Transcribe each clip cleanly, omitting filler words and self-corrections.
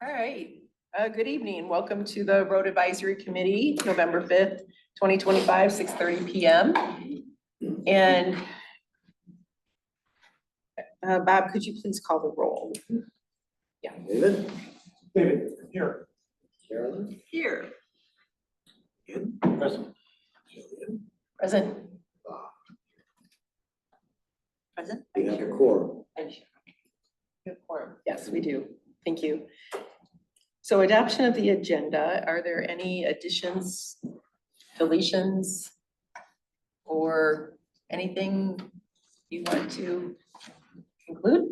All right, good evening. Welcome to the Road Advisory Committee, November 5th, 2025, 6:30 p.m. And Bob, could you please call the roll? Yeah. David? David, here. Carolyn? Here. Ian? Present. Jillian? Present. Bob? Present. We have a quorum. Yes, we do. Thank you. So adoption of the agenda, are there any additions, deletions, or anything you want to include?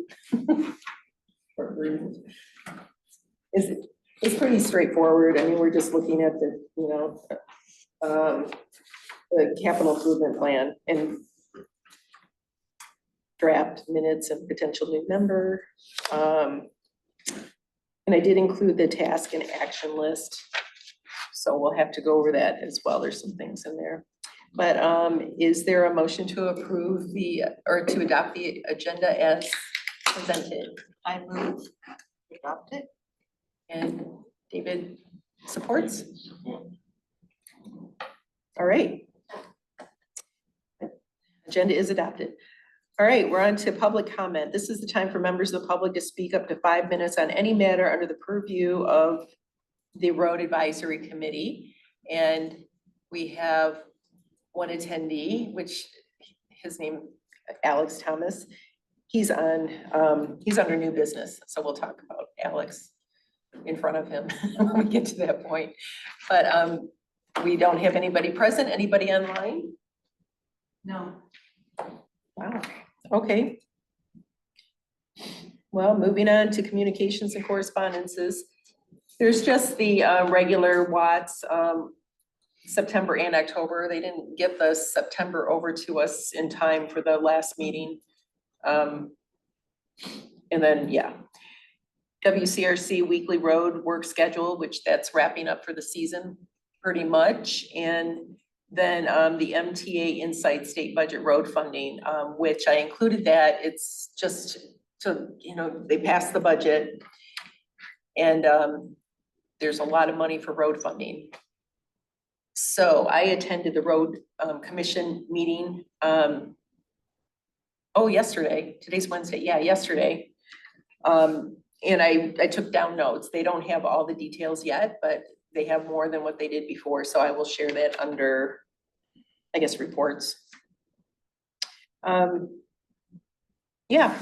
It's pretty straightforward. I mean, we're just looking at the, the capital improvement plan and draft minutes and potential new member. And I did include the task and action list. So we'll have to go over that as well. There's some things in there. But is there a motion to approve or to adopt the agenda as presented? I move to adopt it. And David supports? All right. Agenda is adopted. All right, we're on to public comment. This is the time for members of the public to speak up to 5 minutes on any matter under the purview of the Road Advisory Committee. And we have one attendee, which his name, Alex Thomas. He's under new business. So we'll talk about Alex in front of him when we get to that point. But we don't have anybody present. Anybody online? No. Wow. Okay. Well, moving on to communications and correspondences. There's just the regular Watts, September and October. They didn't get the September over to us in time for the last meeting. And then, yeah. WCRC weekly road work schedule, which that's wrapping up for the season pretty much. And then the MTA Insight State Budget Road Funding, which I included that. It's just to, they passed the budget and there's a lot of money for road funding. So I attended the road commission meeting. Yesterday, today's Wednesday. Yeah, yesterday. And I took down notes. They don't have all the details yet, but they have more than what they did before. So I will share that under, I guess, reports. Yeah.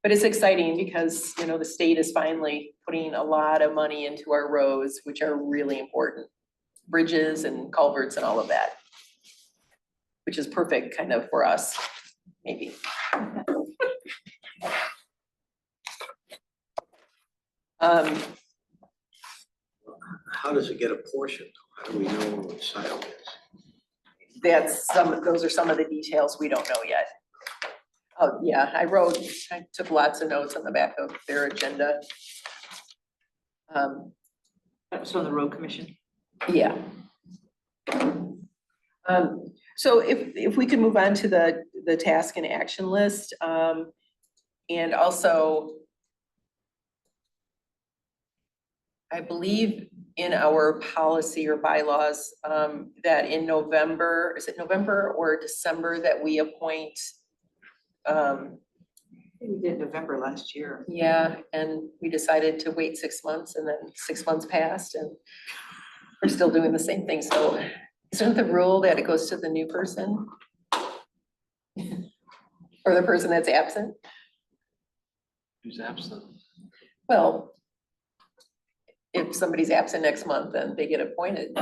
But it's exciting because, the state is finally putting a lot of money into our roads, which are really important. Bridges and culverts and all of that, which is perfect kind of for us, maybe. How does it get a portion? How do we know what Scio is? Those are some of the details we don't know yet. Oh, yeah, I took lots of notes on the back of their agenda. That was from the road commission. Yeah. So if we could move on to the task and action list, and also I believe in our policy or bylaws, that in November, is it November or December that we appoint? We did November last year. Yeah, and we decided to wait 6 months and then 6 months passed and we're still doing the same thing. So isn't the rule that it goes to the new person? Or the person that's absent? Who's absent? Well, if somebody's absent next month, then they get appointed.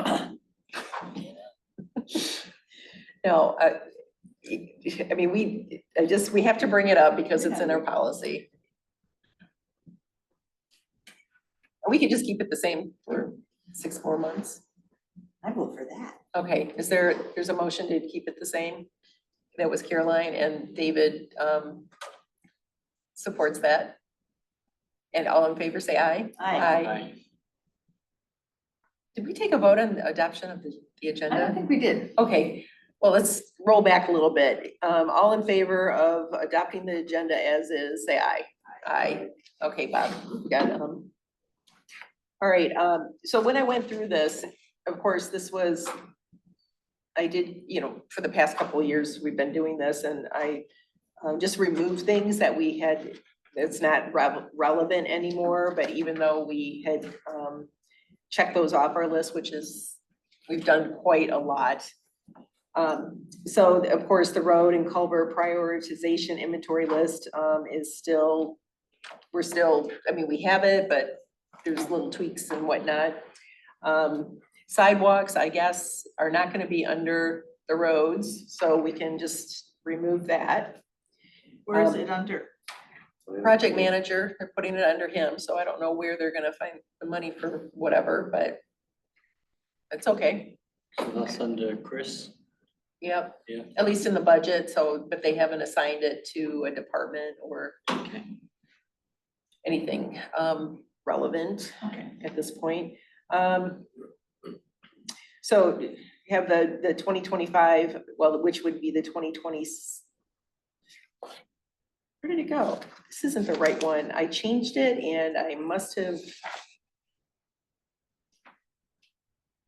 No, I mean, we have to bring it up because it's in our policy. We could just keep it the same for 6 more months. I vote for that. Okay, there's a motion to keep it the same? That was Caroline and David supports that. And all in favor say aye. Aye. Did we take a vote on the adoption of the agenda? I don't think we did. Okay, well, let's roll back a little bit. All in favor of adopting the agenda as is, say aye. Aye. Okay, Bob, we got, all right, so when I went through this, of course, this was, I did, for the past couple of years, we've been doing this, and I just removed things that we had, that's not relevant anymore, but even though we had checked those off our list, which is, we've done quite a lot. So of course, the road and culvert prioritization inventory list is still, we have it, but there's little tweaks and whatnot. Sidewalks, I guess, are not gonna be under the roads, so we can just remove that. Where is it under? Project manager, they're putting it under him, so I don't know where they're gonna find the money for whatever, but it's okay. So that's under Chris. Yep. Yeah. At least in the budget, so, but they haven't assigned it to a department or Okay. anything relevant Okay. at this point. So you have the 2025, well, which would be the 2020. Where did it go? This isn't the right one. I changed it and I must have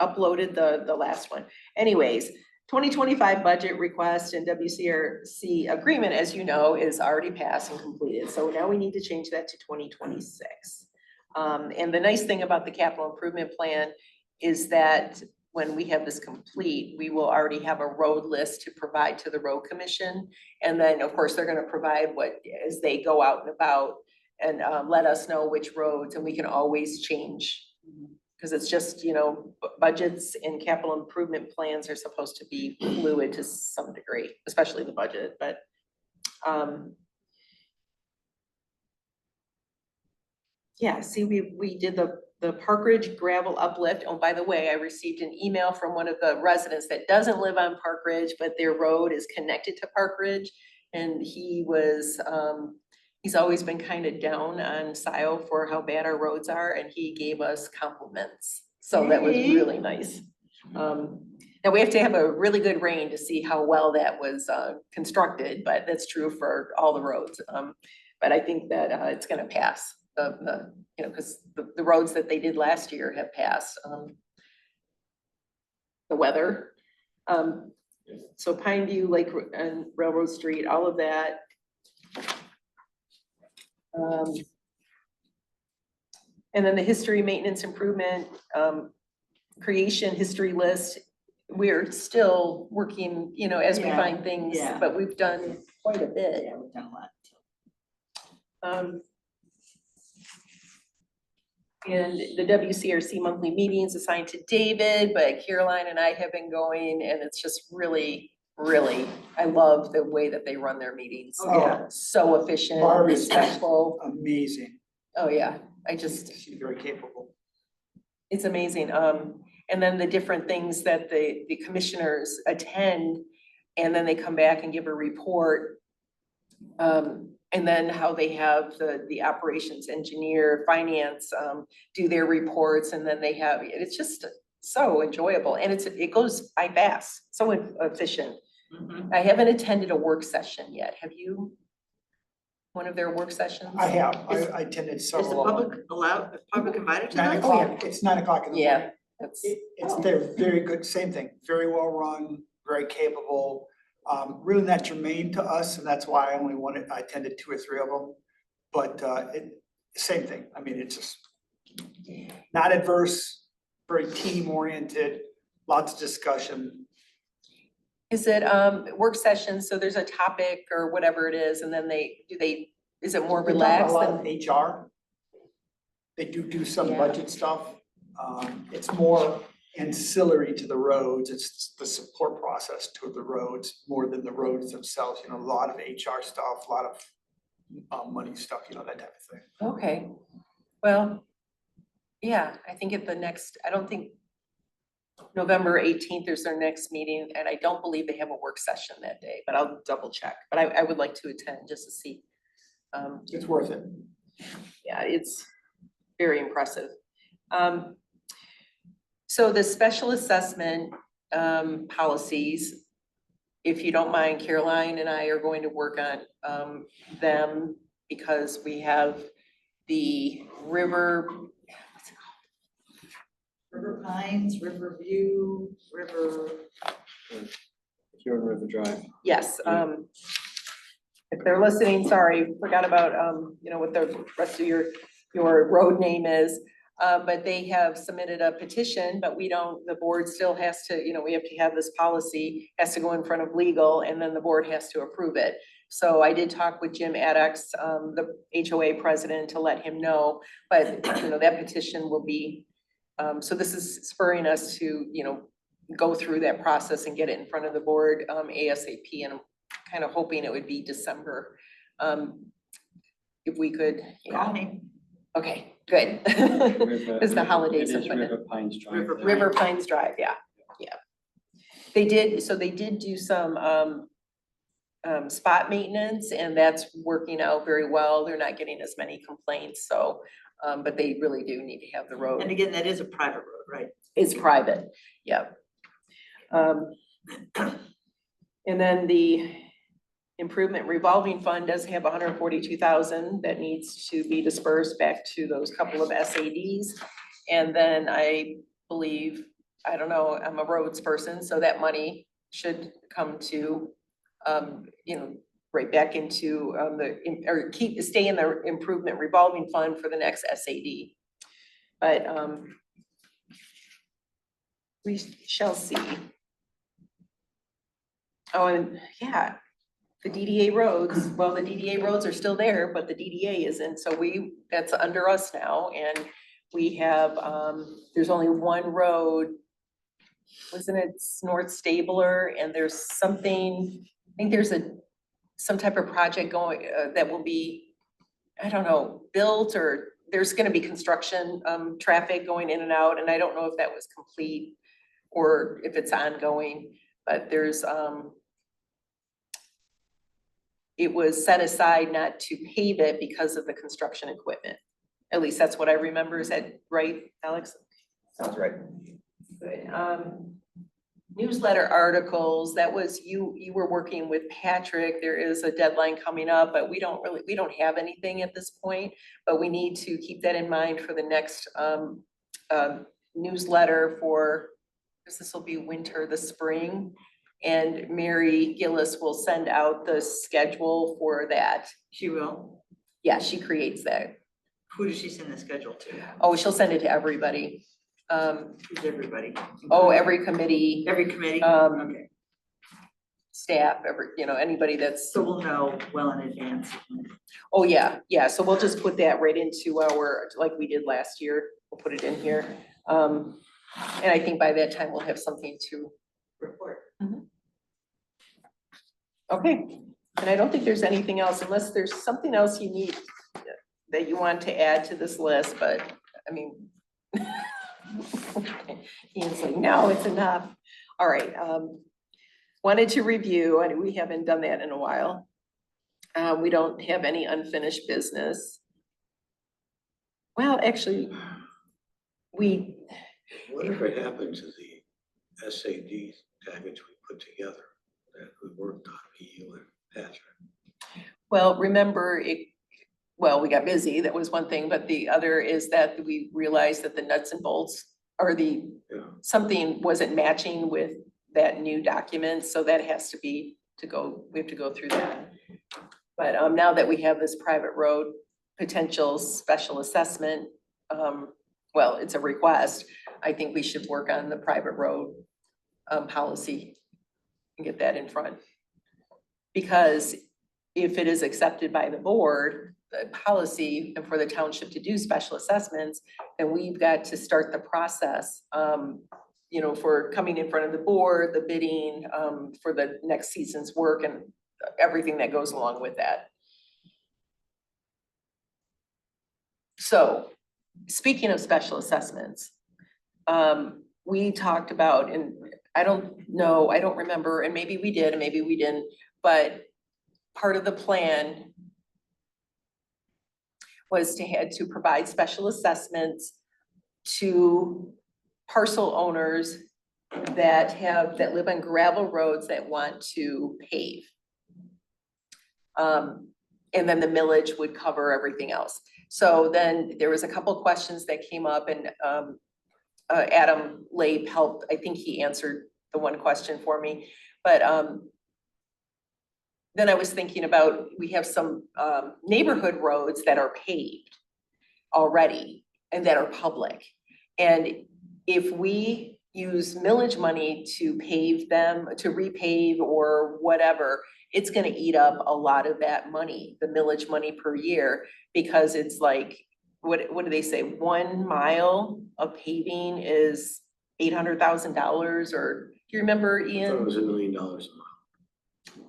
uploaded the last one. Anyways, 2025 budget request and WCRC agreement, as you know, is already passed and completed. So now we need to change that to 2026. And the nice thing about the capital improvement plan is that when we have this complete, we will already have a road list to provide to the road commission. And then, of course, they're gonna provide what, as they go out and about and let us know which roads, and we can always change. Because it's just, budgets and capital improvement plans are supposed to be fluid to some degree, especially the budget, but yeah, see, we did the Park Ridge gravel uplift. Oh, by the way, I received an email from one of the residents that doesn't live on Park Ridge, but their road is connected to Park Ridge. And he was, he's always been kind of down on Scio for how bad our roads are, and he gave us compliments. So that was really nice. Now we have to have a really good rain to see how well that was constructed, but that's true for all the roads. But I think that it's gonna pass. Because the roads that they did last year have passed. The weather. So Pine View, Lake and Railroad Street, all of that. And then the history, maintenance, improvement, creation, history list. We're still working, as we Yeah, find things, yeah. but we've done quite a bit. Yeah, we've done a lot. And the WCRC monthly meetings assigned to David, but Caroline and I have been going, and it's just really, I love the way that they run their meetings. Oh, yeah. So efficient, Barb is respectful. Amazing. Oh, yeah, She's very capable. it's amazing. And then the different things that the commissioners attend, and then they come back and give a report. And then how they have the operations engineer, finance, do their reports, and then they have, it's just so enjoyable, and it goes by fast, so efficient. Mhm. I haven't attended a work session yet. Have you? One of their work sessions? I have, Is- I attended Is the several of them. public allowed, public invited to 9 that? o'clock, it's 9 o'clock in the morning. Yeah, that's, They're very good, same thing, very well run, very capable, really not germane to us, and that's why I attended 2 or 3 of them. But same thing, I mean, it's just not adverse, very team oriented, lots of discussion. is it, work sessions, so there's a topic or whatever it is, and then is it more We talk relaxed a lot than? of HR. They do some Yeah. budget stuff. It's more ancillary to the roads. It's the support process to the roads more than the roads themselves. A lot of HR stuff, a lot of money stuff, that type of thing. Okay, well, yeah, I think I don't think November 18th is their next meeting, and I don't believe they have a work session that day, but I'll double check. But I would like to attend just to see. It's worth it. Yeah, it's very impressive. So the special assessment policies, if you don't mind, Caroline and I are going to work on them because we have the river, River Pines, River View, River, Pure River Drive. yes, if they're listening, sorry, forgot about, you know, what the rest of your road name is. But they have submitted a petition, but we don't, the board still has to, you know, we have to have this policy, has to go in front of legal, and then the board has to approve it. So I did talk with Jim Addox, the HOA president, to let him know, but, you know, that petition will be, so this is spurring us to, you know, go through that process and get it in front of the board, ASAP, and I'm kind of hoping it would be December. If we could, call yeah, me, okay, good. It's the holidays. It is and whatnot. River Pines Drive. River there. River Pines Drive, yeah, yeah. They did do some, spot maintenance, and that's working out very well. They're not getting as many complaints, so, but they really do need to have the and road. again, that is a private road, right? It's private, yeah. And then the improvement revolving fund does have 142,000 that needs to be dispersed back to those couple of SADs. And then I believe, I don't know, I'm a roads person, so that money should come to, you know, right back into, or stay in the improvement revolving fund for the next SAD. But, we shall see. Oh, and yeah, the DDA roads, well, the DDA roads are still there, but the DDA isn't, so that's under us now, and we have, there's only one road. Wasn't it North Stabler, and there's something, I think there's some type of project going, that will be, I don't know, built, or there's gonna be construction, traffic going in and out, and I don't know if that was complete or if it's ongoing, but there's, it was set aside not to pave it because of the construction equipment. At least that's what I remember. Is that right, Alex? Sounds right. Good. Newsletter articles, that was, you were working with Patrick. There is a deadline coming up, but we don't have anything at this point, but we need to keep that in mind for the next, newsletter for, because this will be winter, the spring. And Mary Gillis will send out the schedule for that. She will. Yeah, she creates that. Who does she send the schedule to? Oh, she'll send it to everybody. Who's everybody? Oh, every committee, Every committee? Um, Okay, staff, you know, anybody that's, so we'll know well in advance. oh, yeah, yeah. So we'll just put that right into our, like we did last year. We'll put it in here. And I think by that time we'll have something to Report. Okay, and I don't think there's anything else, unless there's something else you need that you want to add to this list, but, I mean. Ian's like, no, it's enough. All right, wanted to review, and we haven't done that in a while. We don't have any unfinished business. Well, actually, Whatever happened to the SAD package we put together that we worked on, you and Patrick? well, remember well, we got busy, that was one thing, but the other is that we realized that the nuts and bolts or something wasn't matching with that new document, so that has to be we have to go through that. But now that we have this private road potential special assessment, well, it's a request, I think we should work on the private road policy and get that in front. Because if it is accepted by the board, the policy, and for the township to do special assessments, then we've got to start the process, you know, for coming in front of the board, the bidding, for the next season's work and everything that goes along with that. So, speaking of special assessments, we talked about, and I don't know, I don't remember, and maybe we did and maybe we didn't, but part of the plan was to provide special assessments to parcel owners that live on gravel roads that want to pave. and then the millage would cover everything else. So then there was a couple questions that came up and, Adam Labe helped, I think he answered the one question for me, but, then I was thinking about, we have some, neighborhood roads that are paved already and that are public. And if we use millage money to pave them, to repave or whatever, it's gonna eat up a lot of that money, the millage money per year, because it's like, what do they say? 1 mile of paving is $800,000, or do you remember, I thought it Ian? was $1 million a mile.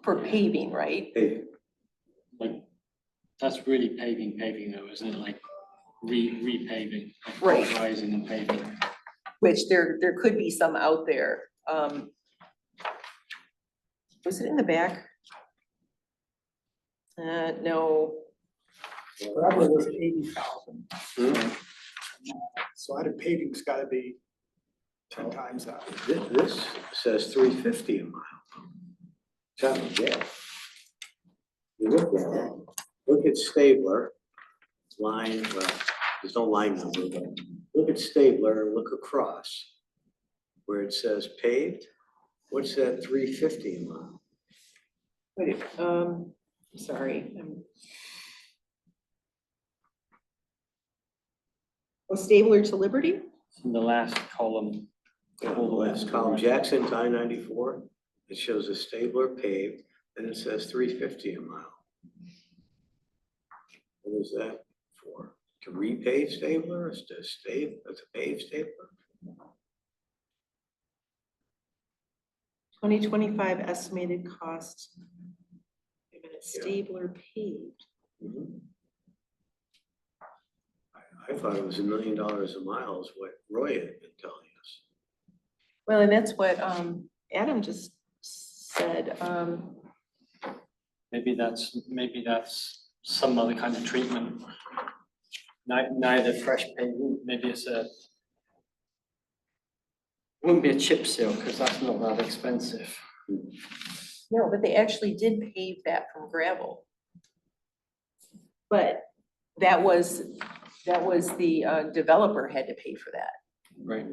For paving, right? Hey, Like, that's really paving though, isn't it? Like repaving, like Right. pulverizing and paving. Which there could be some out there. Was it in the back? No, Forever was 80,000. Hmm? So out of paving's gotta be 10 times that. This says $350 a mile. Something, yeah. You look at Stabler, line, well, there's no line number, but look at Stabler and look across where it says paved. What's that $350 a mile? wait, sorry. Was Stabler to Liberty? In the last column. Yeah, the last column, Jackson to I-94, it shows a Stabler paved, and it says $350 a mile. What is that for? To repave Stabler, or to pave Stabler? 2025 estimated cost. Wait a minute, Yeah. Stabler paved. Mhm. I thought it was $1 million a mile is what Roy had been telling us. Well, and that's what Adam just said. Maybe that's some other kind of treatment. Neither fresh paving, maybe it's wouldn't be a chip seal, because that's not that expensive. No, but they actually did pave that from gravel. But that was the developer had to pay for that. Right.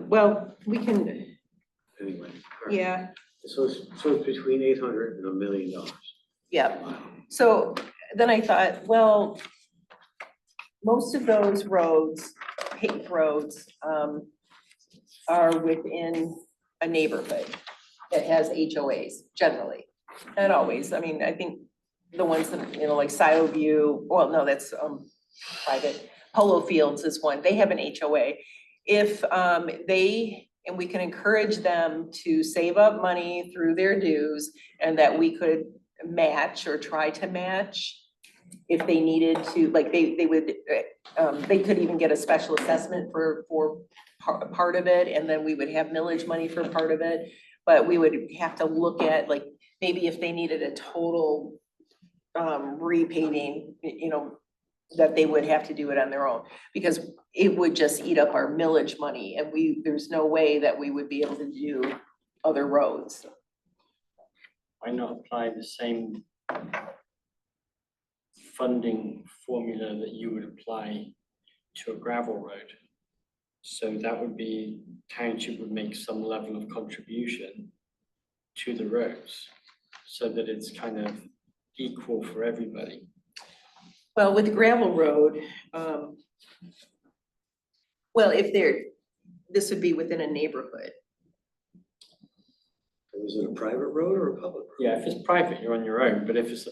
Well, we can, Anyway. all right. yeah, So it's between 800 and $1 million a yeah. mile. So then I thought, well, most of those roads, paved roads, are within a neighborhood that has HOAs generally. Not always. I mean, I think the ones that, like Scio View, well, no, that's private. Polo Fields is one. They have an HOA. If and we can encourage them to save up money through their dues, and that we could match or try to match if they needed to, like they would, they could even get a special assessment for part of it, and then we would have millage money for part of it. But we would have to look at, like, maybe if they needed a total repaving, that they would have to do it on their own, because it would just eat up our millage money, and there's no way that we would be able to do other roads. Why not apply the same funding formula that you would apply to a gravel road? So that would be, township would make some level of contribution to the roads, so that it's kind of equal for everybody. Well, with gravel road, well, this would be within a neighborhood. Is it a private road or a public road? Yeah, if it's private, you're on your own, but if it's a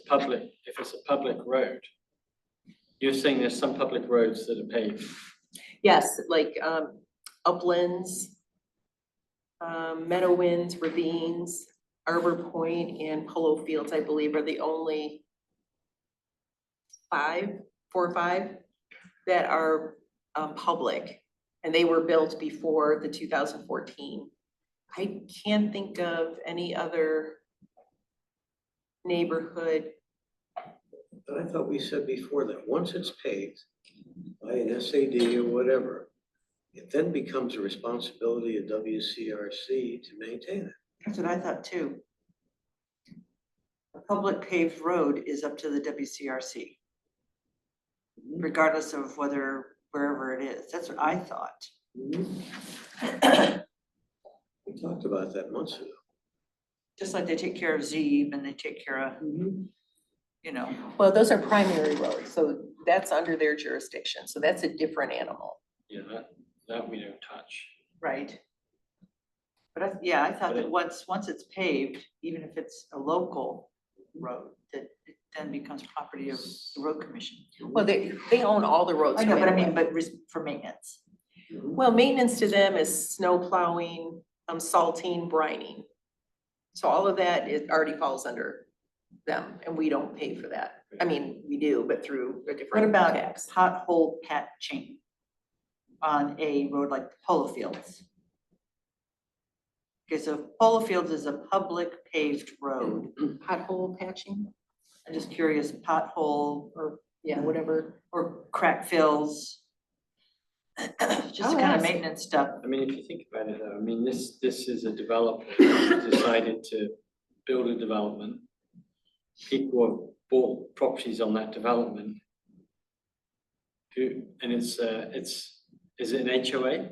public road, you're saying there's some public roads that are paved. Yes, like uplands, Meadowlands, ravines, Arbor Point, and Polo Fields, I believe, are the only 4 or 5 that are public, and they were built before the 2014. I can't think of any other neighborhood. But I thought we said before that once it's paved by an SAD or whatever, it then becomes a responsibility of WCRC to maintain it. That's what I thought too. a public paved road is up to the WCRC. Regardless of wherever it is. That's what I thought. We talked about that months ago. Just like they take care of Zeeb and they take care of, you know, Well, those are primary roads, so that's under their jurisdiction, so that's a different animal. Yeah, that we don't touch. right? But yeah, I thought But that it- once it's paved, even if it's a local road, that it then becomes property of the road commission. Well, they own all the roads. I know, no but I matter mean, what. but for maintenance. Well, maintenance to them is snow plowing, salting, brining. So all of that already falls under them, and we don't pay for that. I mean, we do, but through a What different about tax. pothole patching on a road like Polo Fields? Okay, so Polo Fields is a public paved road. Pothole patching, I'm just curious, pothole or, yeah, whatever. or crack fills? Just I'll the kind of ask. maintenance stuff. I mean, if you think about it though, I mean, this is a developer who decided to build a development. People have bought properties on that development. And is it an HOA?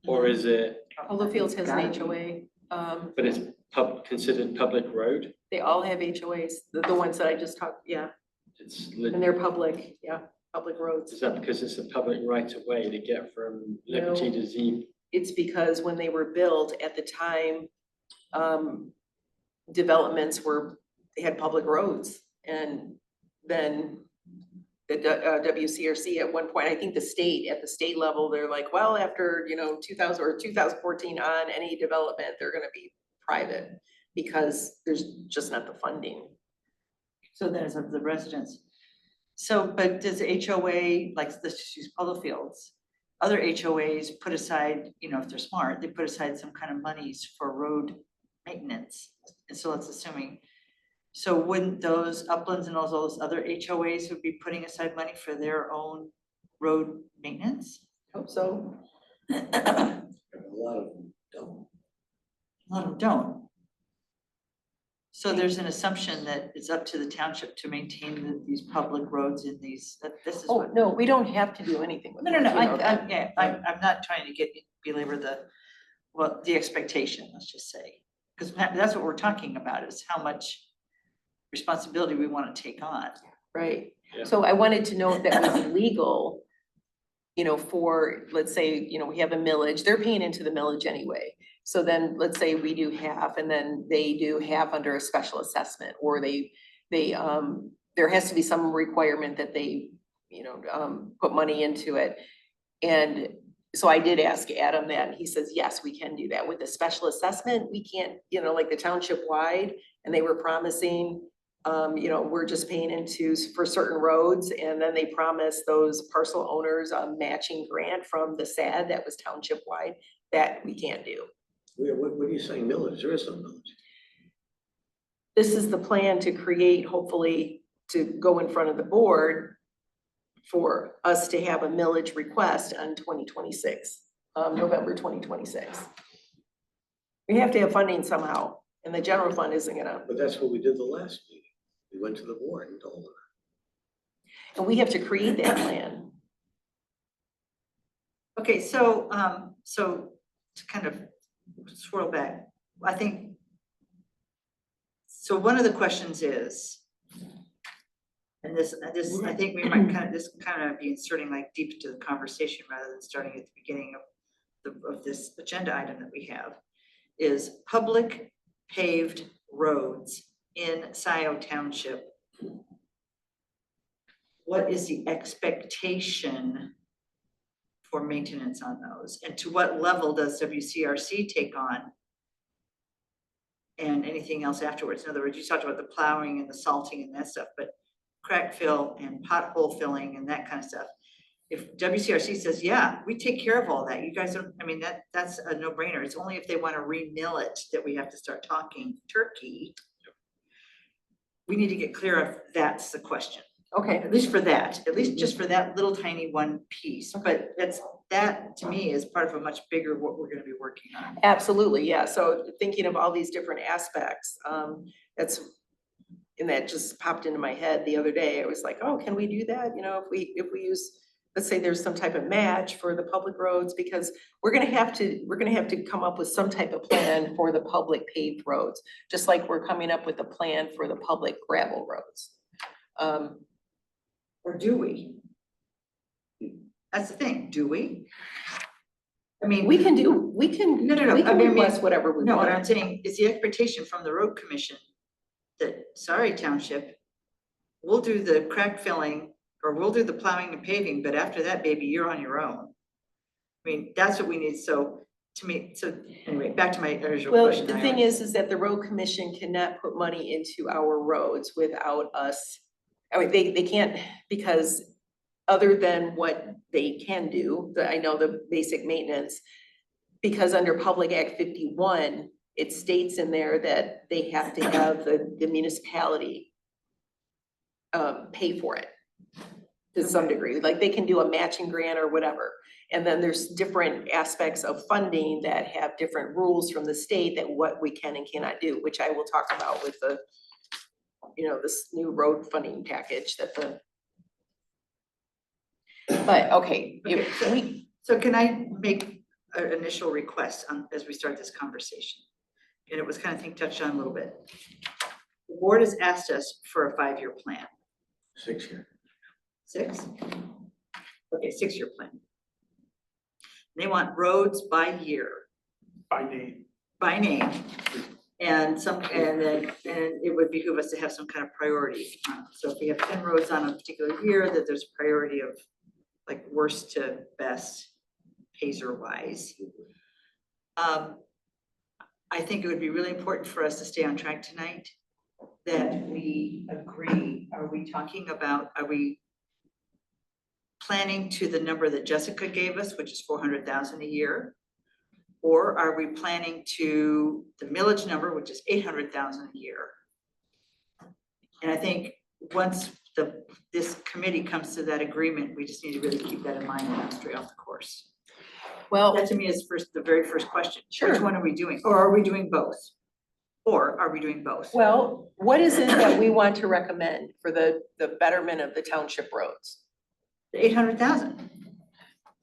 Or is it, Polo Fields has an Gotta be. HOA, but it's considered public road? they all have HOAs, the ones that I just talked, yeah, It's, and they're public, yeah, public roads. is that because it's a public right of way to get from Liberty No. to Zeeb? It's because when they were built at the time, developments they had public roads. And then the WCRC at one point, I think at the state level, they're like, well, after, 2000 or 2014 on, any development, they're gonna be private because there's just not the funding. So then it's up to the residents. So, but does HOA, like, let's just use Polo Fields, other HOAs put aside, if they're smart, they put aside some kind of monies for road maintenance. And so it's assuming, so wouldn't those Uplands and all those other HOAs would be putting aside money for their own road maintenance? Hope so. A lot of them don't. A lot of them don't. So there's an assumption that it's up to the township to maintain these public roads in that this is Oh, what. no, we don't have to do anything with No, it. no, no, you know that. yeah, I'm not trying to belabor the expectation, let's just say. Because that's what we're talking about, is how much responsibility we want to take on. Right, Yeah. so I wanted to know if that was illegal, for, let's say, we have a millage, they're paying into the millage anyway. So then, let's say we do half, and then they do half under a special assessment, or there has to be some requirement that they, put money into it. And so I did ask Adam that, and he says, yes, we can do that. With the special assessment, we can't, like the township wide, and they were promising, we're just paying into for certain roads, and then they promised those parcel owners a matching grant from the SAD that was township wide, that we can't do. What are you saying, millage? There is no millage. This is the plan to create, hopefully, to go in front of the board for us to have a millage request on 2026, November 2026. We have to have funding somehow, and the general fund isn't gonna, But that's what we did the last meeting. We went to the board and told them. and we have to create that plan. Okay, so to kind of swirl back, I think, so one of the questions is, and this, I think we might kind of be inserting like deep into the conversation rather than starting at the beginning of this agenda item that we have, is public paved roads in Scio Township. What is the expectation for maintenance on those? And to what level does WCRC take on? And anything else afterwards? In other words, you talked about the plowing and the salting and that stuff, but crack fill and pothole filling and that kind of stuff. If WCRC says, yeah, we take care of all that, you guys don't, I mean, that's a no-brainer. It's only if they want to re-mill it that we have to start talking turkey. We need to get clear if that's the question. Okay, At least for that, at least just for that little tiny one piece, but that to me is part of a much bigger what we're gonna be working on. absolutely, yeah, so thinking of all these different aspects, that's and that just popped into my head the other day. I was like, oh, can we do that? You know, if we use, let's say there's some type of match for the public roads, because we're gonna have to come up with some type of plan for the public paved roads, just like we're coming up with a plan for the public gravel roads. Or do we? That's the thing, do we? I mean. We can, No, we can I mean, request whatever we no, want. what I'm saying is the expectation from the road commission that, sorry, township, we'll do the crack filling, or we'll do the plowing and paving, but after that, baby, you're on your own. I mean, that's what we need, so, to me, so, anyway, back to my original Well, question. the thing is that the road commission cannot put money into our roads without us. I mean, they can't, because other than what they can do, I know the basic maintenance, because under Public Act 51, it states in there that they have to have the municipality pay for it to some degree, like they can do a matching grant or whatever. And then there's different aspects of funding that have different rules from the state that what we can and cannot do, which I will talk about with the, this new road funding package that but okay, if we, So can I make an initial request as we start this conversation? And it was kind of touched on a little bit. The board has asked us for a 5-year plan. 6 year. 6? Okay, 6-year plan. They want roads by year, By name. by name. And it would behoove us to have some kind of priority. So if we have 10 roads on a particular year, that there's priority of like worst to best, Pacer wise. I think it would be really important for us to stay on track tonight, that we agree, are we planning to the number that Jessica gave us, which is 400,000 a year? Or are we planning to the millage number, which is 800,000 a year? And I think once this committee comes to that agreement, we just need to really keep that in mind and not stray off the course. well, That to me is the very first question. Sure. Which one are we doing? Or are we doing both? Or are we doing both? well, what is it that we want to recommend for the betterment of the township roads? The 800,000.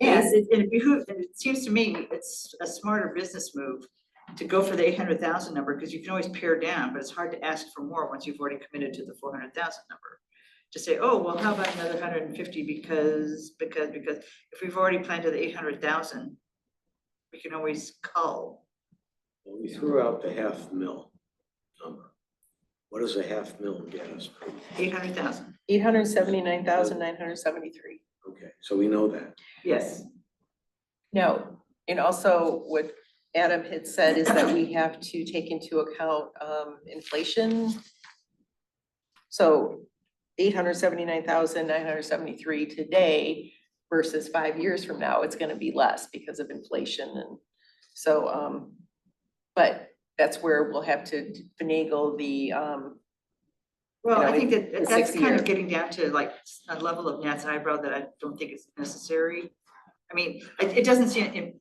And it seems to me it's a smarter business move to go for the 800,000 number, because you can always pare down, but it's hard to ask for more once you've already committed to the 400,000 number. To say, oh, well, how about another 150 because if we've already planned to the 800,000, we can always cull. Well, we threw out the $500,000 number. What does a $500,000 get us? 800,000. 879,973. Okay, so we know that. Yes. No, and also what Adam had said is that we have to take into account inflation. So 879,973 today versus 5 years from now, it's gonna be less because of inflation. And so, but that's where we'll have to finagle the, Well, know, I think the that's 60 kind year. of getting down to like a level of gnat's eyebrow that I don't think is necessary. I mean, it doesn't seem,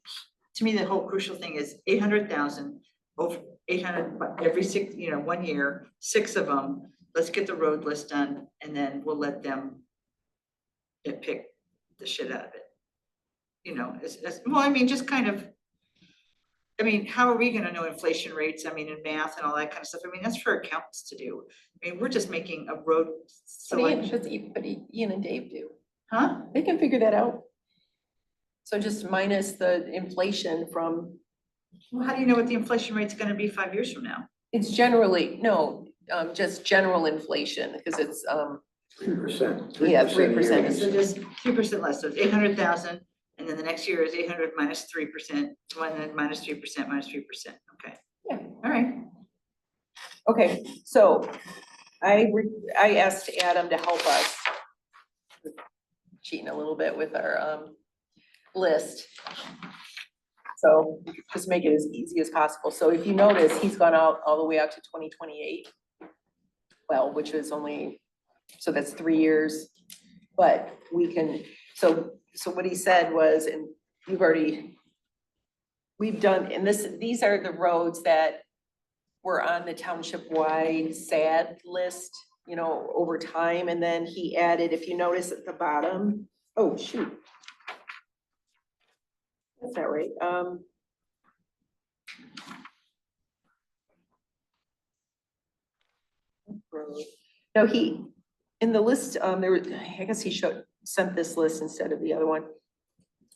to me, the whole crucial thing is 800,000 over 800 every 6, 1 year, 6 of them. Let's get the road list done, and then we'll let them pick the shit out of it. Well, I mean, just kind of. I mean, how are we gonna know inflation rates? I mean, in math and all that kind of stuff. I mean, that's for accountants to do. I mean, we're just making a road selection. But Ian and Dave do. Huh? They can figure that out. So just minus the inflation from, Well, how do you know what the inflation rate's gonna be 5 years from now? it's generally, no, just general inflation, because it's, 3%. Yeah, 3% a 3% year. So just 3% less, so it's 800,000, and then the next year is 800 minus 3%, and then minus 3%, minus 3%, okay. Yeah. All right, okay, so I asked Adam to help us. Cheating a little bit with our list. So just make it as easy as possible. So if you notice, he's gone out all the way out to 2028. Well, which is only, so that's 3 years, but we can, so what he said was, and we've done, and these are the roads that were on the township-wide SAD list, you know, over time, and then he added, if you notice at the bottom, oh, shoot. That's not right, no, in the list, I guess he sent this list instead of the other one.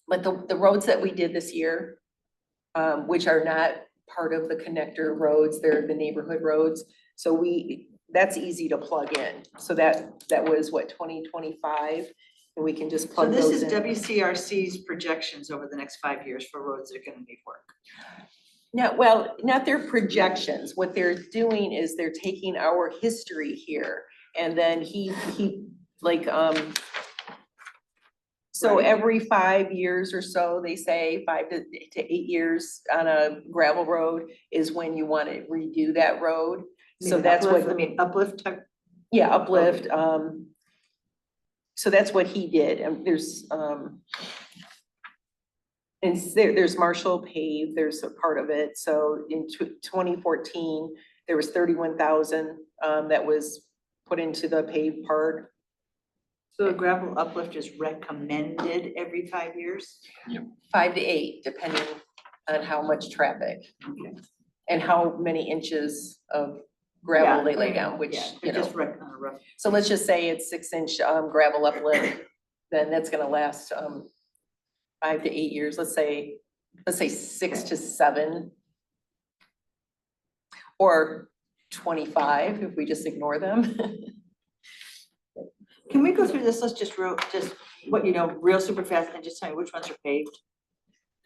But the roads that we did this year, which are not part of the connector roads, they're the neighborhood roads. So that's easy to plug in. So that was what, 2025? And we can just So plug this those is in. WCRC's projections over the next 5 years for roads that are gonna need work. No, well, not their projections. What they're doing is they're taking our history here. And then he like, so Right. every 5 years or so, they say 5 to 8 years on a gravel road is when you want to redo that road. So that's what, Uplift type, yeah, uplift, so that's what he did, and there's Marshall paved, there's a part of it, so in 2014, there was 31,000, that was put into the paved part. so a gravel uplift is recommended every 5 years? 5 to 8, depending on how much traffic. Okay. And how many inches of gravel they lay Yeah, down, which, yeah, you they're just know. on a rough. So let's just say it's 6-inch gravel uplift, then that's gonna last 5 to 8 years, let's say 6 to 7. Or 25 if we just ignore them. Can we go through this? Let's just what, you know, real super fast and just tell me which ones are paved?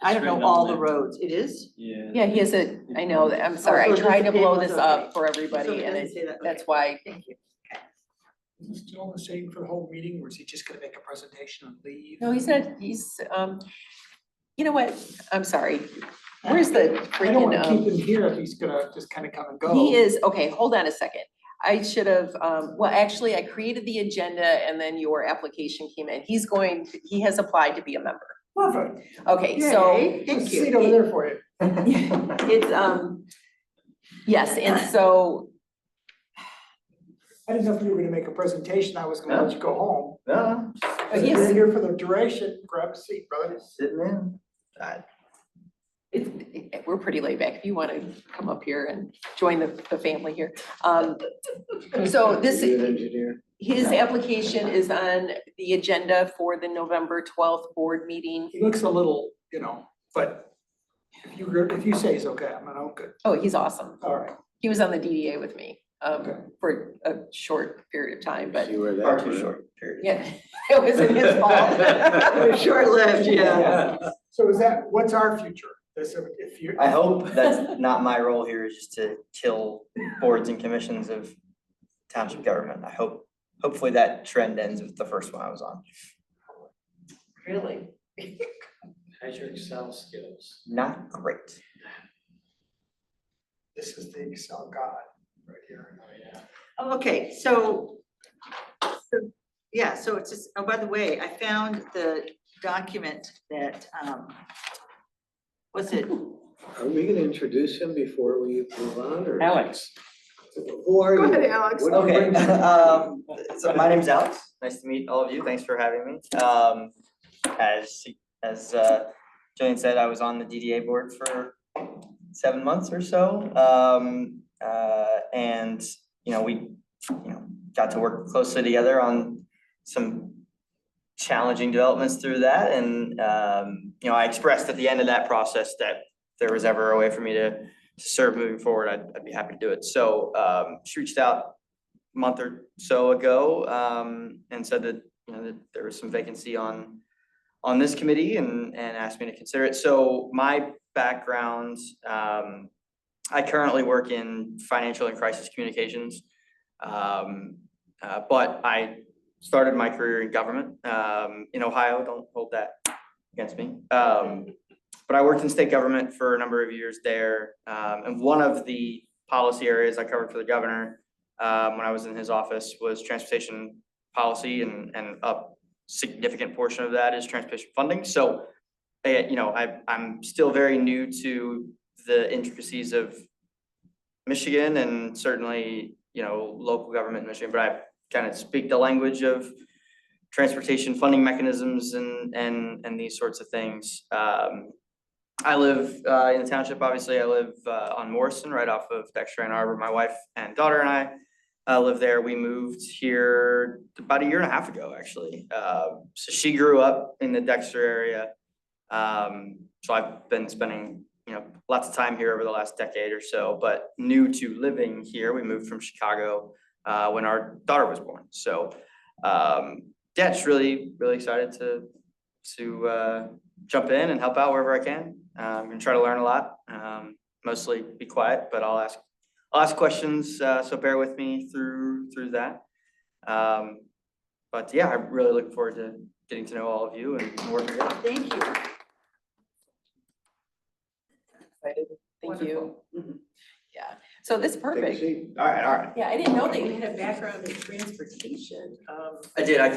I don't It's know right all on the there. roads. It is? Yeah. Yeah, he has I know, that. I'm sorry, so I it tried to doesn't blow pay this ones, up okay. for So everybody it and doesn't say that, that's okay. why. Thank you. Is he still the same for the whole meeting, or is he just gonna make a presentation and leave? No, he's you know what, I'm sorry, where's the I don't wanna keep freaking, him here if he's gonna just kind of come and go. he is, okay, hold on a second. I should have, well, actually, I created the agenda and then your application came in. He has applied to be a member. Perfect. Okay, so. Yay, There's a thank seat you. over there for you. It's, yes, and so, I didn't know if you were gonna make a presentation, I was gonna let you go home. No, If yes. you're here for the duration, grab a seat, brother. sitting in. we're pretty laid back. If you want to come up here and join the family here. So this, Are you an engineer? his application is on the agenda for the November 12th board meeting. He looks a little, you know, but if you say he's okay, I'm good. Oh, he's awesome. All right. He was on the DDA with me, Okay. for a short period of time, but See where that Far too went. short period. yeah, it wasn't his fault. Short-lived, yeah. So what's our future? If you. I hope that's not my role here, is just to kill boards and commissions of township government. Hopefully that trend ends with the first one I was on. Really? How's your Excel skills? Not great. This is the Excel god right here. Oh, yeah. Okay, so it's just, oh, by the way, I found the document that, what's it? Are we gonna introduce him before we move on, or? Alex. Who are you? Go ahead, Alex. What do you Okay, bring to the- so my name's Alex. Nice to meet all of you. Thanks for having me. As Jillian said, I was on the DDA board for 7 months or so. And, we, got to work closely together on some challenging developments through that. And, I expressed at the end of that process that if there was ever a way for me to serve moving forward, I'd be happy to do it. So she reached out a month or so ago and said that, that there was some vacancy on this committee and asked me to consider it. So my background, I currently work in financial and crisis communications. But I started my career in government in Ohio. Don't hold that against me. But I worked in state government for a number of years there. And one of the policy areas I covered for the governor when I was in his office was transportation policy, and a significant portion of that is transportation funding. So, I'm still very new to the intricacies of Michigan and certainly, local government in Michigan, but I kind of speak the language of transportation funding mechanisms and these sorts of things. I live in the township, obviously. I live on Morrison, right off of Dexter Ann Arbor. My wife and daughter and I live there. We moved here about a year and a half ago, actually. So she grew up in the Dexter area. So I've been spending, lots of time here over the last decade or so, but new to living here, we moved from Chicago when our daughter was born. So yeah, just really, really excited to jump in and help out wherever I can. I'm gonna try to learn a lot, mostly be quiet, but I'll ask questions, so bear with me through that. But yeah, I really look forward to getting to know all of you and working together. Thank you. Excited. Thank you. Wonderful. Yeah, so this is Take a perfect. seat. All right. Yeah, I didn't know that you had a background in transportation. I did. I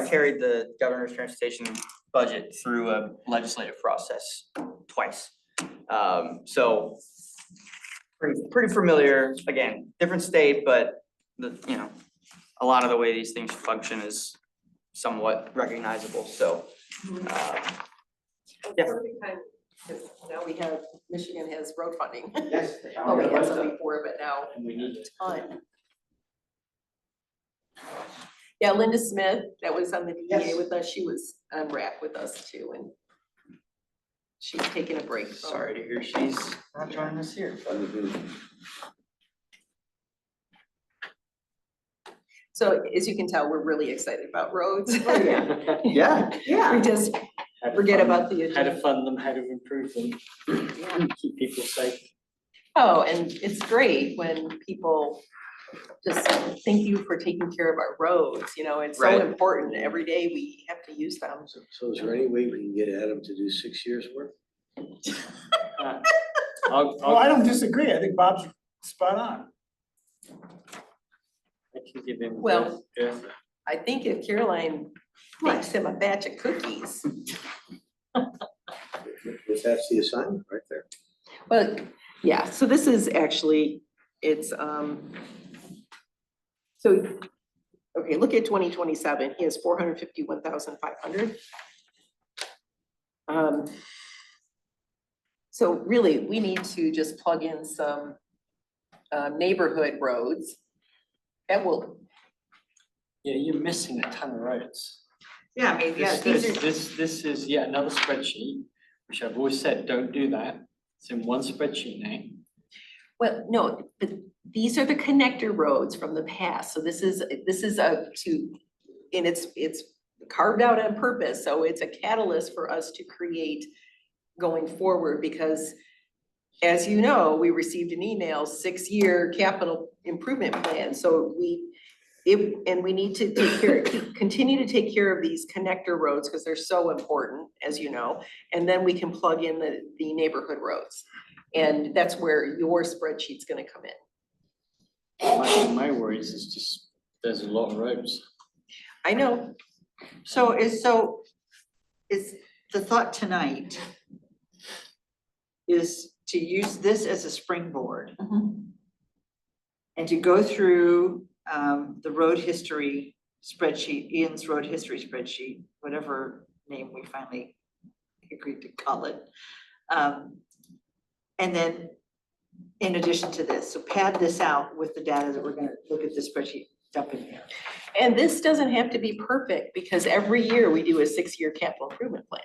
carried the governor's transportation budget through a legislative process twice. So pretty familiar. Again, different state, but a lot of the way these things function is somewhat recognizable. So yeah. Perfect time, because now we have, Michigan has road funding. Yes. Well, we had some before, but now And we need a ton. Yeah, Linda Smith, that was on the DEA Yes. with us, she was on RAC with us too, and she's taking a break. from- Sorry to hear she's not joining us here. So as you can tell, we're really excited about roads. Yeah. Yeah. We just how to forget fund- about the how to agenda. fund them, how to improve them, keep people safe. Oh, and it's great when people just thank you for taking care of our roads, it's so Right. important. Every day we have to use them. So is there any way we can get Adam to do 6 years worth? Uh, Well, I don't disagree. I think Bob's spot on. I can give him. Well- Earth. I think if Caroline makes him a batch of cookies, If that's the assignment right there. well, yeah, so this is actually, it's, so, okay, look at 2027, he has 451,500. So really, we need to just plug in some neighborhood roads. That will, Yeah, you're missing a ton of roads. Yeah, I mean, yeah, This, these are, this is yet another spreadsheet, which I've always said, don't do that. It's in one spreadsheet now. well, no, but these are the connector roads from the past, so this is and it's carved out on purpose, so it's a catalyst for us to create going forward, because as you know, we received an email, 6-year capital improvement plan, so we need to continue to take care of these connector roads, because they're so important, as you know, and then we can plug in the neighborhood roads. And that's where your spreadsheet's gonna come in. My worries is just, there's a lot of roads. I know, so is the thought tonight is to use this as a springboard and to go through the road history spreadsheet, Ian's road history spreadsheet, whatever name we finally agreed to call it. And then in addition to this, so pad this out with the data that we're gonna look at the spreadsheet, dump in here. and this doesn't have to be perfect, because every year we do a 6-year capital improvement plan.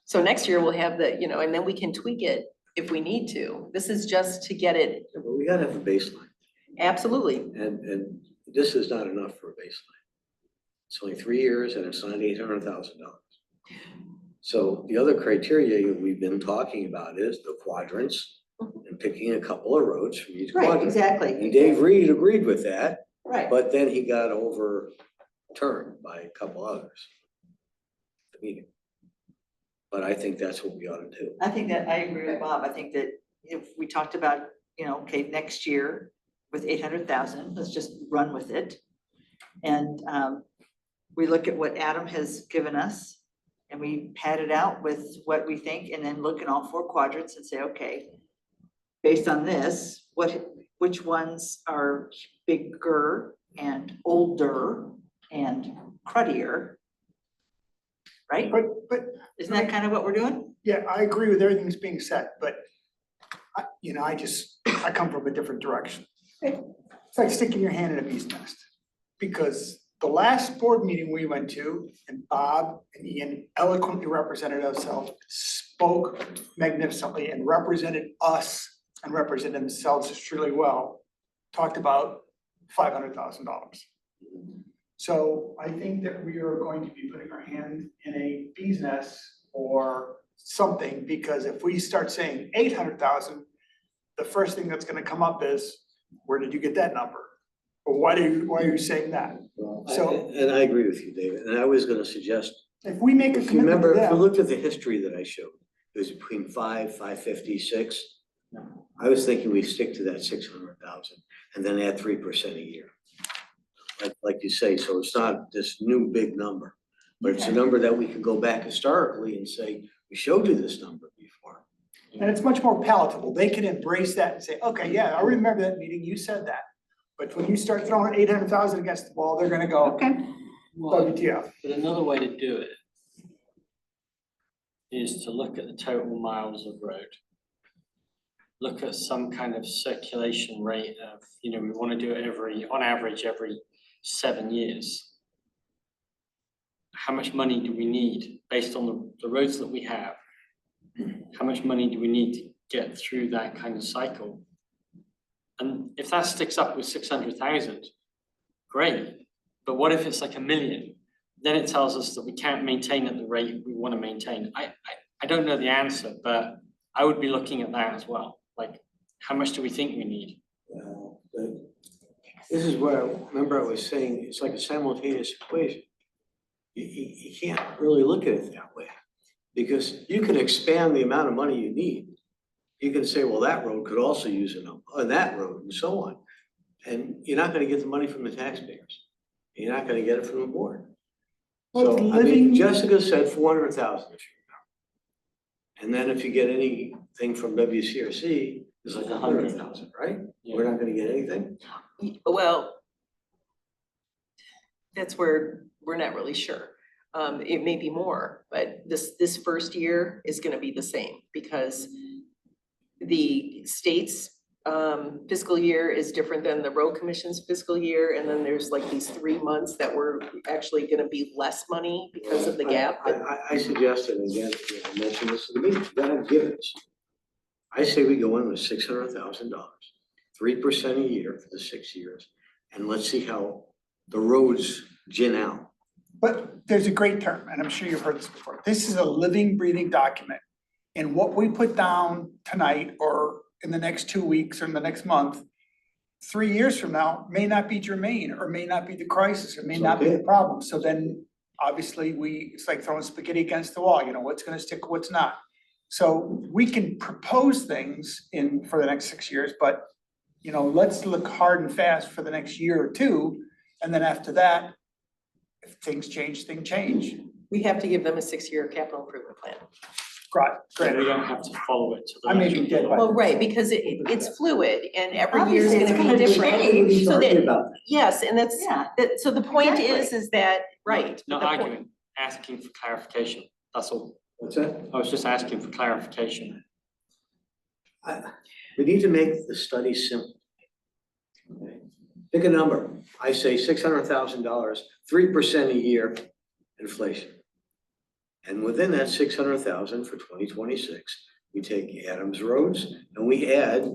So next year we'll have and then we can tweak it if we need to. This is just to get it, Yeah, but we gotta have a baseline, absolutely, and this is not enough for a baseline. It's only 3 years and it's not $800,000. So the other criteria we've been talking about is the quadrants and picking a couple of roads from each Right, quadrant. exactly. And Dave Reed agreed with that, Right. but then he got overturned by a couple others. The meeting. But I think that's what we ought to do. I think that, I agree with Bob. I think that if we talked about, okay, next year with 800,000, let's just run with it. And we look at what Adam has given us and we pad it out with what we think, and then look in all 4 quadrants and say, okay, based on this, which ones are bigger and older and cruddier? Right? But Isn't that kind of what we're doing? yeah, I agree with everything that's being said, but I come from a different direction. It's like sticking your hand in a bee's nest. Because the last board meeting we went to, and Bob and Ian eloquently represented themselves, spoke magnificently and represented us and represented themselves extremely well, talked about $500,000. So I think that we are going to be putting our hand in a bee's nest or something, because if we start saying 800,000, the first thing that's gonna come up is, where did you get that number? Or why are you saying that? Well, So- and I agree with you, David, and I was gonna suggest, If we make a if you commitment to remember, if you them, looked at the history that I showed, it was between 550, 6. I was thinking we stick to that 600,000 and then add 3% a year. Like you say, so it's not this new big number, but it's a number that we can go back historically and say, we showed you this number before. and it's much more palatable, they can embrace that and say, okay, yeah, I remember that meeting, you said that. But when you start throwing 800,000 against the wall, they're gonna go, Okay. Well, WTF. but another way to do it is to look at the total miles of road. Look at some kind of circulation rate of, we want to do it on average, every 7 years. How much money do we need based on the roads that we have? How much money do we need to get through that kind of cycle? And if that sticks up with 600,000, great. But what if it's like 1 million? Then it tells us that we can't maintain at the rate we want to maintain. I don't know the answer, but I would be looking at that as well. Like, how much do we think we need? Well, this is where, remember I was saying, it's like a simultaneous equation. You can't really look at it that way, because you can expand the amount of money you need. You can say, well, that road could also use it, and that road, and so on. And you're not gonna get the money from the taxpayers. You're not gonna get it from the board. Well, So, it's I mean, living- Jessica said 400,000 if you remember. And then if you get anything from WCRC, it's like 100,000, right? We're not gonna get anything. Well, that's where we're not really sure. It may be more, but this first year is gonna be the same, because the state's fiscal year is different than the road commission's fiscal year, and then there's like these 3 months that we're actually gonna be less money because of the gap. I suggested, again, I mentioned this in the meeting, you gotta give it. I say we go in with $600,000, 3% a year for the 6 years, and let's see how the roads gin out. But there's a great term, and I'm sure you've heard this before. This is a living, breathing document. And what we put down tonight or in the next 2 weeks or in the next month, 3 years from now, may not be germane or may not be the crisis, or may not be the problem. So then obviously it's like throwing spaghetti against the wall, what's gonna stick, what's not. So we can propose things for the next 6 years, but let's look hard and fast for the next year or two. And then after that, if things change, things change. We have to give them a 6-year capital improvement plan. Right, But we granted, don't have to follow it to the. I may be letter. dead by Well, right, because it's fluid and every year is Obviously, it's gonna be gonna different. change. So that, about yes, and that's, Yeah, so the point exactly. is that, right. Not the point- arguing, asking for clarification, that's all. What's that? I was just asking for clarification. We need to make the study simple. Okay. Pick a number. I say $600,000, 3% a year inflation. And within that 600,000 for 2026, we take Adams Roads and we add,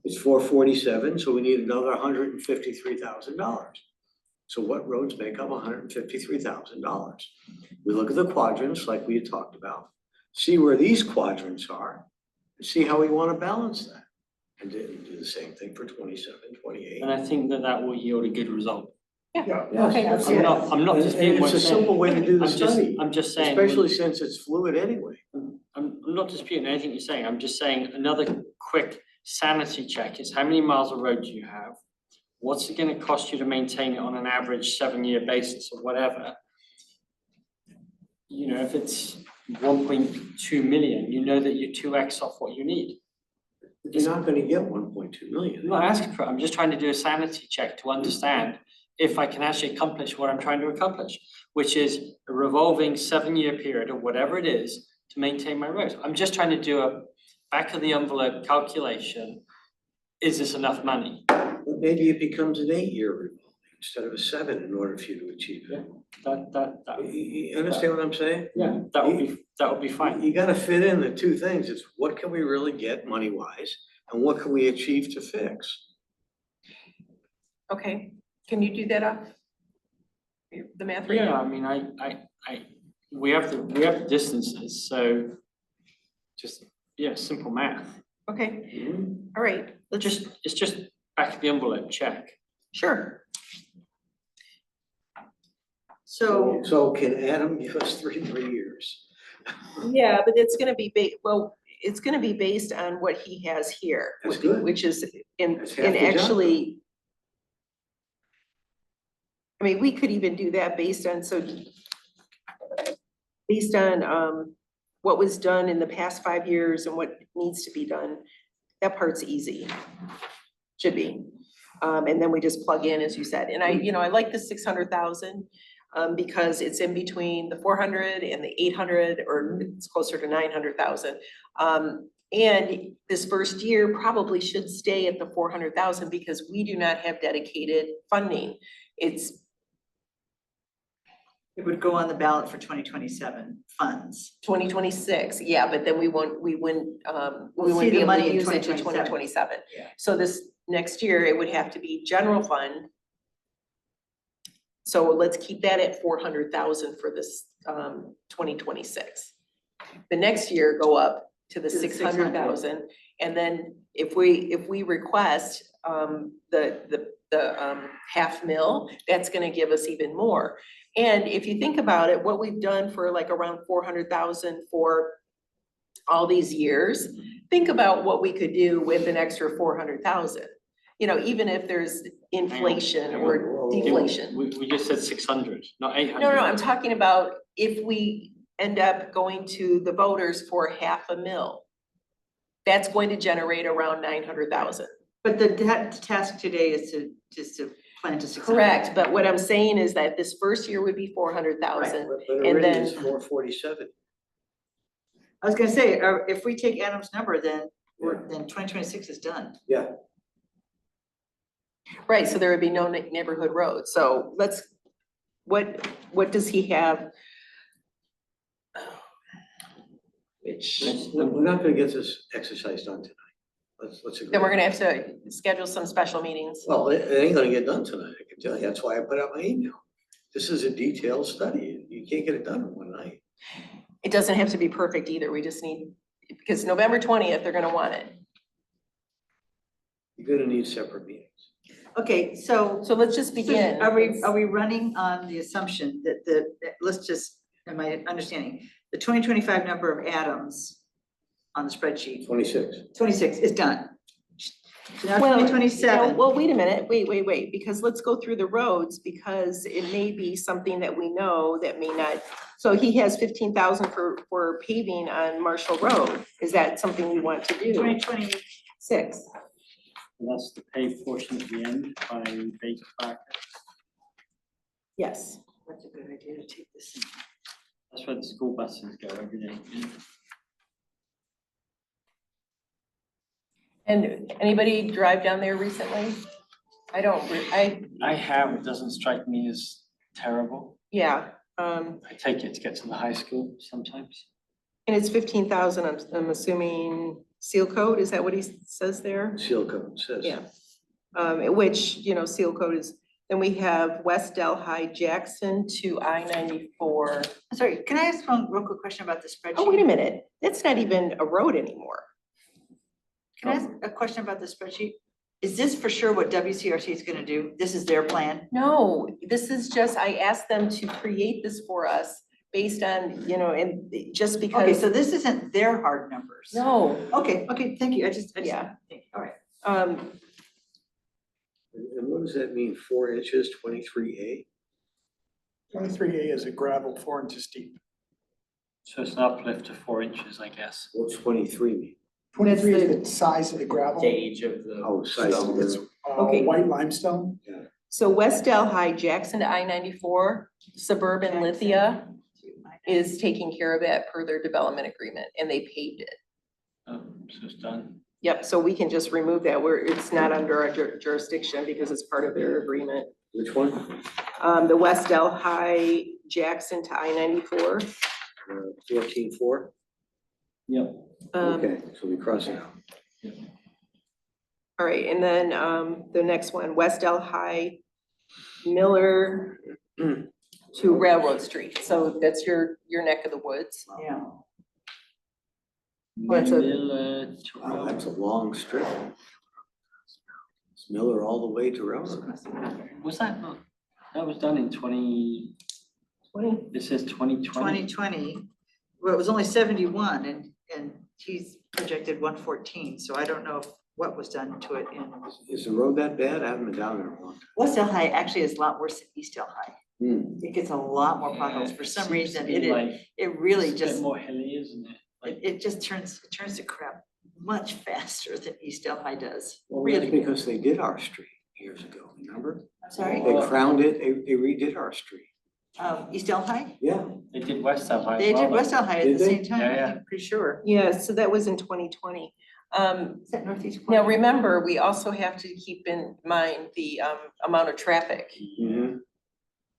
it's 447, so we need another $153,000. So what roads make up $153,000? We look at the quadrants like we had talked about, see where these quadrants are, and see how we want to balance that. And do the same thing for 27, 28. And I think that will yield a good result. yeah. Okay, let's do it. I'm not And disputing what it's a you're simple saying. way to do the I'm just, study, I'm just saying. especially since it's fluid anyway. I'm not disputing anything you're saying, I'm just saying another quick sanity check is how many miles of road do you have? What's it gonna cost you to maintain it on an average 7-year basis or whatever? If it's 1.2 million, you know that you're 2x off what you need. You're not gonna get 1.2 million. I'm not asking for it, I'm just trying to do a sanity check to understand if I can actually accomplish what I'm trying to accomplish, which is a revolving 7-year period or whatever it is to maintain my roads. I'm just trying to do a back of the envelope calculation. Is this enough money? But maybe it becomes an 8-year revolving instead of a 7 in order for you to achieve it. That, You understand what I'm saying? yeah, that would be fine. You gotta fit in the two things. It's what can we really get money wise and what can we achieve to fix? Okay, can you do that off? The math right Yeah, now? I mean, we have the distances, so just, yeah, simple math. Okay, all right, let's It's just back of the envelope check. sure. So, So can Adam give us 3 more years? Yeah, but it's gonna be it's gonna be based on what he has here. That's good. Which is That's half and the job. actually. I mean, we could even do that based on, based on what was done in the past 5 years and what needs to be done. That part's easy, should be. And then we just plug in, as you said, and I like the 600,000. Because it's in between the 400 and the 800, or it's closer to 900,000. And this first year probably should stay at the 400,000 because we do not have dedicated funding. It's, it would go on the ballot for 2027 funds. 2026, yeah, but then we wouldn't, we We'll wouldn't see be the able to money in use it to 2027. 2027. Yeah. So this next year, it would have to be general fund. So let's keep that at 400,000 for this 2026. The next year, go up to the To the 600,000, and then if we request the half mil, that's gonna give us even more. And if you think about it, what we've done for like around 400,000 for all these years, think about what we could do with an extra 400,000. You know, even if there's inflation hang or on. deflation. We just said 600, not 800. No, I'm talking about if we end up going to the voters for half a mil. That's going to generate around 900,000. But the task today is to plan to 600. Correct, but what I'm saying is that this first year would be 400,000. But And already then- it's 447. I was gonna say, if we take Adam's number, then then 2026 is done. Yeah, Right, so there would be no neighborhood roads. So let's, what does he have? Which, we're not gonna get this exercise done tonight. Let's agree. then we're gonna have to schedule some special meetings. Well, it ain't gonna get done tonight, I can tell you. That's why I put out my email. This is a detailed study. You can't get it done in one night. It doesn't have to be perfect either. We just need, because November 20th, they're gonna want it. You're gonna need separate meetings. Okay, so So let's just begin. are we running on the assumption that let's just, am I understanding, the 2025 number of Adams on the spreadsheet, 26. 26 is done? So now Well, 2027, Well, wait a minute, wait, because let's go through the roads, because it may be something that we know that may not. So he has 15,000 for paving on Marshall Road. Is that something we want to do? 2026. That's the paved portion at the end by Baker Park. Yes. That's a good idea to take this in. That's where the school buses go every day. And anybody drive down there recently? I don't, I have, it doesn't strike me as terrible. yeah, I take it to get to the high school sometimes. and it's 15,000, I'm assuming seal code, is that what he says there? Seal code says. Yeah. Which, seal code is, then we have West Delhi Jackson to I-94. Sorry, can I ask one real quick question about the spreadsheet? Oh, wait a minute, that's not even a road anymore. Can I ask a question about the spreadsheet? Is this for sure what WCRC is gonna do? This is their plan? No, this is just, I asked them to create this for us based on, and just Okay, because, so this isn't their hard numbers? no, Okay, thank you, I just. Yeah. All right. And what does that mean? 4 inches, 23A? 23A is a gravel 4 inches deep. So it's an uplift of 4 inches, I guess. What's 23 mean? 23 That's is the- the size of the gravel. Gauge of the. Oh, size of It's the, Okay. white limestone. So West Delhi, Jackson to I-94, Suburban Lithia is taking care of that per their development agreement, and they paved it. So it's done. Yep, so we can just remove that where it's not under our jurisdiction because it's part of their agreement. which one? The West Delhi, Jackson to I-94. 14-4? Yep. Okay, so we cross it out. All right, and then, the next one, West Delhi, Miller to Railroad Street. So that's your neck of the woods. Yeah. Well, it's a- Miller to Wow, that's a Railroad. long strip. It's Miller all the way to Railroad. Was that not, that was done in 20, 20. it says 2020. 2020, well, it was only 71 and he's projected 114, so I don't know what was done to it in. Is the road that bad? I haven't been down there in a long time. West Delhi actually is a lot worse than East Delhi. It gets a lot more potholes. For some reason, it really It's a bit just, more hilly, isn't it? Like, it just turns to crap much faster than East Delhi does. Well, Really. that's because they did our street years ago, remember? I'm sorry, They crowned it, they redid our street. East Delhi? Yeah, they did West Delhi. They did West Delhi at Did the they? same time, Yeah, I'm pretty sure. Yeah, so that was in 2020. Is that Northeast? Now, corner? remember, we also have to keep in mind the amount of traffic mhm.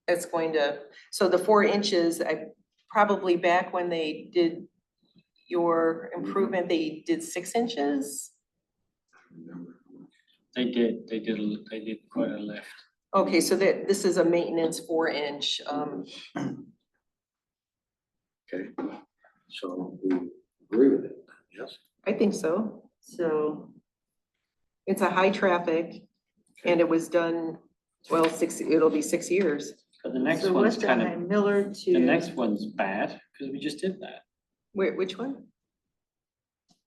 that's going to, so the 4 inches, I probably back when they did your improvement, they did 6 inches. They did quite a lift. Okay, so that, this is a maintenance 4-inch, Okay, so we agree with it, yes? I think so. So, It's a high traffic and it was done, well, it'll be 6 years. But the next so one's West kind Delhi, of, Miller to. the next one's bad, because we just did that. Which one?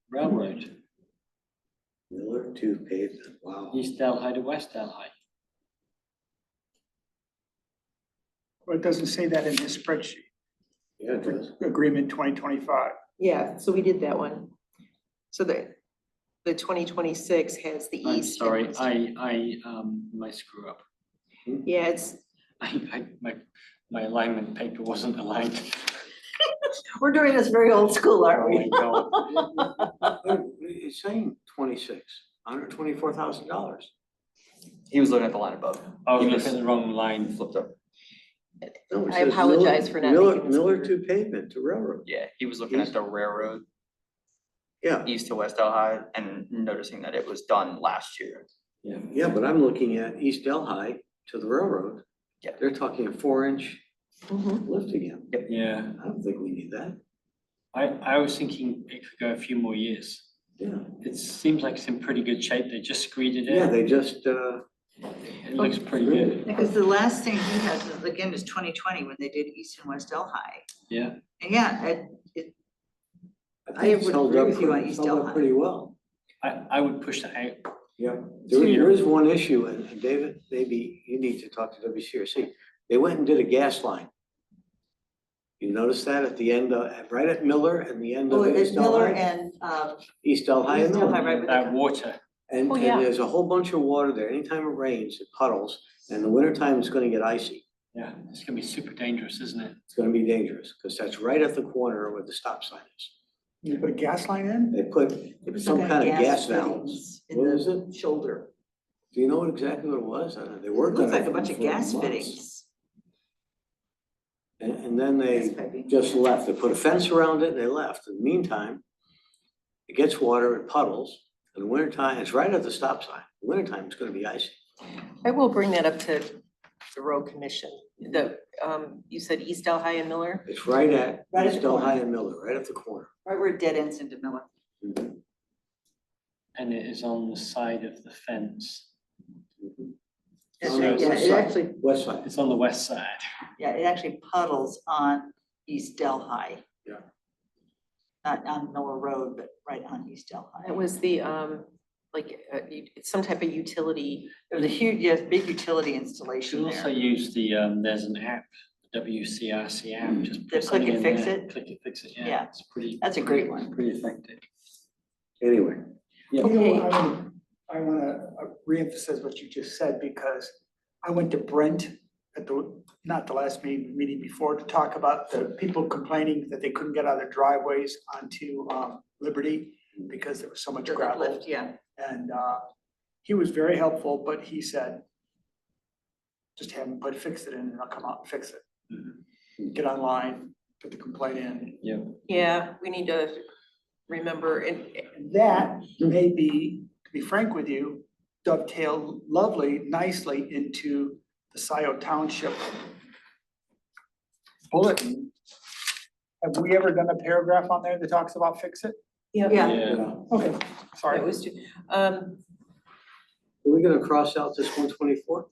Railroad, Miller to pavement, wow. East Delhi to West Delhi. Well, it doesn't say that in his spreadsheet. Yeah, it does. Agreement 2025. Yeah, so we did that one. So the 2026 has the I'm east. sorry, and- I might screw up. Yeah, it's, My alignment paper wasn't aligned. We're doing this very old school, aren't Oh we? my God. It's saying 26, $124,000. He was looking at the line above. I was He looking at the wrong line. Flipped up. No, it I says apologize for not making this Miller clear. to pavement to railroad. Yeah, he was looking at the railroad Yeah, east to West Delhi and noticing that it was done last year. yeah, but I'm looking at East Delhi to the railroad. Yeah. They're talking a 4-inch Mhm. lift again. Yeah, I don't think we need that. I was thinking it could go a few more years. Yeah, It seems like it's in pretty good shape. They just screeded it. yeah, they just, It looks pretty good. Because the last thing he has, is, again, is 2020, when they did East and West Delhi. Yeah. And yeah, I think it's would held agree up with you on pretty- East held up Delhi. pretty well. I would push that out. Yeah, there is one issue, and David, maybe you need to talk to WCRC. They went and did a gas line. You notice that at the end, right at Miller and the end well, of it's East Miller Delhi? and, East Delhi and East Delhi, Miller. right with That the, water. And, Oh, and yeah. there's a whole bunch of water there. Anytime it rains, it puddles, and in the wintertime, it's gonna get icy. Yeah, it's gonna be super dangerous, isn't it? It's gonna be dangerous, because that's right at the corner where the stop sign is. You put a gas line in? They put there was some kind of gas valves. fittings in What is the shoulder. Do you know what exactly what it was? I don't know. They It worked on it. looks like a bunch of for gas months. fittings. And then Gas they piping. just left. They put a fence around it and they left. In the meantime, it gets water, it puddles. In the wintertime, it's right at the stop sign. In the wintertime, it's gonna be icy. I will bring that up to the road commission. You said East Delhi and Miller? It's right at Right at East the corner. Delhi and Miller, right at the corner. Right where it dead ends into Miller. Mhm. And it is on the side of the fence. On Yeah, the west it side. actually, West side. It's on the west side. yeah, it actually puddles on East Delhi. Yeah. Not on Miller Road, but right on East Delhi. It was the, it's some type of utility. There was a huge, yes, big utility You installation should also there. use the, there's an app, WCRC app, just The put something click in and fix there. it? Click it, fix it, Yeah. yeah, it's pretty. That's a great one. Pretty effective. Anyway, You know, Okay. I wanna reemphasize what you just said, because I went to Brent at not the last meeting before, to talk about the people complaining that they couldn't get out of their driveways onto Liberty because there was so much The gravel. uplift, yeah. And he was very helpful, but he said, just have them fix it in and I'll come out and fix it. Get online, put the complaint in. Yeah, we need to remember and That may be, to be frank with you, dovetail nicely into the Scio Township bulletin. Have we ever done a paragraph on there that talks about fix it? yeah, Yeah. Okay, sorry. it was, are we gonna cross out this 124?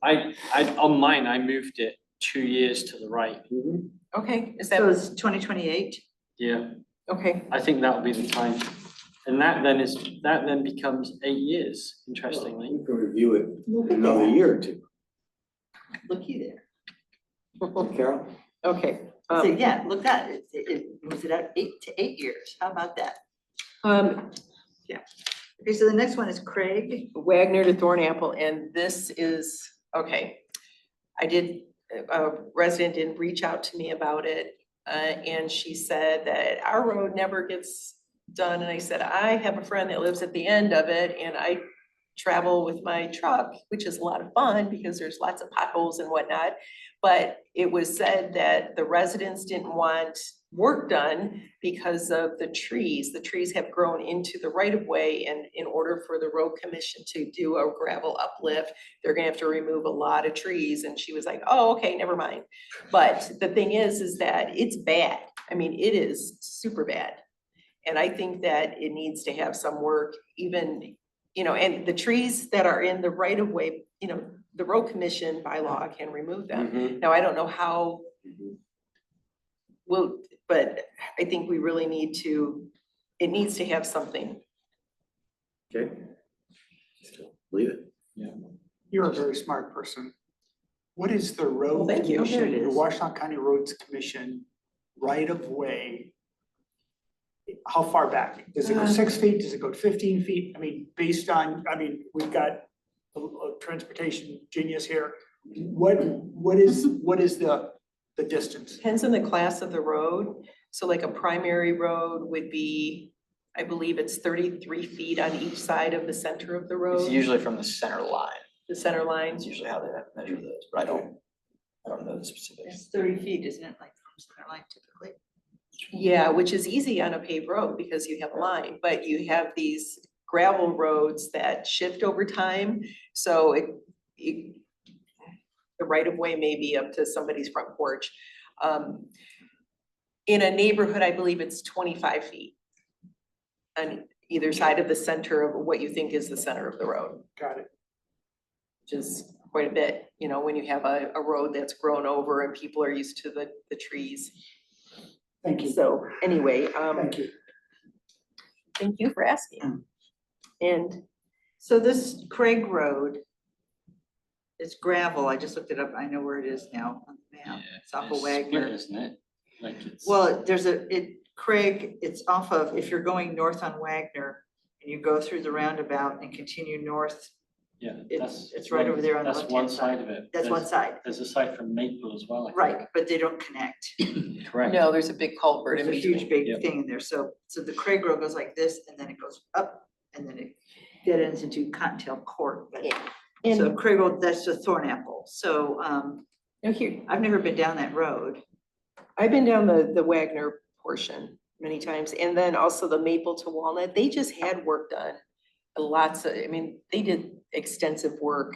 On mine, I moved it 2 years to the right. okay, is So that, it's 2028. Yeah, okay, I think that'll be the time. And that then becomes 8 years, interestingly. We can review it Look in at another that. year or two. Looky there. Carol? okay. So yeah, look at it. It was it at 8 to 8 years. How about that? Okay, so the next one is Craig. Wagner to Thornapple, and this is, okay. A resident did reach out to me about it, and she said that our road never gets done, and I said, I have a friend that lives at the end of it, and I travel with my truck, which is a lot of fun because there's lots of potholes and whatnot. But it was said that the residents didn't want work done because of the trees. The trees have grown into the right of way, and in order for the road commission to do a gravel uplift, they're gonna have to remove a lot of trees. And she was like, oh, okay, never mind. But the thing is that it's bad. I mean, it is super bad. And I think that it needs to have some work, even, and the trees that are in the right of way, the road commission by law can remove them. Now, I don't know how, but I think we really it needs to have something. Okay. Leave it. You're a very smart person. What is the road Well, thank you. Oh, there it commission, the is. Washington County Roads Commission right of way? How far back? Does it go 6 feet? Does it go 15 feet? I mean, we've got a transportation genius here. What is the distance? Depends on the class of the road. So like a primary road would be, I believe it's 33 feet on each side of the center of the It's road, usually from the center line. the center line. That's usually how they measure those, but I don't know the specifics. It's 30 feet, isn't it? Like from center line typically. Yeah, which is easy on a paved road because you have a line, but you have these gravel roads that shift over time. So the right of way may be up to somebody's front porch. In a neighborhood, I believe it's 25 feet on either side of the center of what you think is the center of the road, Got it. which is quite a bit, when you have a road that's grown over and people are used to the trees. Thank you. So anyway, Thank you. thank you for asking. And So this Craig Road is gravel. I just looked it up. I know where it is now on the map. It's off of split, Wagner. isn't it? Like it's. Well, Craig, it's off of, if you're going north on Wagner and you go through the roundabout and continue north, Yeah, it's right over there on the That's one left-hand side. side of it. That's one There's- side. There's a side from Maple as well, I think. Right, but they don't connect. Correct. no, there's a big culvert There's in a huge, between. big Yep. thing in there. So the Craig Road goes like this and then it goes up and then it dead ends into Cottontail Court. But Yeah. so And Craig Road, that's the Thornapple. So now here, I've never been down that road. I've been down the Wagner portion many times, and then also the Maple to Walnut, they just had work done. They did extensive work.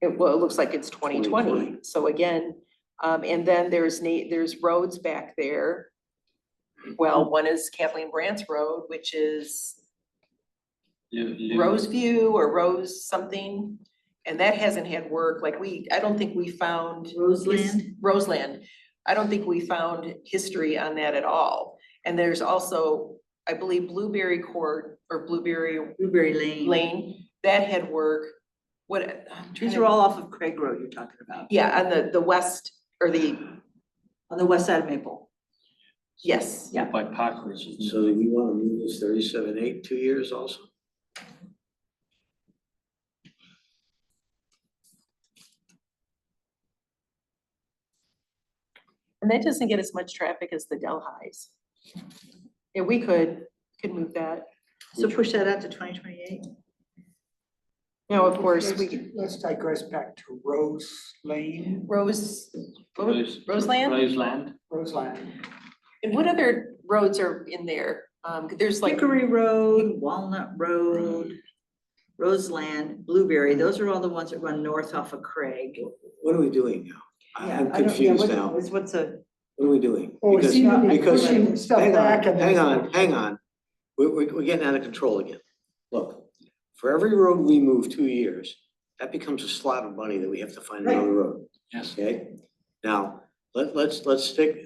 It looks like it's 2020, 2020. so again, and then there's roads back there. Well, one is Kathleen Brandt's Road, which is Roseview or Rose something, and that hasn't had work, I don't think we found. Roseland? Roseland. I don't think we found history on that at all. And there's also, I believe, Blueberry Court or Blueberry Blueberry Lane. Lane, that had work. These are all off of Craig Road you're talking about, Yeah, on the west or on the west side of Maple. Yes, yeah. By Park Ridge, isn't it? So do we wanna move this 37.8 2 years also? And that doesn't get as much traffic as the Delhi's. Yeah, we could move that. So push that out to 2028. Now, of course, we could, Let's digress back to Rose Lane, Rose, what was- Roseland? Roseland. Roseland. And what other roads are in there? There's like, Hickory Road, Walnut Road, Roseland, Blueberry, those are all the ones that run north off of Craig. What are we doing now? Yeah, I'm I don't- yeah, confused what- now. What's a, What are we doing? Oh, Because- see, you're because- pushing stuff hang back on, and hang then- on, hang on. We're getting out of control again. Look, for every road we move 2 years, that becomes a slot of money that we have to find another road, Yes. okay? Now, let's stick,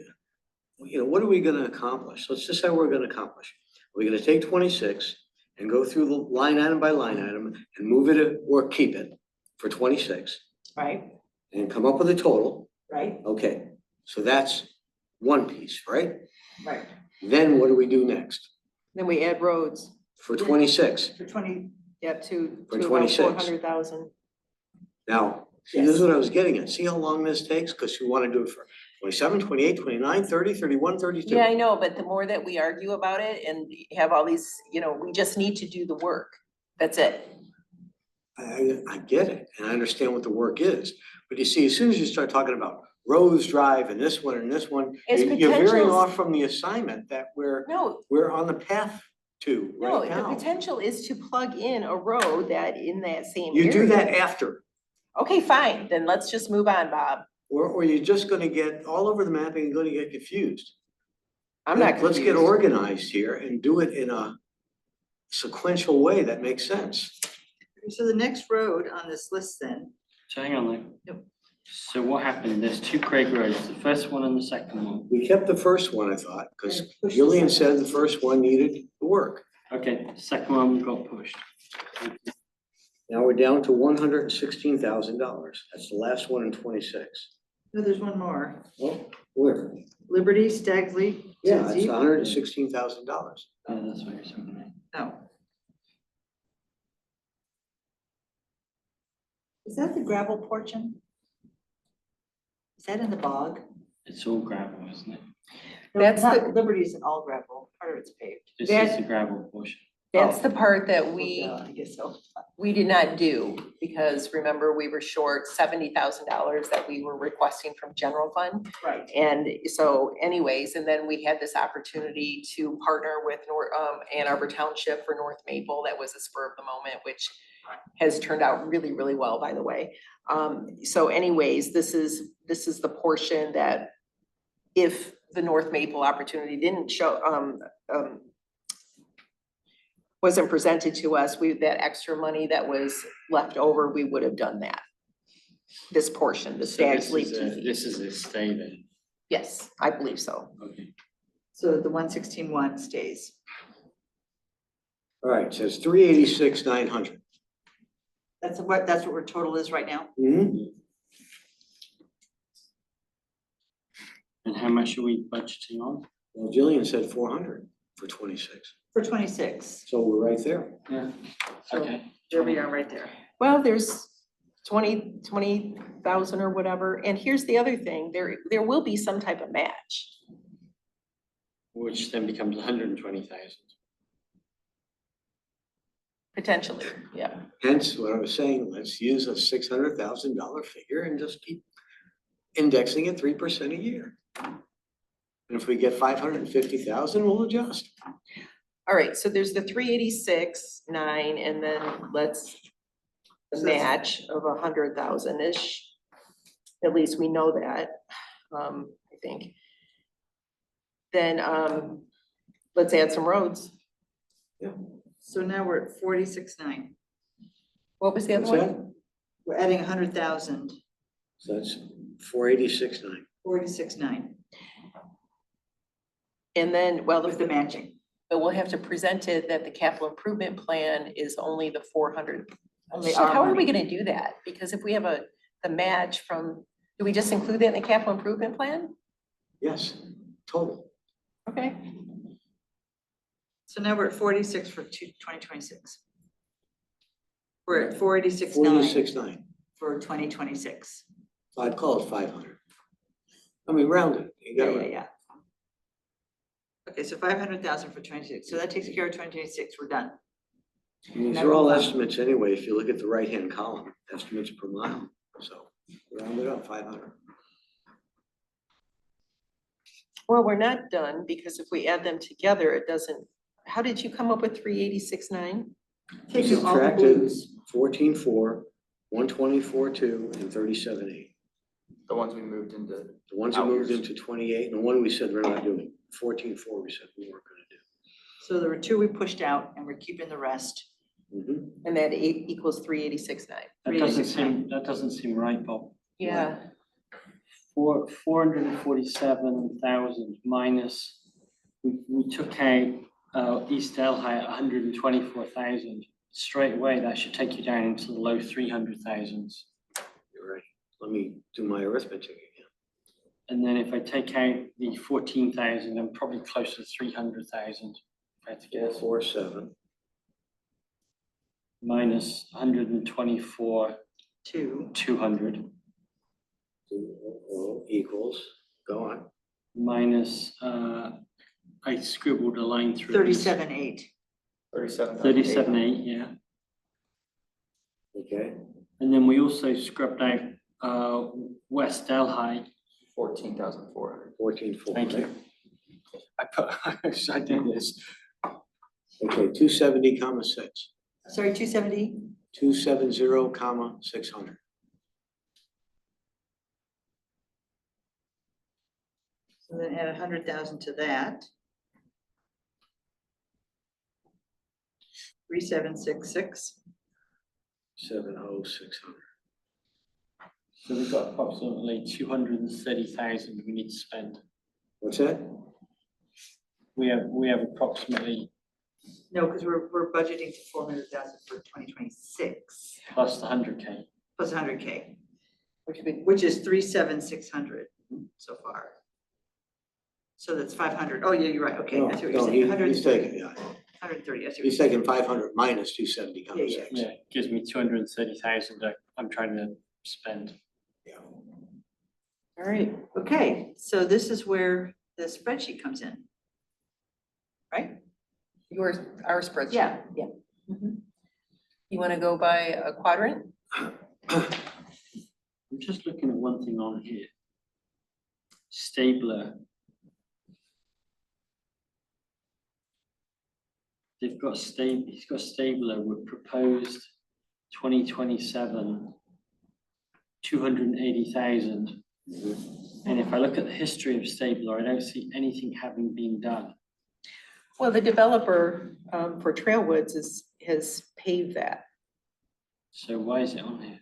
you know, what are we gonna accomplish? Let's decide what we're gonna accomplish. We're gonna take 26 and go through the line item by line item and move it or keep it for 26 right, and come up with a total. right, Okay, so that's one piece, right? right, Then what do we do next? then we add roads, For 26? for 20, yeah, to For about 26. 400,000. Now, see, this is what I was getting at. See how long this takes? Because you want to do it for 27, 28, 29, 30, 31, 32. Yeah, I know, but the more that we argue about it and have all these, you know, we just need to do the work. That's it. I get it, and I understand what the work is. But you see, as soon as you start talking about Rose Drive and this one, As you're veering potentials- off from the assignment that No, we're on the path to no, right the now. potential is to plug in a road that in that same You do area. that after. Okay, fine, then let's just move on, Bob. Or you're just gonna get all over the map and you're gonna get confused. I'm not Let's get confused. organized here and do it in a sequential way that makes sense. so the next road on this list then, So hang on, Lou. Yep. So what happened? There's two Craig roads, the first one and the second one. We kept the first one, I thought, because And push the Gillian second said the first one needed the work. Okay, second one got pushed. Now we're down to $116,000. That's the last one in 26. no, there's one more. Well, where? Liberty, Stagsley, Yeah, it's Zizi? $116,000. Yeah, that's what you're saying. No. Is that the gravel portion? Is that in the bog? It's all gravel, isn't it? No, That's not- the- Liberty isn't all gravel, part of it's paved. This That- is the gravel portion. That's the part that we, Yeah, I guess so. we did not do, because remember, we were short $70,000 that we were requesting from general fund. Right. And so anyways, and then we had this opportunity to partner with Ann Arbor Township for North Maple. That was a spur of the moment, which has turned out really, really well, by the way. So anyways, this is the portion that if the North Maple opportunity didn't show, wasn't presented to us, that extra money that was left over, we would have done that. This portion, the So this Stagsley is a- TV. This is a stay then. Yes, I believe so. Okay. So the 116.1 stays. All right, it says 386,900. That's what our total is right now? Mhm. And how much are we budgeting on? Well, Jillian said 400 for 26. For 26. So we're right there. Yeah. So Okay. there we are right there. Well, there's 20,000 or whatever. And here's the other thing, there will be some type of match. Which then becomes 120,000. Potentially, yeah. Hence what I was saying, let's use a $600,000 figure and just keep indexing it 3% a year. And if we get 550,000, we'll adjust. All right, so there's the 386,900, and then let's the So that's- match of 100,000-ish. At least we know that, I think. Then, let's add some roads. So now we're at 46.9. What was the other What's one? that? We're adding 100,000, So that's 486,900. 46.9 And then, well, with the matching. but we'll have to present it that the capital improvement plan is only the 400. Only So our how are we money. gonna do that? Because if we have the match from, do we just include that in the capital improvement plan? Yes, total. Okay, So now we're at 46 for 2026. We're at 46.9 46.9. for 2026. I'd call it 500. I mean, round it. You Yeah, got yeah, it. yeah. Okay, so 500,000 for 26, so that takes care of 2026, we're done. These are all estimates anyway. If you look at the right-hand column, estimates per mile. So round it up, 500. well, we're not done because if we add them together, it doesn't, how did you come up with 386.9? Taking all the Subtracted blues. 14.4, 124.2, and 37.8. The ones we moved into. The ones that moved Hours. into 28, and the one we said we're not doing, 14.4 we said we weren't gonna do. So there were 2 we pushed out and we're keeping the rest. Mhm. And that equals 386.9. That doesn't seem right, Bob. Yeah, 447,000 minus, we took out East Delhi at 124,000. Straight away, that should take you down into the low 300,000s. You're right. Let me do my arithmetic again. And then if I take out the 14,000, I'm probably closer to 300,000. If I had to guess. 447. Minus 124, 2. 200. Equals, go on. Minus, I scribbled a line through. 37.8. 37.8, yeah. Okay, And then we also scrubbed out West Delhi. 14,400. 14.4. Thank you. I did this. Okay, 270 comma 6. Sorry, 270? 270 comma 600. So then add 100,000 to that. 3766. 70,600. So we've got approximately 230,000 we need to spend. What's that? We have approximately No, because we're budgeting to 400,000 for 2026 plus the 100K. plus 100K, which would, which is 37,600 so far. So that's 500. Oh, yeah, you're right. Okay, No, that's what you're no, saying. he's 130. taking, yeah, 130. I see what he's you're taking 500 minus 270 comma Yeah, 6. Yeah, gives me 230,000 that I'm trying to spend. Yeah. all right, saying. Okay, so this is where the spreadsheet comes in. Right? yours, our spreadsheet. Yeah, yeah. Mhm. You wanna go by a quadrant? I'm just looking at one thing on here. Stabler. He's got Stabler with proposed 2027, 280,000. And if I look at the history of Stabler, I don't see anything having been done. Well, the developer for Trailwoods has paved that. So why is it on here?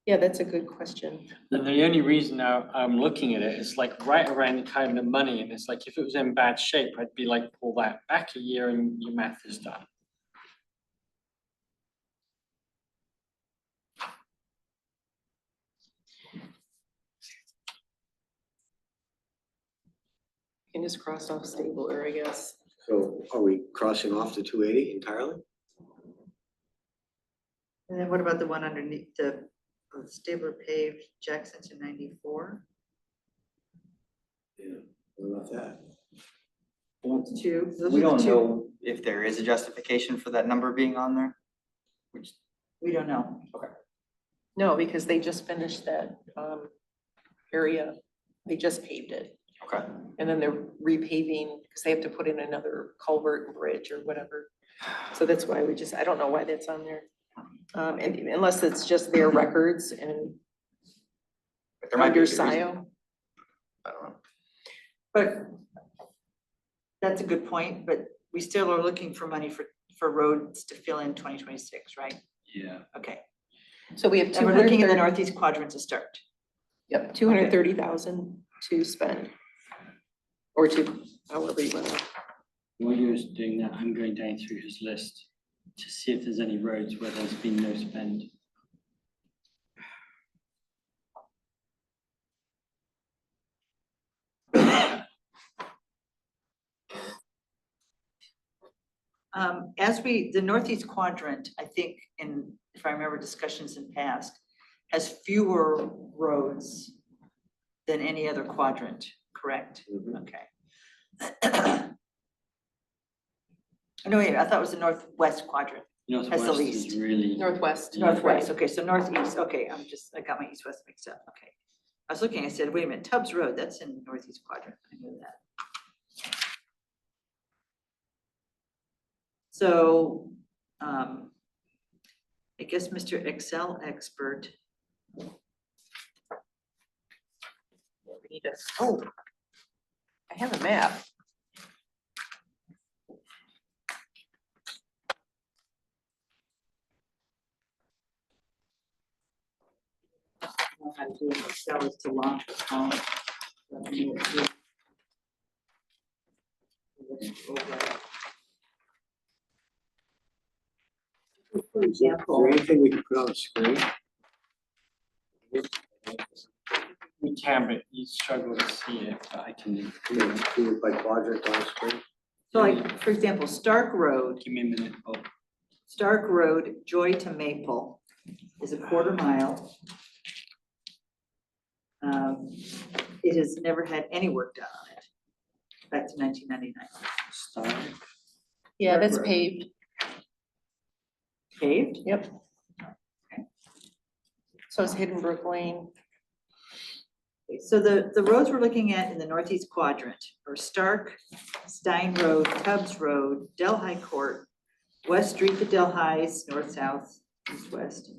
Yeah, that's a good question. And the only reason now I'm looking at it is like right around the kind of money, and it's like if it was in bad shape, I'd be like, pull that back a year and your math is done. You can just cross off Stabler, I guess. So are we crossing off the 280 entirely? And then what about the one underneath the Stabler paved Jackson to 94? Yeah, what about that? Two. Those We are the don't two. know if there is a justification for that number being on there. Which, We don't know. No, because they just finished that area. They just paved it. okay. And then they're repaving because they have to put in another culvert and bridge or whatever. So that's why I don't know why that's on there. And unless it's just their records and But there might be under a good reason. Scio. I don't know. But that's a good point, but we still are looking for money for roads to fill in 2026, right? Yeah. Okay. So we have And we're looking at the 230 northeast quadrant to start. Yep, 230,000 to spend. Or to, however you want to. While you're doing that, I'm going down through his list to see if there's any roads where there's been no spend. The northeast quadrant, I think, if I remember discussions in past, has fewer roads than any other quadrant, correct? Mhm. Okay. No, wait, I thought it was the northwest quadrant. Northwest least. is really. Northwest. Northwest, okay, so northeast, okay, I got my east-west mixed up, okay. I was looking, I said, wait a minute, Tubbs Road, that's in northeast quadrant, I knew that. So, I guess Mr. Excel expert. We need to, oh, I have a map. Know how to do in Excel is to launch a column. For Is there example, anything we can put on the screen? We can, but you struggle to see it, but I can, Do it by quadrant on the screen? so like, for example, Stark Road, give me a minute. Oh, Stark Road, Joy to Maple is a 1/4 mile. It has never had any work done on it, back to 1999. start. Yeah, that's Road. paved. Paved? Yep. So it's Hidden Brook Lane. Okay, so the roads we're looking at in the northeast quadrant are Stark, Stein Road, Tubbs Road, Delhi Court, West Street to Delhi's, north-south, east-west.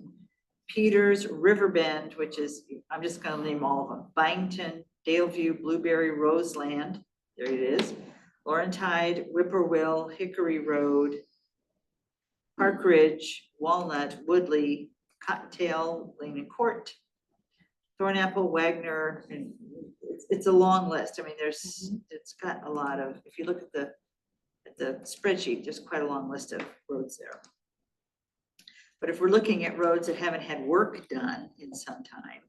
Peters, Riverbend, which is, I'm just gonna name all of them, Byington, Daleview, Blueberry, Roseland, there it is. Laurentide, Whippoorwill, Hickory Road, Park Ridge, Walnut, Woodley, Cottontail, Lane and Court, Thornapple, Wagner, and it's a long list. I mean, it's got a lot of, if you look at the spreadsheet, there's quite a long list of roads there. But if we're looking at roads that haven't had work done in some time,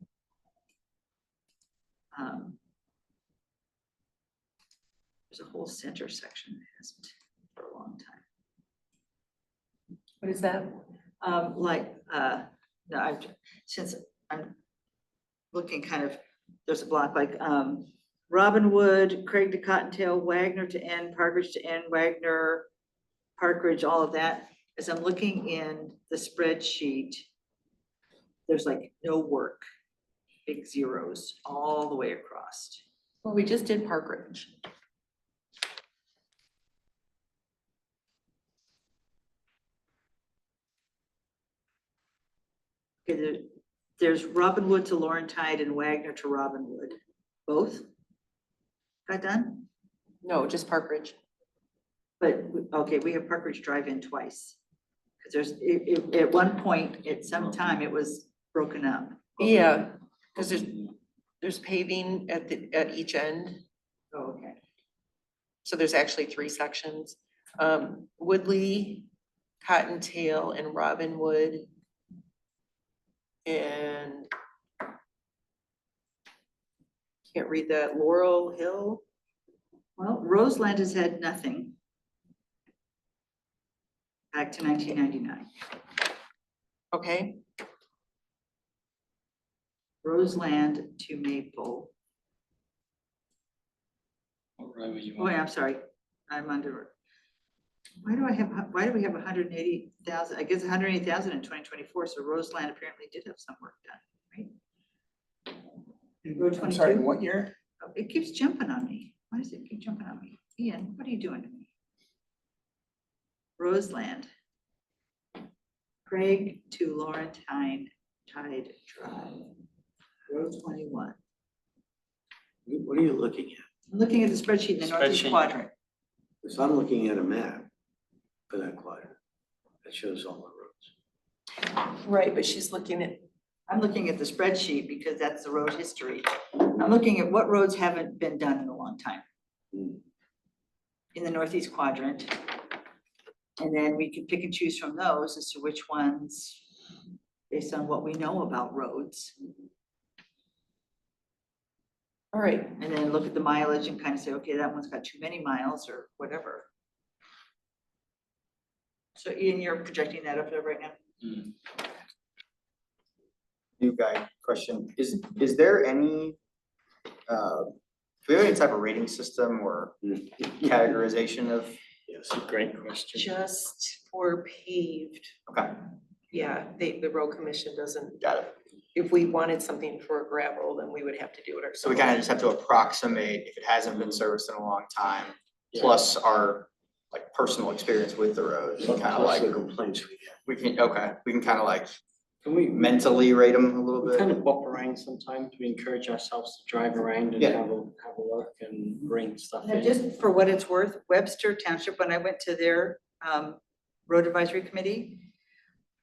there's a whole center section that hasn't for a long time. What is that? No, since I'm looking kind of, there's a block like, Robinwood, Craig to Cottontail, Wagner to N, Parkridge to N, Wagner, Parkridge, all of that. As I'm looking in the spreadsheet, there's like no work, big zeros all the way across. Well, we just did Park Ridge. Okay, there's Robinwood to Laurentide and Wagner to Robinwood. Both got done? No, just Park Ridge. But, okay, we have Park Ridge Drive-In twice. Because at one point, at some time, it was broken up. Yeah, because there's paving at each end. Oh, okay. So there's actually 3 sections. Woodley, Cottontail, and Robinwood. And can't read that, Laurel Hill. Well, Roseland has had nothing. Back to 1999. Okay, Roseland to Maple. What row are you Oh, on? I'm sorry. I'm under. Why do we have 180,000? I guess 180,000 in 2024. So Roseland apparently did have some work done, right? Road I'm sorry, 22? what year? Oh, it keeps jumping on me. Why does it keep jumping on me? Ian, what are you doing to me? Roseland. Craig to Laurentine Tide Drive. Road 21. What are you looking at? I'm looking at the spreadsheet in the northeast Spreadsheet. quadrant. Because I'm looking at a map for that quadrant. That shows all the roads. right, but she's looking at, I'm looking at the spreadsheet because that's the road history. I'm looking at what roads haven't been done in a long time. Hmm. In the northeast quadrant. And then we can pick and choose from those as to which ones, based on what we know about roads. all right, And then look at the mileage and kind of say, okay, that one's got too many miles or whatever. So Ian, you're projecting that up there right now? New guy question, is there any, do we have any type of rating system or categorization of? Yes. It's a great question. Just for paved, Okay, yeah, the road commission doesn't, got it. if we wanted something for gravel, then we would have to do it ourselves. So we kind of just have to approximate if it hasn't been serviced in a long time, Yeah. plus our like personal experience with the road. Kind of Plus like, the complaints we get. we can kind of like Can we mentally rate them a little we bit. kind of bop around sometimes? We encourage ourselves to drive around and Yeah. have a look and bring stuff Now, in. just for what it's worth, Webster Township, when I went to their road advisory committee,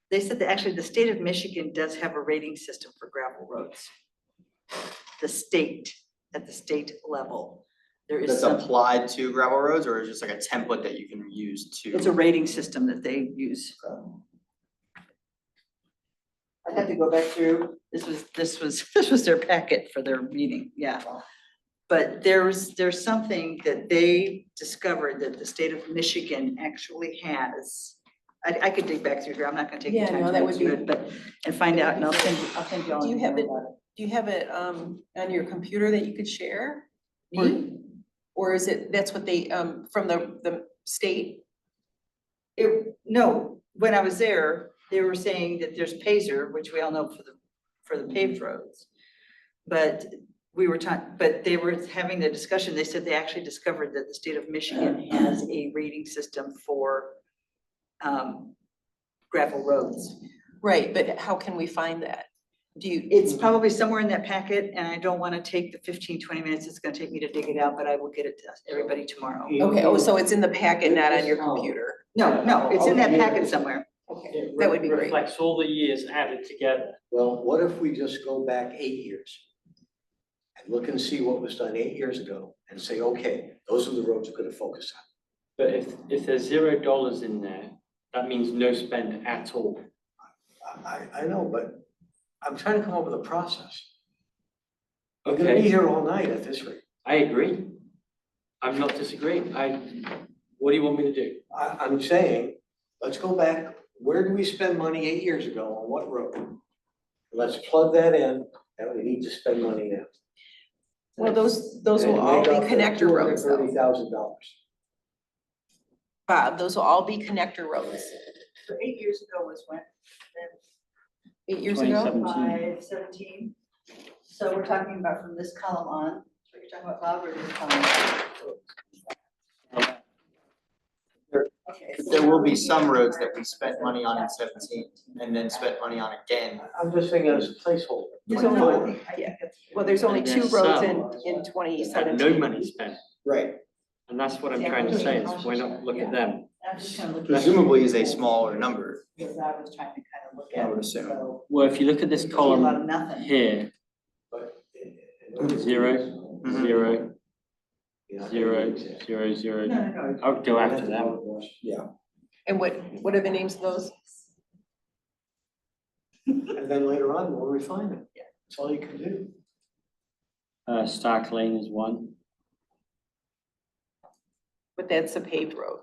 they said that actually the state of Michigan does have a rating system for gravel roads. The state, at the state level, there is That's some, applied to gravel roads, or is it just like a template that you can use to? it's a rating system that they use. I had to go back through, this was their packet for their meeting, yeah. But there's something that they discovered that the state of Michigan actually has. I could dig back through here, I'm not gonna take the Yeah, time no, to that go would through be- it, but, and find out, and I'll send you all. Do you an have email it- about Do you have it on your computer that you could share? Me? Or is it, that's what they, from the state? No, when I was there, they were saying that there's Pazer, which we all know for the paved roads. But we were but they were having the discussion, they said they actually discovered that the state of Michigan has a rating system for gravel roads. Right, but how can we find that? Do you? It's probably somewhere in that packet, and I don't wanna take the 15-20 minutes it's gonna take me to dig it out, but I will get it to everybody tomorrow. Okay, oh, so it's in the packet, not on your computer. No, it's in that packet somewhere. Okay, It that would be great. reflects all the years added together. Well, what if we just go back 8 years? And look and see what was done 8 years ago and say, okay, those are the roads we're gonna focus on. But if there's $0 in there, that means no spend at all. I know, but I'm trying to come up with a process. We're gonna be Okay, here all night at this rate. I agree. I'm not disagreeing. What do you want me to do? I'm saying, let's go back, where do we spend money 8 years ago, on what road? Let's plug that in, and we need to spend money now. Well, those will all be connector roads though. $230,000. Bob, those will all be connector roads. So 8 years ago was when? 8 years ago? 2017. 517. So we're talking about from this column on, what you're talking about, Bob, or this column? Okay. There will be some roads that we spent money on in 17 and then spent money on again. I'm just thinking as a placeholder. There's No, only- I think that's- Well, there's only And 2 there's roads some in Had 2017. no money spent. Right. And that's what I'm Yeah, trying to I'm say, is just why not look at them? I'm just kind of looking. Presumably is a smaller number. Because I was trying to kind of look I at would it, assume. so. Well, if you look at this see a lot of column nothing. here, But 0, Mhm. 0, you're not gonna 0, use it. 0, 0. No. I would go after them. Yeah. And what are the names of those? And then later on, we'll refine it. Yeah. That's all you can do. Stark Lane is one. But that's a paved road.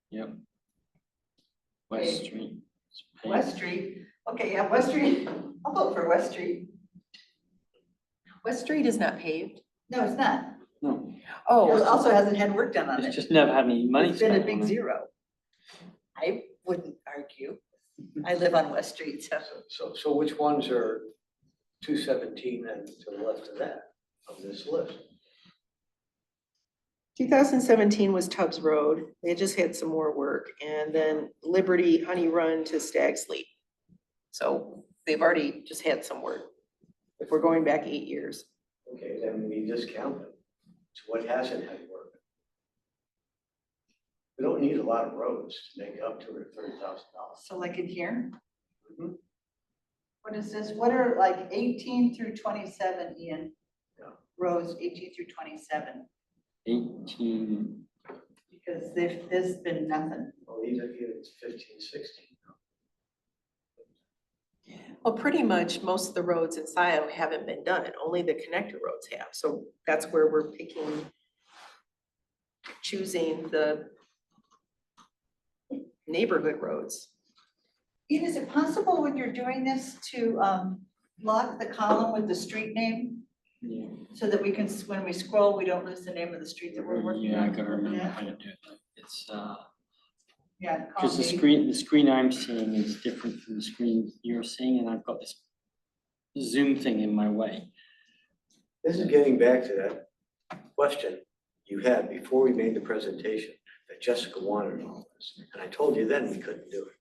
Yep. West Street. is paved. West Street, okay, yeah, West Street, I'll vote for West Street. West Street is not paved. No, it's not. No, It Oh, also hasn't had work done on it's it. just never had any money It's been a spent big on it. zero. I wouldn't argue. I live on West Street, so. So which ones are 217 and to the left of that, of this list? 2017 was Tubbs Road. They just had some more work. And then Liberty, Honey Run to Stag's Leap. So they've already just had some work. If we're going back 8 years. Okay, then we discount them. So what hasn't had work? We don't need a lot of roads to make up $230,000. So like in here, Mhm. what is this? What are like 18 through 27, Ian? Yeah. Rows 18 through 27, 18, because there's been nothing. Well, these are here, it's 15, 16. Well, pretty much most of the roads in Scio haven't been done. Only the connector roads have. So that's where we're choosing the neighborhood roads. Ian, is it possible when you're doing this to lock the column with the street name? Yeah. So that we can, when we scroll, we don't lose the name of the street that we're working Yeah, I on? gotta remember Yeah. how to do it. It's, Yeah. because the screen I'm seeing is different from the screen you're seeing, and I've got this Zoom thing in my way. This is getting back to that question you had before we made the presentation, that Jessica wanted all this, and I told you then we couldn't do it.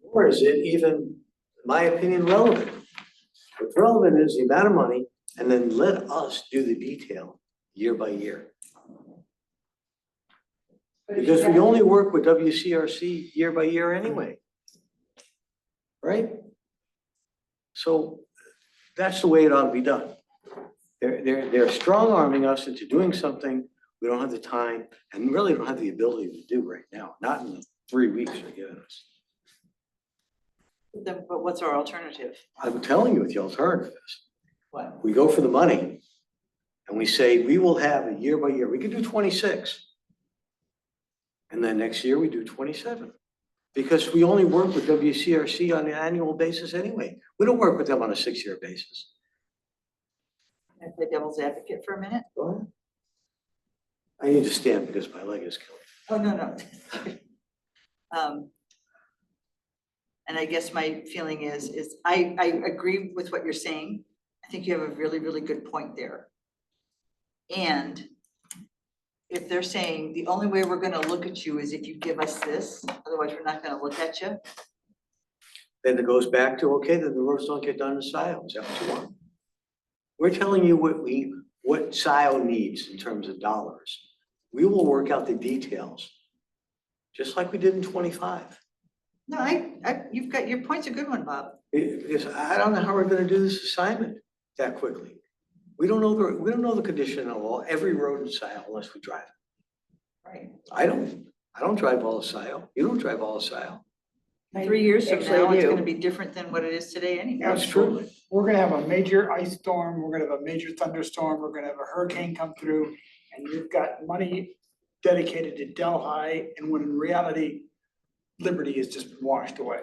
Or is it even, in my opinion, relevant? What's relevant is the amount of money, and then let us do the detail year by year. Because we only work with WCRC year by year anyway. Right? So that's the way it ought to be done. They're strong arming us into doing something we don't have the time and really don't have the ability to do right now, not in the 3 weeks they're giving us. Then, but what's our alternative? I'm telling you what the alternative is. What? We go for the money and we say, we will have a year by year, we can do 26. And then next year we do 27. Because we only work with WCRC on an annual basis anyway. We don't work with them on a 6-year basis. Can I play devil's advocate for a minute? Go ahead. I need to stand because my leg is killing. Oh, no. And I guess my feeling is I agree with what you're saying. I think you have a really, really good point there. And if they're saying the only way we're gonna look at you is if you give us this, otherwise we're not gonna look at you. Then it goes back to, okay, then the roads don't get done in Scio. Is that what you want? We're telling you what Scio needs in terms of dollars. We will work out the details, just like we did in 25. No, you've got, your point's a good one, Bob. Because I don't know how we're gonna do this assignment that quickly. We don't know the condition of every road in Scio unless we drive it. Right. I don't drive all of Scio. You don't drive all of Scio. 3 years from Actually, now, I it's do. gonna be different than what it is today anyway. That's true. We're gonna have a major ice storm, we're gonna have a major thunderstorm, we're gonna have a hurricane come through, and you've got money dedicated to Delhi, and when in reality, Liberty has just been washed away.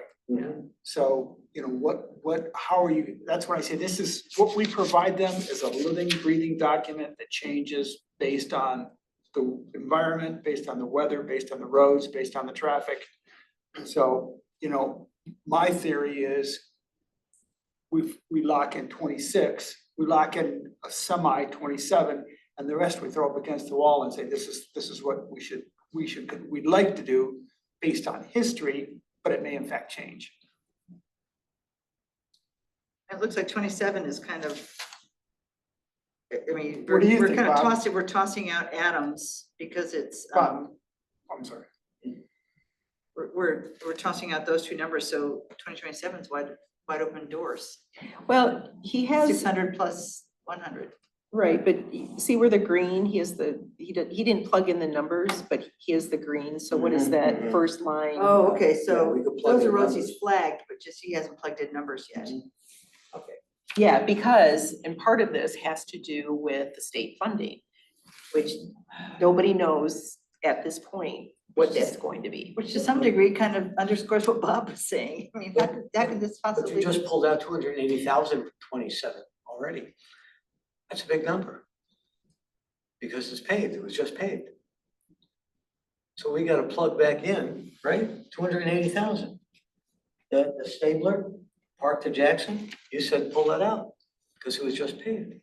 So, you know, how are you, that's when I say this is, what we provide them is a living, breathing document that changes based on the environment, based on the weather, based on the roads, based on the traffic. So, you know, my theory is we lock in 26, we lock in a semi 27, and the rest we throw up against the wall and say, this is what we'd like to do based on history, but it may in fact change. It looks like 27 is kind of, I mean, What do you we're think, kind of Bob? we're tossing out Adams because it's, Bob, I'm sorry. we're tossing out those two numbers, so 2027 is wide open doors. Well, he has, 600 plus 100. right, but see where the green, he didn't plug in the numbers, but he has the green, so what is that first line? Oh, okay, Yeah, so we could plug those in are roads numbers. he's flagged, but just he hasn't plugged in numbers yet. Okay. Yeah, because, and part of this has to do with the state funding, which nobody knows at this point what that's going to be. Which to some degree kind of underscores what Bob was saying. I mean, how could this But possibly? you just pulled out 280,000 for 27 already. That's a big number. Because it's paved, it was just paved. So we gotta plug back in, right? 280,000. The Stabler, Park to Jackson, you said pull that out, because it was just paved.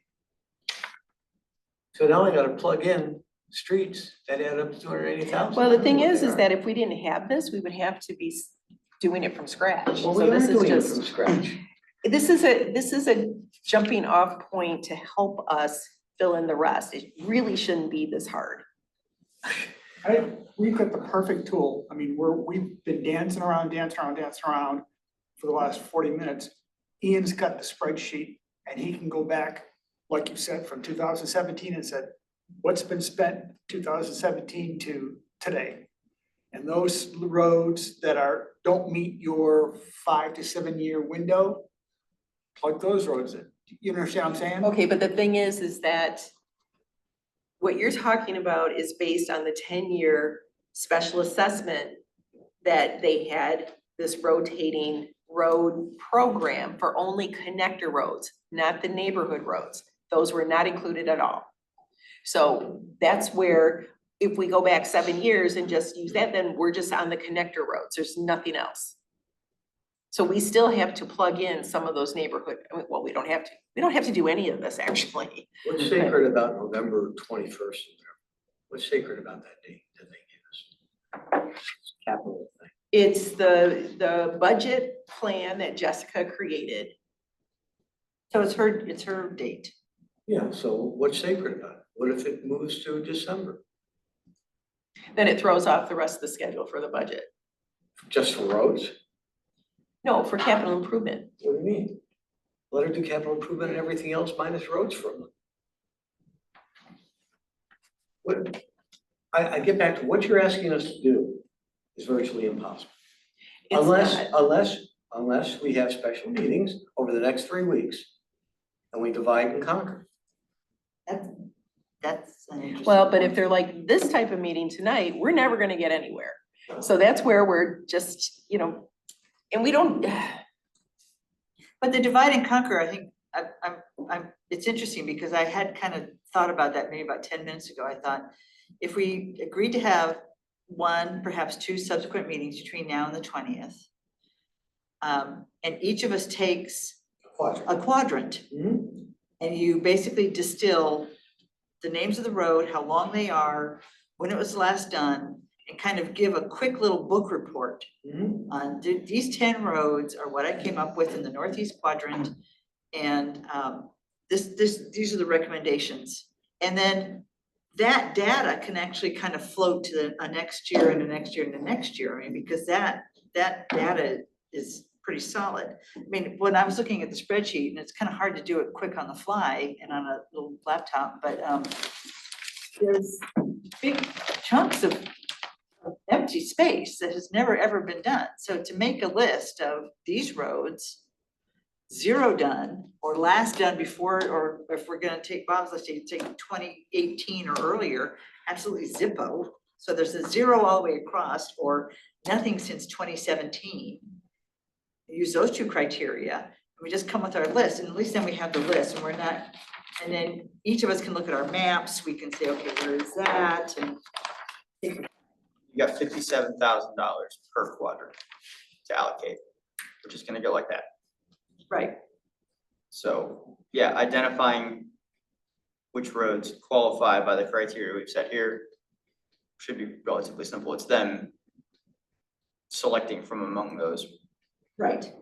So now I gotta plug in streets that add up to 280,000. Well, the thing is that if we didn't have this, we would have to be doing it from scratch. Well, So we are this is doing it just, from scratch. this is a jumping off point to help us fill in the rest. It really shouldn't be this hard. We've got the perfect tool. I mean, we've been dancing around for the last 40 minutes. Ian's got the spreadsheet and he can go back, like you said, from 2017 and said, what's been spent 2017 to today? And those roads that don't meet your 5 to 7 year window, plug those roads in. You understand what I'm saying? Okay, but the thing is that what you're talking about is based on the 10-year special assessment that they had this rotating road program for only connector roads, not the neighborhood roads. Those were not included at all. So that's where, if we go back 7 years and just use that, then we're just on the connector roads. There's nothing else. So we still have to plug in some of those neighborhood, well, we don't have to do any of this, actually. What's sacred about November 21st? What's sacred about that date that they give us? Capital thing. It's the budget plan that Jessica created. So it's her date. Yeah, so what's sacred about it? What if it moves to December? Then it throws off the rest of the schedule for the budget. Just for roads? No, for capital improvement. What do you mean? Let her do capital improvement and everything else minus roads for them. What, I get back to what you're asking us to do is virtually impossible. It's Unless we have special meetings over the next 3 weeks and we divide and conquer. That's an interesting. Well, but if point. they're like this type of meeting tonight, we're never gonna get anywhere. So that's where we're just, and we don't, But the divide and conquer, I think, it's interesting because I had kind of thought about that maybe about 10 minutes ago. I thought, if we agreed to have one, perhaps 2 subsequent meetings between now and the 20th, and each of us takes a quadrant, Mhm. and you basically distill the names of the road, how long they are, when it was last done, and kind of give a quick little book report Mhm. on these 10 roads are what I came up with in the northeast quadrant. And these are the recommendations. And then that data can actually kind of float to a next year and the next year and the next year. I mean, because that data is pretty solid. I mean, when I was looking at the spreadsheet, and it's kind of hard to do it quick on the fly and on a little laptop, but there's big chunks of empty space that has never ever been done. So to make a list of these roads, 0 done, or last done before, or if we're gonna take Bob's list, you take 2018 or earlier, absolutely zippo. So there's a 0 all the way across, or nothing since 2017. Use those 2 criteria, and we just come with our list, and at least then we have the list, and we're not, and then each of us can look at our maps, we can say, okay, where is that, and You got $57,000 per quadrant to allocate, which is gonna go like that. right. So, yeah, identifying which roads qualify by the criteria we've set here should be relatively simple. It's them selecting from among those. Right,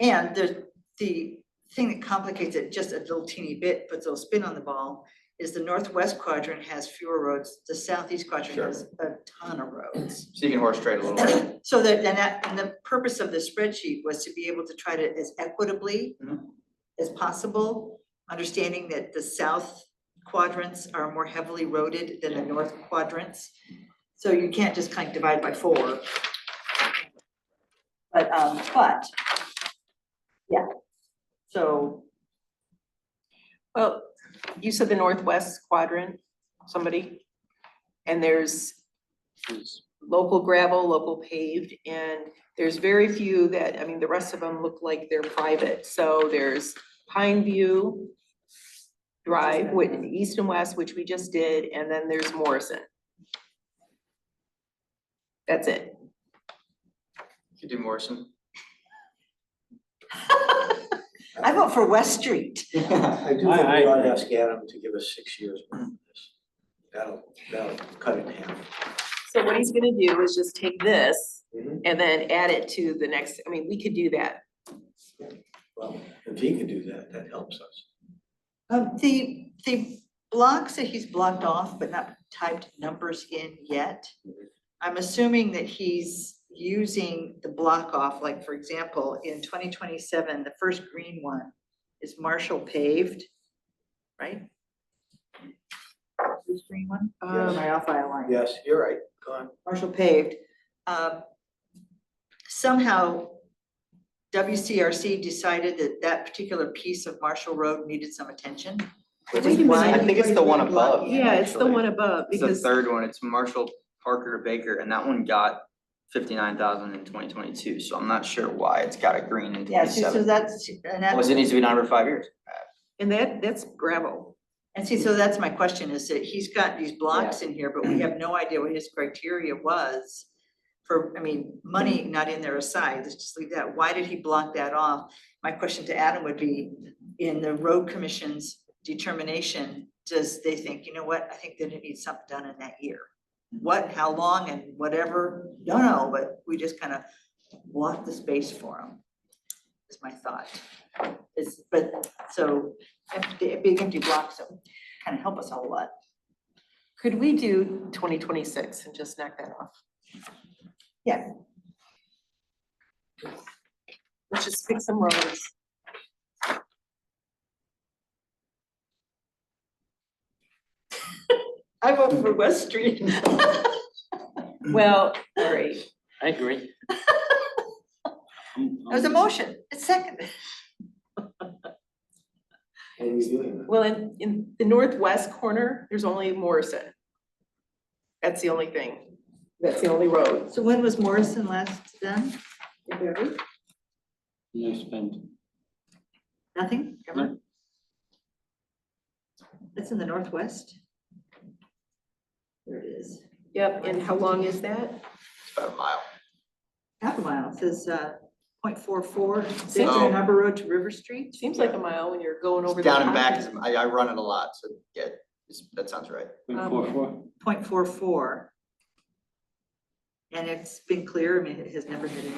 and the thing that complicates it just a little teeny bit, puts a little spin on the ball, is the northwest quadrant has fewer roads, the southeast quadrant Sure. has a ton of roads. So you can horse trade a little bit. So and the purpose of the spreadsheet was to be able to try to as equitably Mhm. as possible, understanding that the south quadrants are more heavily roaded than the north quadrants. So you can't just kind of divide by 4. But, yeah, so, well, you said the northwest quadrant, somebody? And there's local gravel, local paved, and there's very few that, I mean, the rest of them look like they're private. So there's Pine View Drive, with east and west, which we just did, and then there's Morrison. That's it. You could do Morrison. I vote for West Street. I do think we ought to ask Adam to give us 6 years worth of this. That'll cut it in half. So what he's gonna do is just take this Mhm. and then add it to the next, I mean, we could do that. Well, if he could do that, that helps us. The blocks that he's blocked off but not typed numbers in yet, I'm assuming that he's using the block off, like, for example, in 2027, the first green one is Marshall paved, right? This green one? Yes. Am I off by a line? Yes, you're right. Go on. Marshall paved. Somehow WCRC decided that that particular piece of Marshall Road needed some attention. Which is Wait a why minute. I think it's the one above. Yeah, it's the actually. one above, It's the because third one. It's Marshall Parker to Baker, and that one got 59,000 in 2022, so I'm not sure why it's got a green in Yeah, see, so 27. that's, and that. Was it needs to be done every 5 years? And that's gravel. And see, so that's my question is that he's got these blocks in here, but we have no idea what his criteria was for, I mean, money not in there aside, let's just leave that. Why did he block that off? My question to Adam would be, in the road commission's determination, does they think, you know what, I think that it needs something done in that year? What, how long and whatever, don't know, but we just kind of block the space for him, is my thought. But, so, big empty blocks that kind of help us a whole lot. Could we do 2026 and just knock that off? Yeah. Let's just pick some roads. I vote for West Street. Well, all right. I agree. There's a motion, it's seconded. What are we doing? Well, in the northwest corner, there's only Morrison. That's the only thing. That's the only road. So when was Morrison last done? No spend. Nothing? No. That's in the northwest? There it is. Yep, and how long is that? It's about a mile. Half a mile, it says 0.44, Seems- Victor Harbor Road to River Street. Seems like a mile when you're going over It's the down and back, top. 'cause I run it a lot, so yeah, that sounds right. 0.44. 0.44. And it's been clear, I mean, it has never hit any.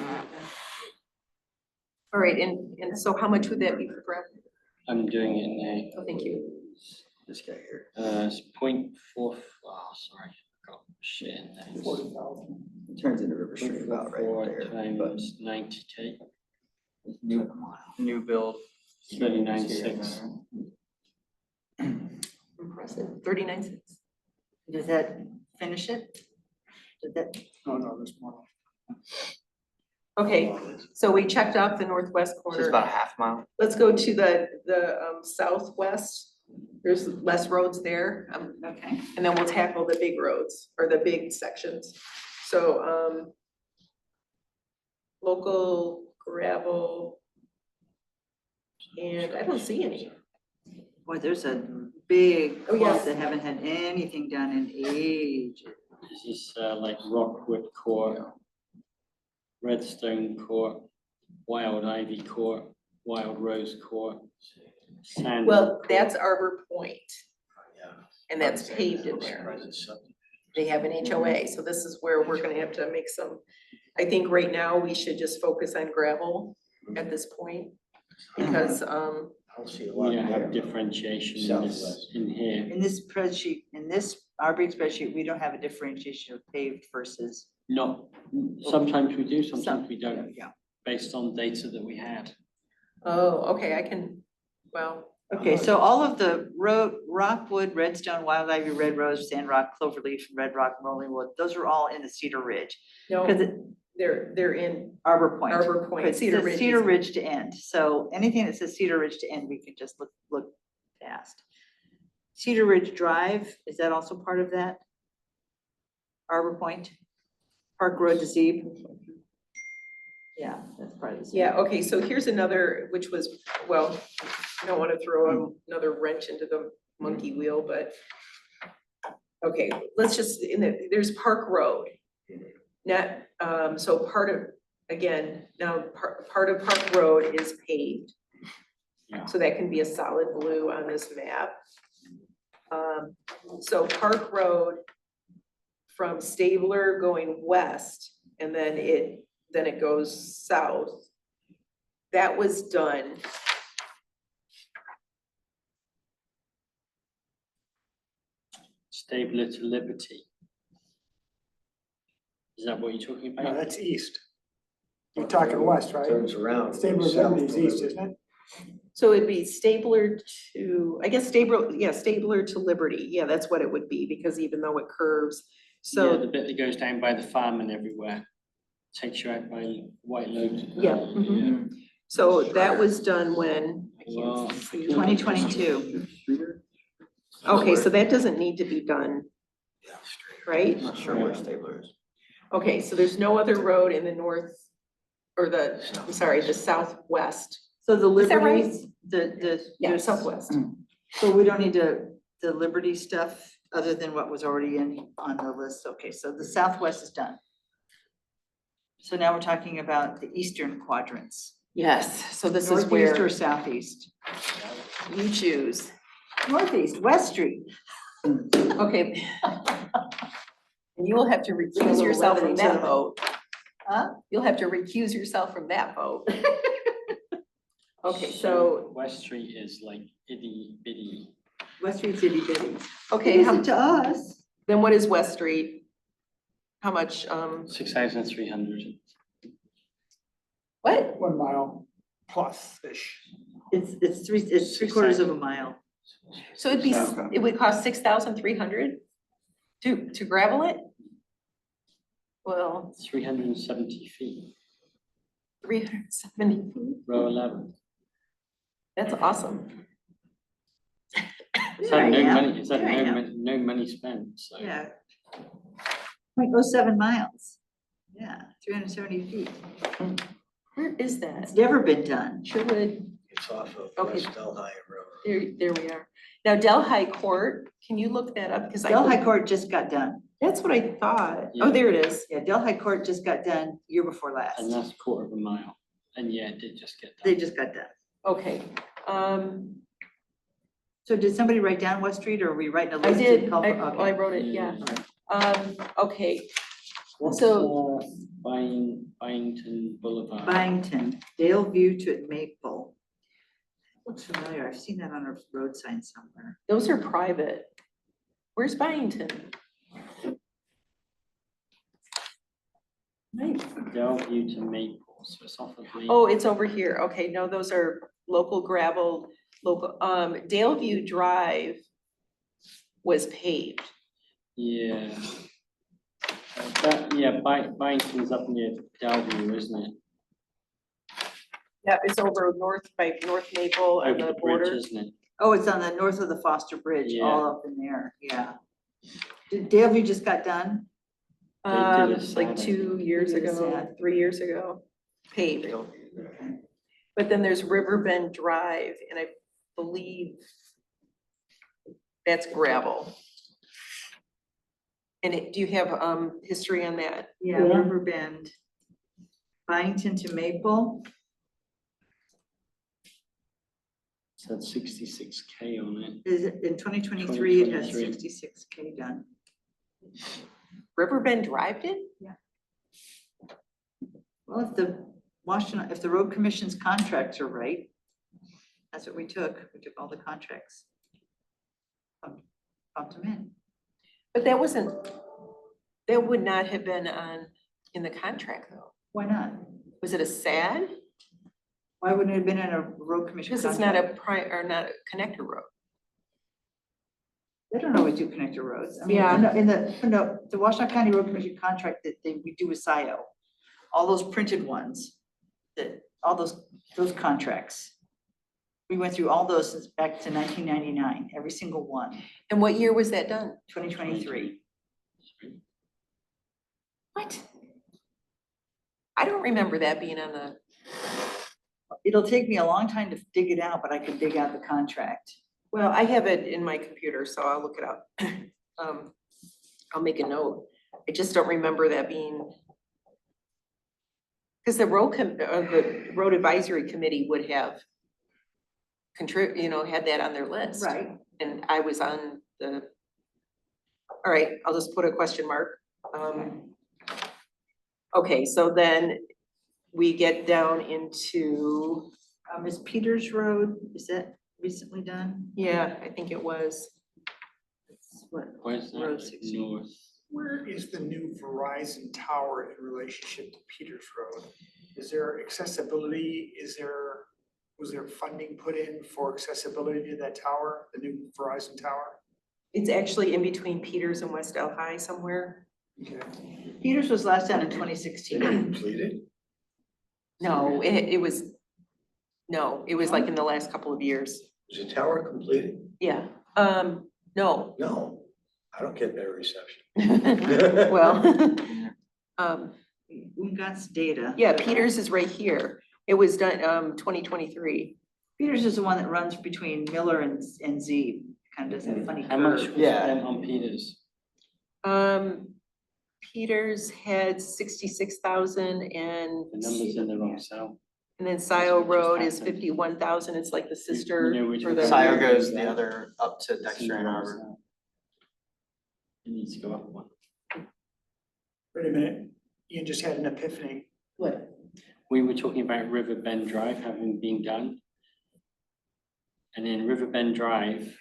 All right, and so how much would that be for gravel? I'm doing it in Oh, thank you. This guy here. it's 0.4, oh, sorry, I got shit in there. It turns into River Street about right 0.44 there. but times 90K, New build. 39.6. Impressive. 39 cents. Does that finish it? Did that? Oh, no, there's more. Okay, so we checked off the northwest So it's about corner. a half mile. Let's go to the southwest. There's less roads there. Okay. And then we'll tackle the big roads or the big sections. So, local gravel. And I don't see any. Boy, there's a big Oh, yes. clump that haven't had anything done in ages. This is like Rockwood Court, Redstone Court, Wild Ivy Court, Wild Rose Court, Sand. Well, that's Arbor Point Yeah. and that's paved in there. They have an HOA, so this is where we're gonna have to make some, I think right now we should just focus on gravel at this point. Because, I don't see a lot We don't have there. differentiation in this, Southwest. in here. In this spreadsheet, our big spreadsheet, we don't have a differentiation of paved versus. Not, sometimes we do, sometimes we don't, Yeah. based on data that we had. oh, okay, I can, well, Okay, so all of the Rockwood, Redstone, Wild Ivy, Red Rose, Sandrock, Cloverleaf, Red Rock, Rolling Wood, those are all in the Cedar Ridge. no, Because they're in Arbor Point. Arbor Point, Because Cedar it's Ridge. Cedar is- Ridge to end, so anything that says Cedar Ridge to end, we can just look past. Cedar Ridge Drive, is that also part of that? Arbor Point? Park Road to Zeeb? Yeah, that's part of the. Yeah, okay, so here's another, which was, well, I don't wanna throw another wrench into the monkey wheel, but. Okay, let's just, there's Park Road. Not, so part of, again, now, part of Park Road is paved. Yeah. So that can be a solid blue on this map. So Park Road from Stabler going west, and then it goes south. That was done. Stabler to Liberty. Is that what you're talking No, about? that's east. You're talking west, right? Turns around. Stabler's south is to east, Liberty. isn't it? So it'd be Stabler to, I guess Stabler to Liberty. Yeah, that's what it would be, because even though it curves, Yeah, the so, bit that goes down by the farm and everywhere, takes you out by White Load. Yeah, mhm. So that was done when? I Well, can't see. 2022. Okay, so that doesn't need to be done. Yeah, straight. right? Not sure where Stabler is. Okay, so there's no other road in the north, or the, I'm sorry, the southwest. So the Is that right? Liberties, the. Yeah, there's- southwest. So we don't need the Liberty stuff other than what was already on the list. Okay, so the southwest is done. So now we're talking about the eastern quadrants. Yes, so this is Northeast where or southeast? you choose. Northeast, West Street. Okay. And you will have to little recuse yourself from levity to that it. vote. Huh? You'll have to recuse yourself from that vote. Okay, so, West Street is like itty bitty. West Street's itty bitty. okay, how, To us. then what is West Street? How much, 6,300. what? 1 mile plus-ish. It's three quarters of a mile. So it'd be, Okay. it would cost 6,300 to gravel it? Well, 370 feet, 370 feet, row 11. that's awesome. It's There I had no am. money, it's had There I am. no money spent, so. Yeah. 0.07 miles. Yeah, 370 feet. Where is that? It's never been done. Sherwood, It's off of Okay. West Delhi Road. there we are. Now Delhi Court, can you look that up? Because Delhi Court just got done. that's what I thought. Oh, Yeah. there it is. Yeah, Delhi Court just got done year before And last. that's a quarter of a mile, and yeah, it did just get They done. just got done. Okay, So did somebody write down West Street or are we writing a I list? did, and call for- I okay. wrote it, yeah. Okay, What's, So- Byington Boulevard? Byington, Dale View to Maple. Looks familiar. I've seen that on a road sign somewhere. those are private. Where's Byington? Nice. Delview to Maple, so it's off of Maple. Oh, it's over here. Okay, no, those are local gravel, local, Daleview Drive was paved. Yeah. Byington's up near Delview, isn't it? Yeah, it's over north by North Maple on Over the the bridge, border. isn't it? Oh, it's on the north of the Foster Bridge, all Yeah. up in there, yeah. Did Dale View just got done? They did a Like sad, I 2 years They did a ago, sad. 3 years ago, paved. But then there's Riverbend Drive, and I believe that's gravel. And do you have, history on that? Yeah, Riverbend. Byington to Maple, Said 66K on it. is it, in 2023, it has 2023. 66K done. Riverbend Drive did? Well, if the road commission's contracts are right, that's what we took all the contracts. Pumped them in. But that wasn't, that would not have been in the contract though. Why not? Was it a SAD? Why wouldn't it have been in a road commission Because contract? it's not or not a connector road. They don't always do connector roads. I mean, Yeah. the Washtenaw County Road Commission contract that we do with Scio, all those printed ones, all those contracts. We went through all those since back to 1999, every single one, And what year was that done? 2023. What? I don't remember that being on the, It'll take me a long time to dig it out, but I can dig out the contract. well, I have it in my computer, so I'll look it up. I'll make a note. I just don't remember that being. Because the road advisory committee would have had that on their list. And I was on the, all right, I'll just put a question mark. Okay, so then we get down into, Is Peters Road, is that recently done? yeah, I think it was. That's what, Where's that? Road 16. North. Where is the new Verizon tower in relationship to Peters Road? Is there accessibility? Was there funding put in for accessibility to that tower, the new Verizon tower? It's actually in between Peters and West Delhi somewhere. Okay. Peters was last done in 2016. Completed? No, it was, no, it was like in the last couple of years. Was the tower completed? Yeah, no, No, I don't get better reception. Well, We've got data. yeah, Peters is right here. It was done, 2023. Peters is the one that runs between Miller and Z, kind of does that funny How much curve. was spent on Peters? Peters had 66,000 and, The numbers in the wrong cell. and then Scio Just Road is happened. 51,000. It's like the sister know which for one the. Scio Scio goes the other up to It's in Dexter the and wrong Harvard. cell. It needs to go up one. Wait a minute, Ian just had an epiphany. What? We were talking about River Bend Drive having been done. And then River Bend Drive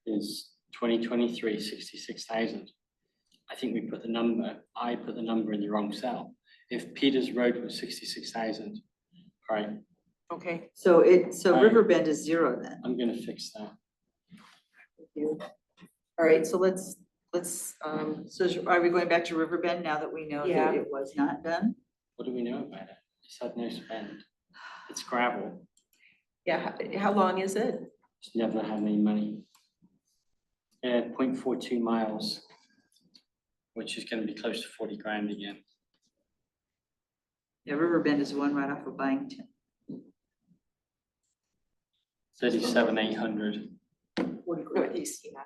is 2023, 66,000. I think we put the number, I put the number in the wrong cell. If Peters Road was 66,000, right, Okay. So Right. Riverbend is 0 then. I'm gonna fix that. All right, so let's, Are we going back to Riverbend now that we know Yeah. that it was not done? What do we know about it? It's had no spend. It's gravel. yeah, how long is it? It's never had any money. 0.42 miles, which is gonna be close to 40 grand again. Yeah, Riverbend is the one right off of Byington. 37,800. Northeast, yeah.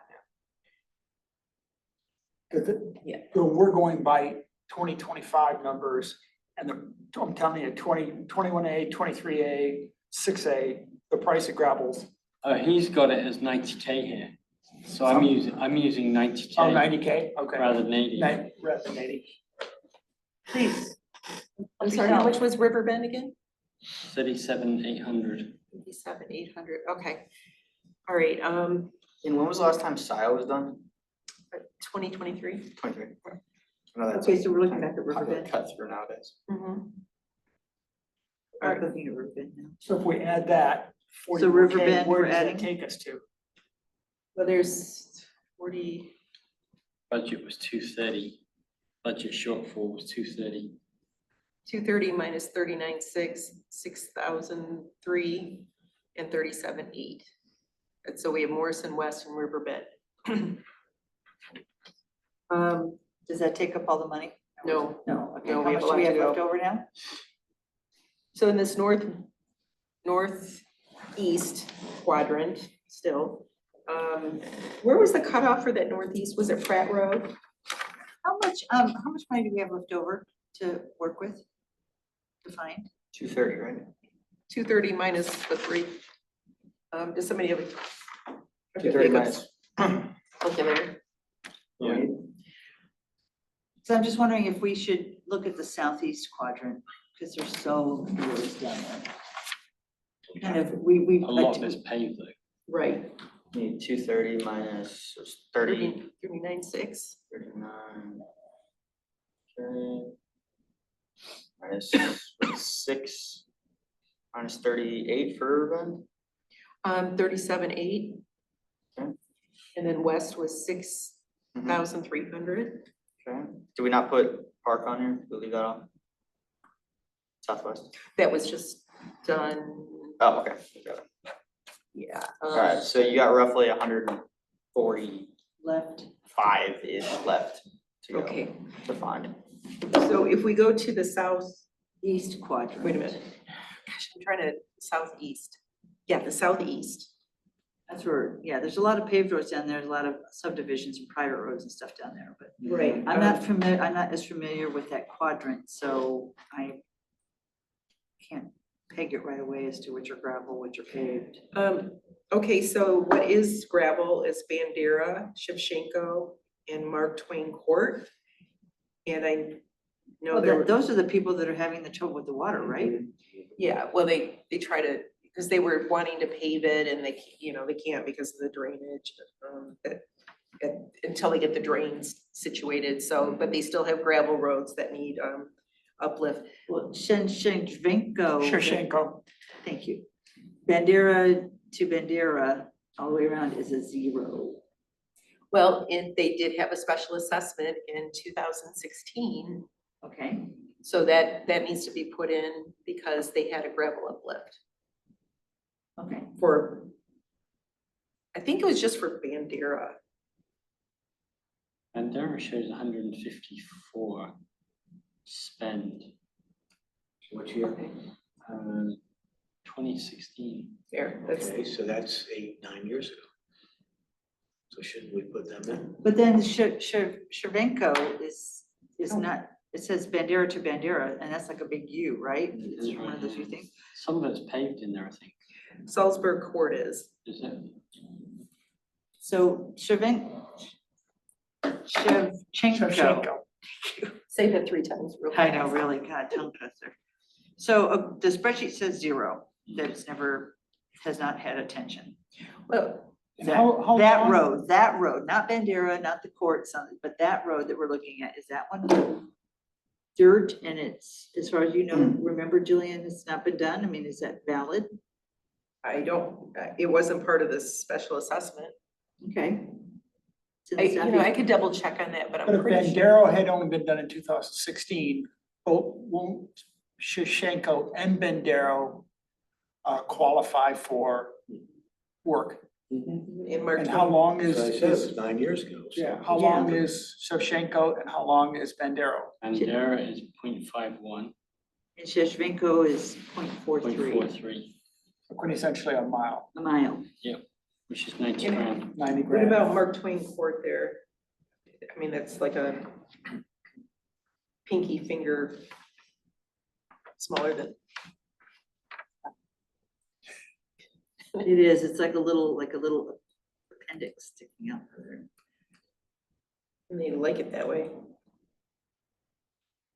Yeah. So we're going by 2025 numbers and I'm telling you, 21A, 23A, 6A, the price of gravels. Oh, he's got it as 90K here. So I'm using 90K. Oh, 90K, okay. Rather than 80. Rather than 80. Please. I'm sorry, how much was Riverbend again? 37,800. 57,800, okay. All right, And when was the last time Scio was done? 2023. 23. I know that's Okay, so we're looking back at popular Riverbend. cut through nowadays. Mhm. We're looking at Riverbend now. So if we add that, So 41K, Riverbend, where we're does that adding? take us to? Well, there's 40, Budget was 230. Budget shortfall was 230. 230 minus 39,6, 6,003, and 37,8. And so we have Morrison West and Riverbend. Does that take up all the money? No, No, okay, No, how we much have a do lot we to have go. left over now? so in this northeast quadrant still, where was the cutoff for that northeast? Was it Pratt Road? How much money do we have left over to work with? To find? 230, right? 230 minus the 3. Does somebody have a? 230 minus. Calculator? Yeah. So I'm just wondering if we should look at the southeast quadrant, because there's so many roads down there. Kind of, we've. A lot of it's paved though. Right. Need 230 minus 30, 39,6. 39. Okay. Minus 6, minus 38 for Riverbend. 37,8. Okay. And then west was 6,300. Okay. Do we not put Park on here? We'll leave that off. Southwest. That was just done, Oh, okay. Got it. yeah. All right, so you got roughly 145-ish Left. left to go Okay, to find. so if we go to the East quadrant. wait a minute. Gosh, I'm trying to, southeast. Yeah, the southeast. That's where, yeah, there's a lot of paved roads down there, there's a lot of subdivisions and private roads and stuff down there, but Right. I'm not as familiar with that quadrant, so I can't peg it right away as to which are gravel, which are paved. Okay, so what is gravel is Bandera, Shevchenko, and Mark Twain Court. And I know Well, there were, those are the people that are having the trouble with the water, right? yeah, well, they try to, because they were wanting to pave it and they, they can't because of the drainage. Until they get the drains situated, so, but they still have gravel roads that need uplift. Well, Shevchenko. Shevchenko. Thank you. Bandera to Bandera, all the way around is a 0. Well, and they did have a special assessment in 2016, Okay, so that needs to be put in because they had a gravel uplift okay. for, I think it was just for Bandera. Bandera shows 154 spend, What year? 2016. There, that's, Okay, so that's 9 years ago. So shouldn't we put them in? But then Shevchenko is not, it says Bandera to Bandera, and that's like a big U, right? It's That's one right, of those yeah. few things. Some of it's paved in there, I think. Salzburg Court is. Is it? So Shevchenko. Shevchenko. Say that 3 times real quick. I know, really, God, tongue twister. So the spreadsheet says 0, that it's never, has not had attention. Well, And how That long- road, not Bandera, not the court, something, but that road that we're looking at, is that one dirt? And it's, as far as you know, remember Jillian, it's not been done? I mean, is that valid? I don't, it wasn't part of this special assessment. Okay. I could double check on that, but But I'm if pretty sure. Bandera had only been done in 2016, won't Shevchenko and Bandera qualify for work? In March. And how long is, So I said it was 9 years ago. so- yeah, how long is Shevchenko and how long is Bandera? Bandera is 0.51, And Shevchenko is 0.43, 0.43, Quintessentially a mile, a mile. which is 90 Yeah. grand. 90 What grand. about Mark Twain Court there? I mean, that's like a pinky finger smaller than. It is, it's like a little appendix sticking out there. And they like it that way.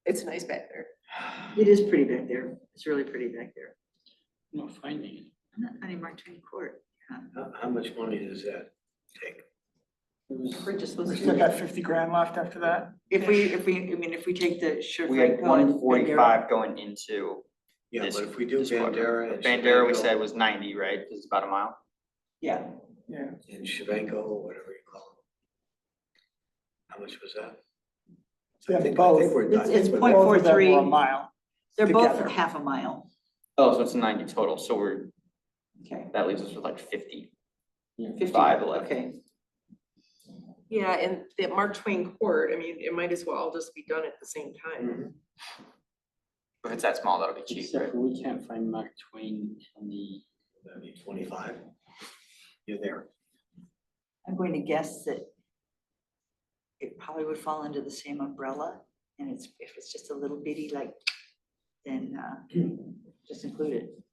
It's nice back there. It is pretty back there. It's really pretty back there. I'm not finding it. I'm not finding Mark Twain Court. How much money does that take? It was, We're just We supposed still to. got 50 grand left after that? If we take the We had Shevchenko and 145 going into Yeah, this. but if we do this quadrant. Bandera and Bandera, we Shevchenko said was 90, right? Because it's about a mile. Yeah, Yeah. and Shevchenko, or whatever you call them. How much was that? Yeah, I think both. we're done. It's We're point done. Both of them were 0.43. a mile. they're both Together. half a mile. Oh, so it's 90 total. So Okay. that leaves us with like 50. 50, 5 left. okay. Yeah, and the Mark Twain Court, I mean, it might as well just be done at the same time. Mhm. If it's that small, that'll be cheap, except right? for we can't find Mark Twain in the, That'd be 25. You're there. I'm going to guess that it probably would fall under the same umbrella, and if it's just a little bitty, like, then just include it.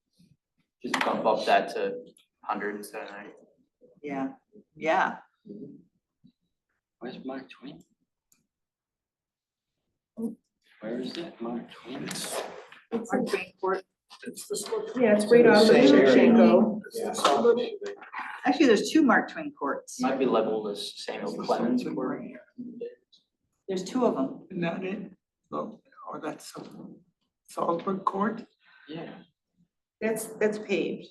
Just bump up that to 100 instead of 90. Yeah, where's Mark Twain? Where is it, Mark Twain? Mark Twain Court. Yeah, it's right off of Same area. Shevchenko. Yeah. Actually, there's 2 Mark Twain courts. Might be leveled as Samuel Clemens Court. There's 2 of them. Isn't that it? Oh, that's Salzburg Court? Yeah, That's paved.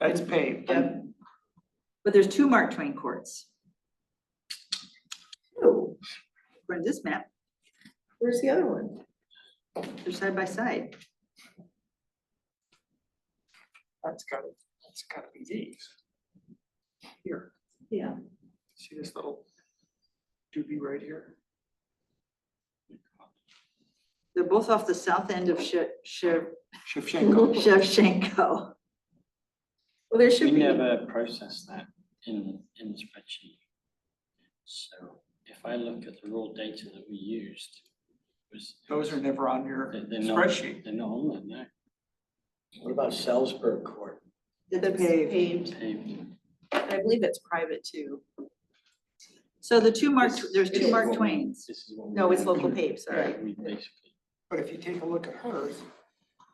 That's paved. Yeah. But there's 2 Mark Twain courts. Oh, According to this map, where's the other one? they're side by side. That's gotta be these. Here, Yeah. see this little doobie right here? They're both off the south end of Shevchenko. Shevchenko. Well, there we should be. never processed that in the spreadsheet. So if I look at the raw data that we used, Those are never on your they're not, spreadsheet. they're not on there, no, What about Salzburg Court? That's paved. paved. paved. I believe it's private too. So the 2 Mark, there's It 2 is. Mark Twains. This is what we. No, it's local paved, sorry. We basically. But if you take a look at hers,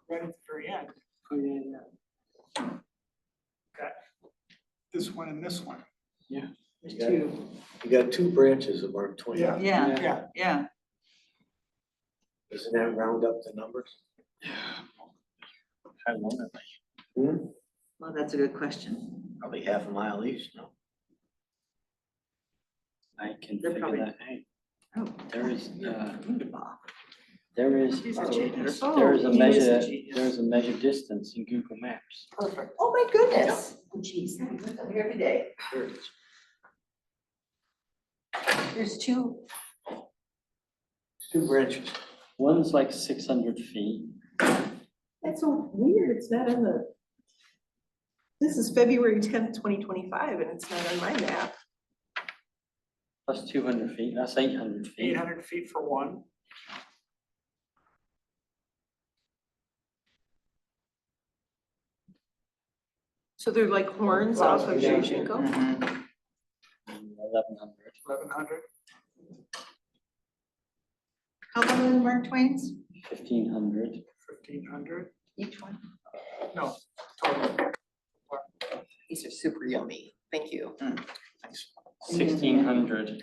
right at the very end, Oh, yeah. got this one and this one. There's You got- 2. You got 2 branches of Mark Twain. Yeah. Yeah, Yeah, yeah. Doesn't that round up the numbers? How long are they? Well, that's a good question. Probably half a mile each, no? I can They're figure probably- that out. Oh. There is, Wunderbar. there is, These are genius. there is a Oh, he is a measure, genius. there is a measure distance in Google Maps. perfect. Oh, my goodness. Oh, geez, I'm here every day. Here it is. There's two, Two branches. One's like 600 feet. that's so weird, it's not on the. This is February 10th, 2025, and it's not on my map. Plus 200 feet, that's 800 feet. 800 feet for one. So they're like horns off of Shevchenko? Mhm. 1100. 1100. How about the Mark Twain's? 1500. 1500. Each one. No, total. These are super yummy, thank you. 1600.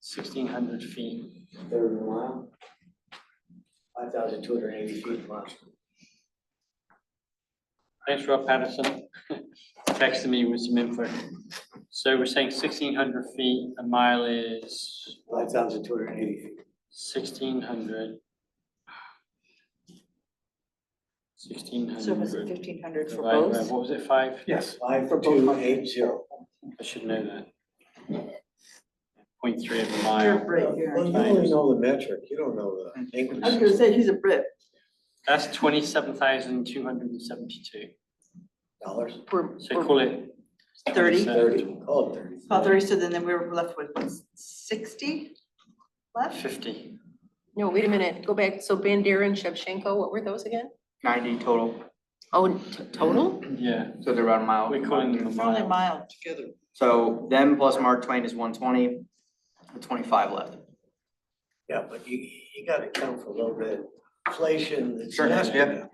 1600 feet. Third of a mile. 5,280 feet a mile. Thanks, Rob Patterson. Texted me with some info. So we're saying 1600 feet, a mile is 5,280 feet. 1600. 1600. So was it 1500 for divided by- both? What was it, 5? Yes. 5,280. I should know that. 0.3 of a You're mile. right here. Well, you only know the metric, you don't know the English. I was gonna say, he's a Brit. That's 27,272. Dollars, So call it 30? 30, call it 30. About 30, so then we were left with 60 left? 50. No, wait a minute, go back, so Bandera and Shevchenko, what were those again? 90 total, Oh, total? Yeah, so they're around a mile. we're calling them a They're only a mile. mile together. So them plus Mark Twain is 120, with 25 left. Yeah, but you gotta account for a little bit of inflation. that's Sure, happening. yeah.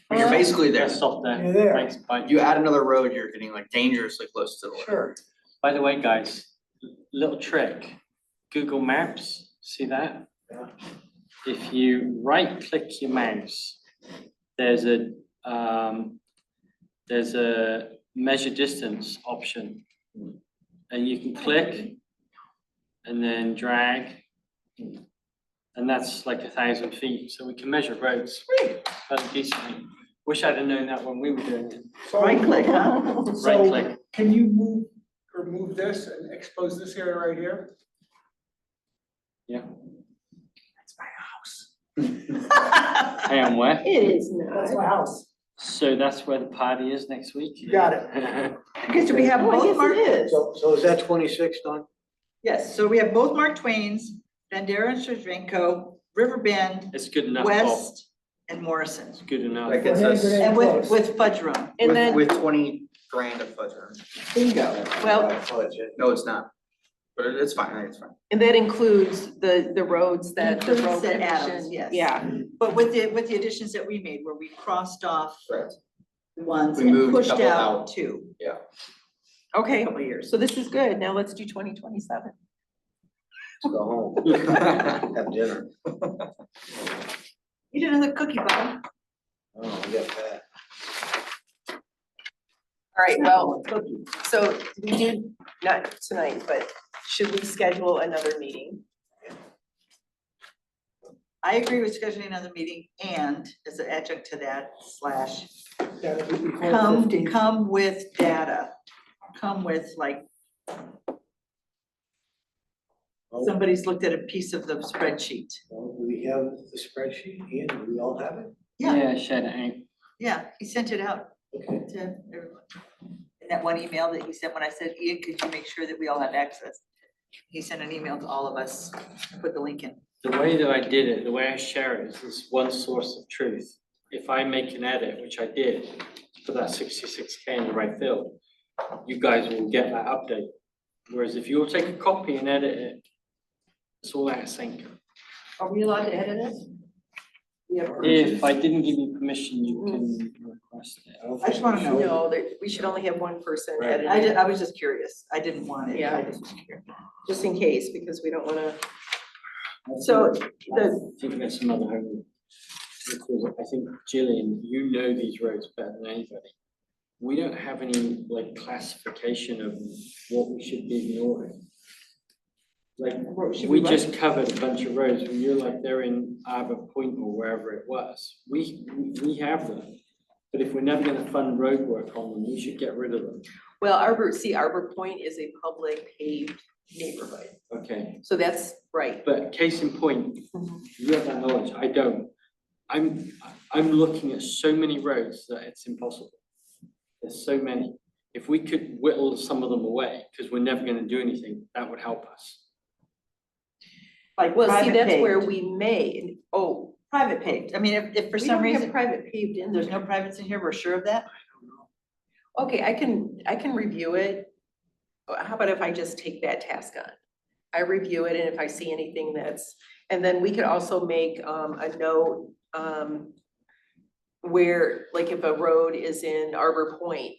I mean, you're basically there. Let's stop there. You're there. Thanks, bye. You add another road, you're getting like dangerously close to the limit. Sure. By the way, guys, little trick, Google Maps, see that? Yeah. If you right-click your mouse, there's a measure distance option. And you can click and then drag. And that's like 1,000 feet, so we can measure roads fairly decently. Wish I'd have known that when we were doing it. Right click, huh? Right click. Can you remove this and expose this area right here? Yeah. That's my house. Hey, and where? It is That's not. my house. So that's where the party is next week? You got it. Okay, so we have Oh, I both guess Mark, it is. So is that 26, Don? yes, so we have both Mark Twain's, Bandera and Shevchenko, Riverbend, It's good enough, Bob. West, and Morrison. It's good enough. That gets us And with Fudge Room. And then, with 20 grand of fudge room. Bingo. well, No, it's not. But it's fine, I think it's fine. and that includes the roads that the Includes road the commission. add-ons, yes. Yeah, But with the additions that we made, where we crossed off Correct. ones We and moved a pushed couple out out. two, okay, couple of years. so this is good, now let's do 2027. Let's go home. Have dinner. You did another cookie, Bob. Oh, I got that. All right, well, so we did, not tonight, but should we schedule another meeting? I agree with scheduling another meeting and as an adjunct to that slash, That'll be before the 15th. come with data. Come with like, Oh, somebody's looked at a piece of the spreadsheet. well, do we have the spreadsheet? Ian, do we all have it? Yeah, Shed it out. yeah, he sent it out Okay. to everyone. In that one email that he sent when I said, Ian, could you make sure that we all have access? He sent an email to all of us, put the link in. The way that I did it, the way I share it is this one source of truth. If I make an edit, which I did, put that 66K in the right field, you guys will get that update. Whereas if you'll take a copy and edit it, it's all out of sync. Are we allowed to edit it? If I didn't give you permission, you can request it. I just wanna know. No, we should only have one person Right. editing, I was just curious. I didn't want it. Yeah. I just was curious. just in case, because we don't wanna. So I think there's some other homework. Because I think Gillian, you know these roads better than anybody. We don't have any like classification of what we should be ignoring. Like, What should we we just covered a bunch of roads, when you're like, they're in Arbor Point or wherever it was. We have them. But if we're never gonna fund road work on them, we should get rid of them. Well, Arbor Point is a public paved neighborhood. Okay, So that's right. But case in point, Mhm. you have that knowledge, I don't. I'm looking at so many roads that it's impossible. There's so many. If we could whittle some of them away, because we're never gonna do anything, that would help us. Like Well, see, private that's where paved, we may, oh, private paved. I mean, if for we some don't have reason, private paved in there's there. no privates in here, we're sure of that? Okay, I can review it. How about if I just take that task on? I review it, and if I see anything that's, and then we could also make a note where, like, if a road is in Arbor Point,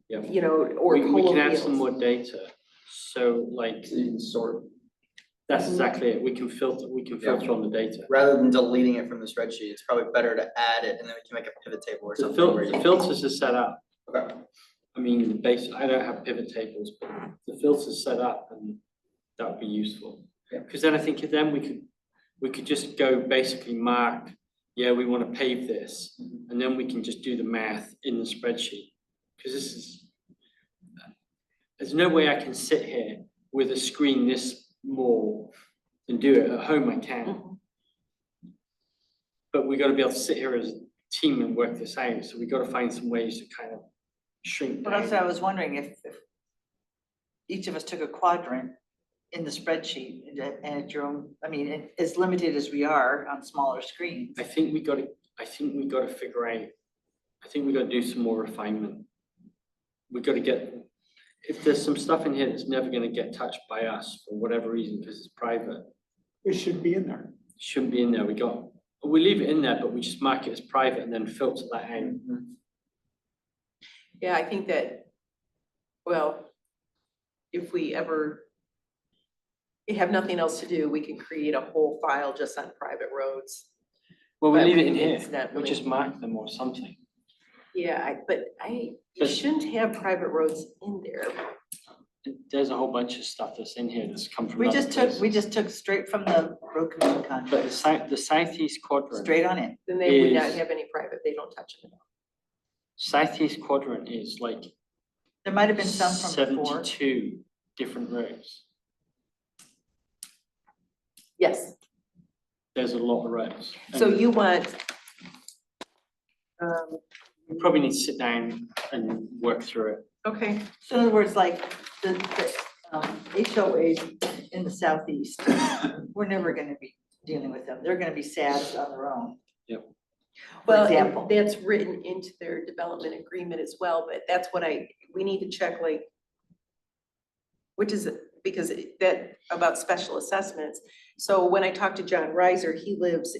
Yeah. you know, or We Polo can add some Fields. more data, so like, So you can sort, that's exactly it, we can filter on the data. rather than deleting it from the spreadsheet, it's probably better to add it and then we can make a pivot table or The something where you. filters are set up, Okay. I mean, the base, I don't have pivot tables, but the filter's set up and that would be useful. Yeah. Because then I think then we could just go basically mark, yeah, we want to pave this, and then we can just do the math in the spreadsheet. Because there's no way I can sit here with a screen this small and do it. At home I can. Mhm. But we got to be able to sit here as a team and work this out, so we got to find some ways to kind of shrink Well, that's what down. I was wondering, if each of us took a quadrant in the spreadsheet and at your own, I mean, as limited as we are on smaller screens. I think we got to figure out, I think we got to do some more refinement. We got to get, if there's some stuff in here that's never going to get touched by us for whatever reason, because it's private, It should be in there. shouldn't be in there. We leave it in there, but we just mark it as private and then filter that out. Yeah, I think that, well, if we ever have nothing else to do, we can create a whole file just on private roads. Well, we But leave it in it's here. not We really- just mark them or something. Yeah, you But- shouldn't have private roads in there. There's a whole bunch of stuff that's in here that's come from We other we places. just took straight from the road commission But contract, the southeast quadrant, straight on in. Then they would not Is- have any private, they don't touch them at all. southeast quadrant is like There might have been some from before. 72 different roads. Yes, There's a lot of roads. so And you want, we probably need to sit down and work through it. okay, So in other words, like the HOAs in the southeast, we're never gonna be dealing with them. They're gonna be sad on their own. For well, example. and that's written into their development agreement as well, but that's what we need to check, like, which is, because that, about special assessments. So when I talked to John Reiser, he lives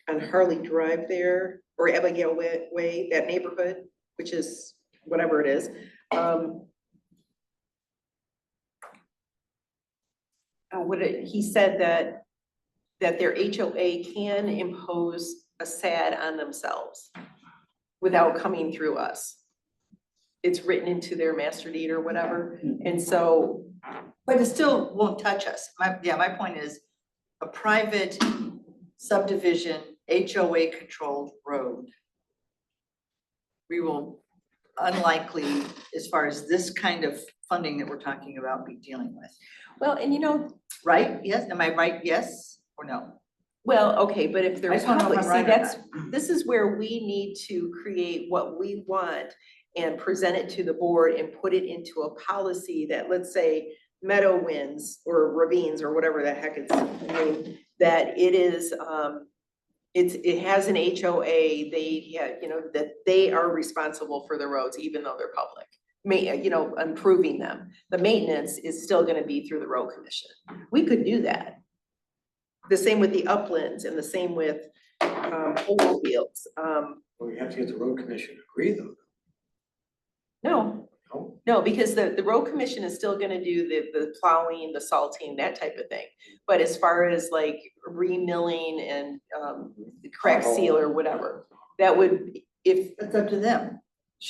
on Harley Drive there, or Abigail Way, that neighborhood, which is whatever it is. He said that their HOA can impose a SAD on themselves without coming through us. It's written into their master deed or whatever, and so, But it still won't touch us. My point is, a private subdivision, HOA controlled road. We will unlikely, as far as this kind of funding that we're talking about, be dealing with. well, and you know, Right? Yes, am I right? Yes or no? well, okay, but if they're I just wanna know if public, I'm see, right or this is where we need to create what we want and present it to the board and put it into a policy that, let's say, Meadow Winds or Ravines or whatever the heck it's named, that it is, it has an HOA, that they are responsible for the roads, even though they're public. Improving them. The maintenance is still gonna be through the road commission. We could do that. The same with the uplands and the same with, polo fields. Well, you have to get the road commission to agree though. No, No? no, because the road commission is still gonna do the plowing, the salting, that type of thing. But as far as like re-milling and, the crack seal or whatever, that would, if, It's up to them.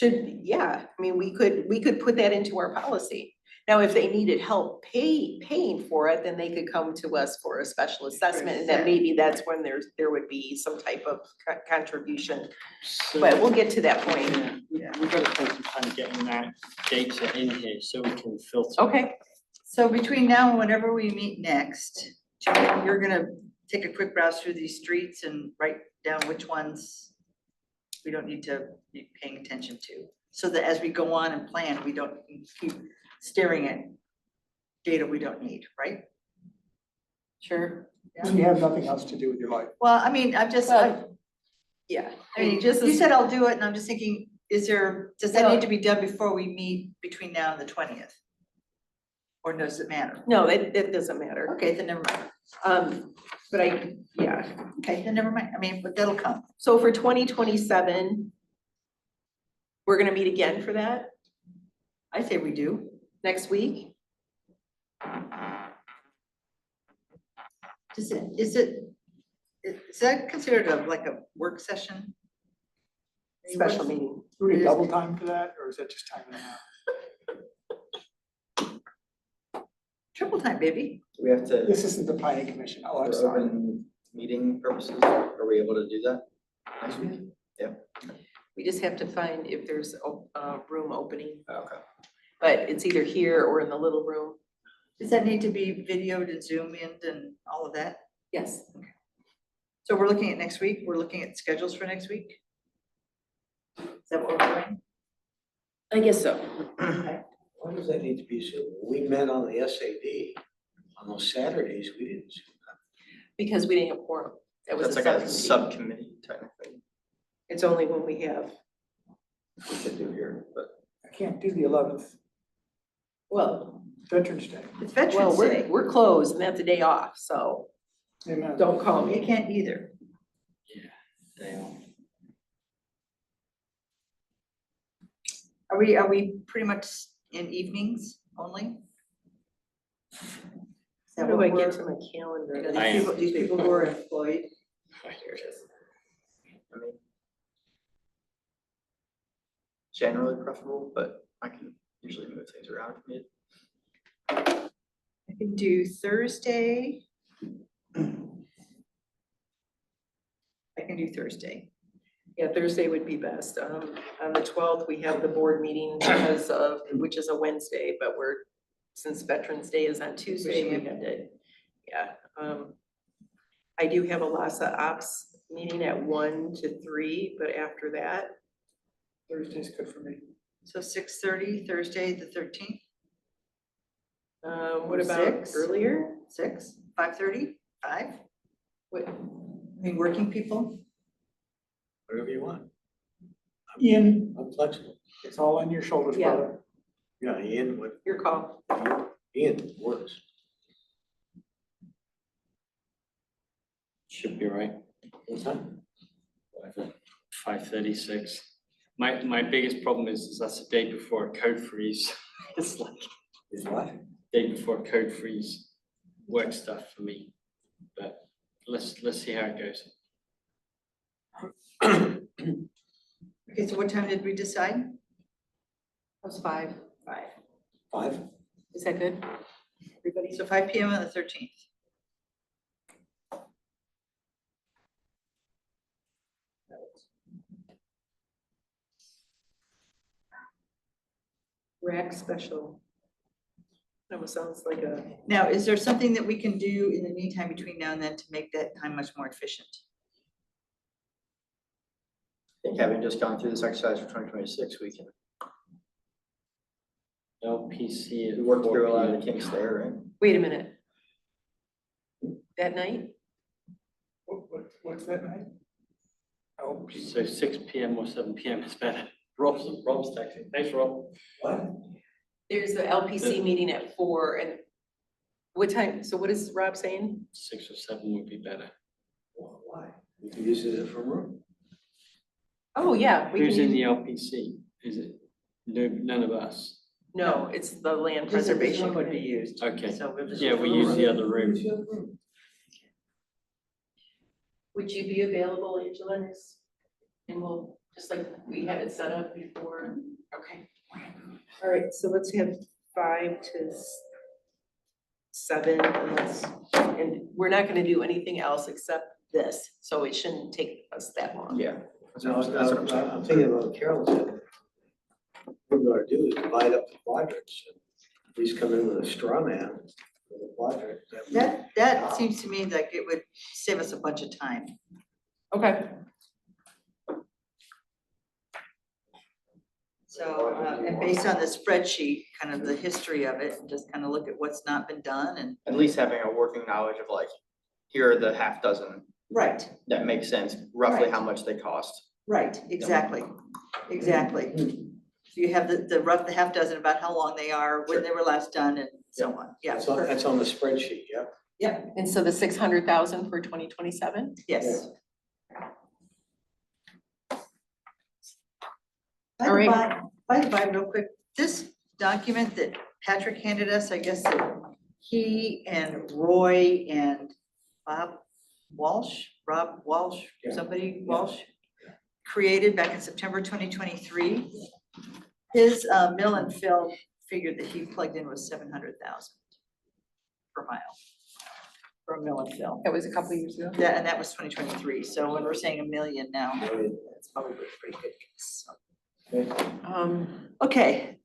yeah, I mean, we could put that into our policy. Now, if they needed help paying for it, then they could come to us for a special assessment, and then maybe that's when there would be some type of contribution. So- But we'll get to that point. Yeah, we've got to spend some time getting that data in here so we can filter. Okay, So between now and whenever we meet next, you're gonna take a quick browse through these streets and write down which ones we don't need to be paying attention to. So that as we go on and plan, we don't keep staring at data we don't need, right? Sure. When you have nothing else to do with your life. Well, I mean, I'm just, Well, Yeah, I mean, just you as, said I'll do it and I'm just thinking, does that Well- need to be done before we meet between now and the 20th? Or does it matter? no, it doesn't matter. Okay, then never mind. But yeah, Okay, then never mind. I mean, but that'll come. so for 2027, we're gonna meet again for that I say we do. next week. Is that considered like a work session? Special meeting. Do we double time for that, or is that just time and a half? Triple time, baby. Do we have to, This isn't the planning commission. Oh, I'm for sorry. open meeting purposes, are we able to do that next week? We just have to find if there's a room opening, Okay. but it's either here or in the little room. Does that need to be videoed and zoomed in and all of that? Yes. So we're looking at next week. We're looking at schedules for next week? Is that what we're doing? I guess so. Why does that need to be Zoom? We met on the SAD on those Saturdays, we didn't Zoom. Because we didn't have quorum. That was That's a like a subcommittee. subcommittee technically, It's only when we have, we could do here, but. I can't do the 11th, well, Veterans Day. It's well, Veterans Day. we're closed and that's a day off, so Amen. don't call You me. can't either. They are. Are we pretty much in evenings only? Is How that do what I get we're- to my you know, calendar? I am. these people who are employed, Here it is. I mean, generally preferable, but I can usually move things around if needed. I can do Thursday. I can do Thursday. Yeah, Thursday would be best. On the 12th, we have the board meeting because of, which is a Wednesday, but since Veterans Day is on Tuesday, we had to, yeah. I do have a LASA ops meeting at 1 to 3, but after that, Thursday's good for me. So 6:30, Thursday, the 13th, what about 6? earlier? 6, 5:30, 5? What, I mean, working people? Whatever you want. Ian, I'm flexible. it's all on your shoulders, Yeah. brother. Yeah, Ian, what, your call. Ian works. Should be right. What time? 5:36. My biggest problem is that's the day before a code freeze. It's like Is what? day before code freeze work stuff for me. But let's see how it goes. Okay, so what time did we decide? That was 5. 5? Is that good? Everybody? So 5 PM on the 13th. Rack special. That almost sounds like a, Now, is there something that we can do in the meantime between now and then to make that time much more efficient? I think having just gone through this exercise for 2026, we can LPC at work through a 4 lot of the p.m. kinks there, right? wait a minute. That night? What's that night? Oh, So 6 p.m. or 7 p.m. is better. Rob's texting. Thanks, Rob. What? There's the LPC meeting at 4 and what time, so what is Rob saying? 6 or 7 would be better. Well, why? We can use it as a room. Oh, yeah. we Who's can in the use- LPC? Is it none of us? No, it's the land Just that this preservation room would be committee. used. Okay. So we'll just. Yeah, we use the other room. Use the other room. Would you be available, Angela, next? And we'll, just like we had it set up before. Okay. All right, so let's have 5 to 7 and we're not gonna do anything else except this, so it shouldn't take us that long. Yeah. That's No, what I'm saying. I'm thinking about what Carol said. What we're gonna do is divide up the quadrants. Please come in with a straw man with a quadrant. That seems to me like it would save us a bunch of time. Okay, So, and based on the spreadsheet, kind of the history of it, and just kind of look at what's not been done and. At least having a working knowledge of like, here are the half dozen Right, that makes sense, roughly Right. how much they cost. right, exactly, exactly. So you have the rough, the half dozen about how long they are, when they were last done and so on, yeah. That's on the spreadsheet, yeah. Yeah, and so the 600,000 for 2027? yes. All right. By the by, real quick, this document that Patrick handed us, I guess that he and Roy and Rob Walsh, Yeah. somebody Walsh, created back in September 2023. His mill and fill figure that he plugged in was 700,000 per mile for a mill and fill. That was a couple years ago. Yeah, and that was 2023. So when we're saying $1 million now, that's probably a pretty good guess. Okay,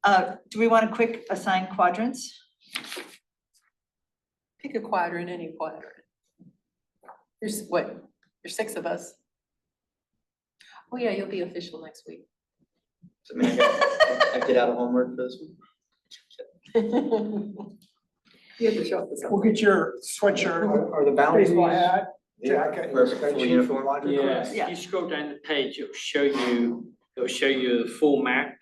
do we want a quick assign quadrants? Pick a quadrant, any quadrant. There's what, there's 6 of us. Oh yeah, you'll be official next week. So I mean, I get out of homework for this one. You have to show up with We'll something. get your sweatshirt, Are the boundaries? baseball hat, Yeah. jacket. For full uniform? quadrant Yeah, cross. Yeah. if you scroll down the page, it'll show you the full map.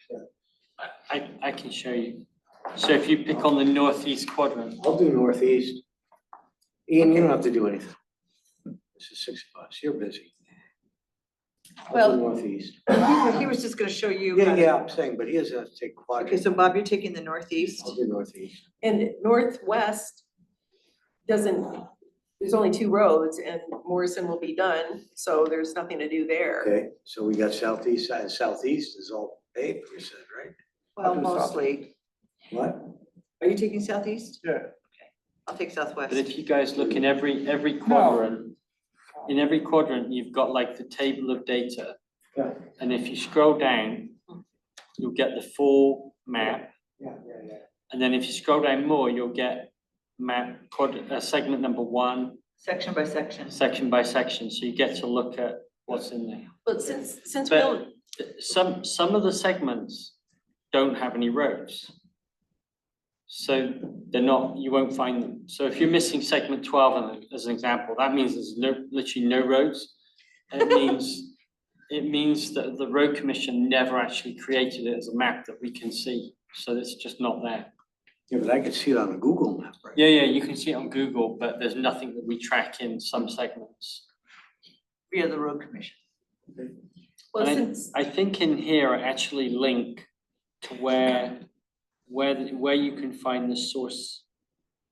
I can show you. So if you pick on the northeast quadrant, I'll do northeast. Ian, you don't have to do anything. This is 6 of us, you're busy. I'll Well- do northeast. He was just gonna show you. Yeah, how to- yeah, I'm saying, but he doesn't have to take Okay, quadrant. so Bob, you're taking the northeast. I'll do northeast. And northwest doesn't, there's only 2 roads and Morrison will be done, so there's nothing to do there. Okay, so we got southeast, and southeast is all paved, you said, right? Well, do south. mostly. What? Are you taking southeast? Yeah. I'll take southwest. but if you guys look in every quadrant, in every quadrant, you've got like the table of data. Yeah. And if you scroll down, you'll get the full map. Yeah. And then if you scroll down more, you'll get segment number 1, Section by section. section by section. So you get to look at what's in there. But since But- we'll, Some of the segments don't have any roads. So they're not, you won't find them. So if you're missing segment 12 as an example, that means there's literally no roads. And it means that the road commission never actually created it as a map that we can see. So it's just not there. Yeah, but I can see it on a Google map, right? Yeah, you can see it on Google, but there's nothing that we track in some segments. Via the road commission. well, And since, I think in here I actually link to where you can find the source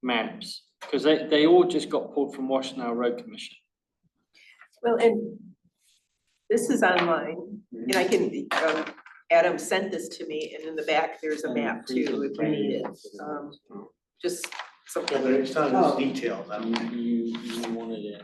maps. Because they all just got pulled from Washtenaw Road Commission. well, and this is online, and I can, Adam sent this to me, and in the back, there's a map too, if you need it. Just Yeah, something. but it's not Oh. as detailed, I don't think. You wanted it.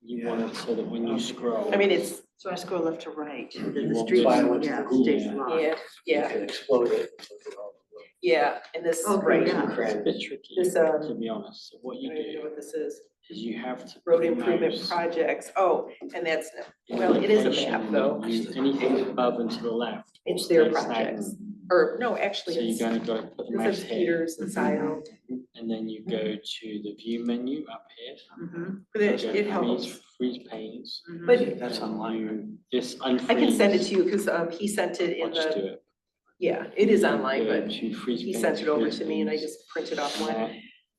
You wanted so that when you scroll. I mean, it's, So I scroll left to right. You The want street, to file it to yeah, Google. stays Yeah. locked. yeah, You yeah, can explode it. and look at all the yeah, and this, Okay, right, yeah. It's a bit tricky, This, to be honest. So what I you don't even know do what this is, is you have to. road put a improvement mouse projects, oh, and that's, in well, it is a location map though, that you- Anything above and to the left. it's their stays projects, stagnant. or, no, So actually, you're it's, gonna go put the mouse this is here, Peters and Scio, and then you go to the view menu up here. Mhm, but it, Go it helps. Freeze panes. mhm. But That's online, right? You just unfreeze. I can send it to you, cause, he sent it I'll in just do the, it. yeah, it is You online, go but to freeze he panes, sent it over freeze to me and I panes, just printed off and one. that-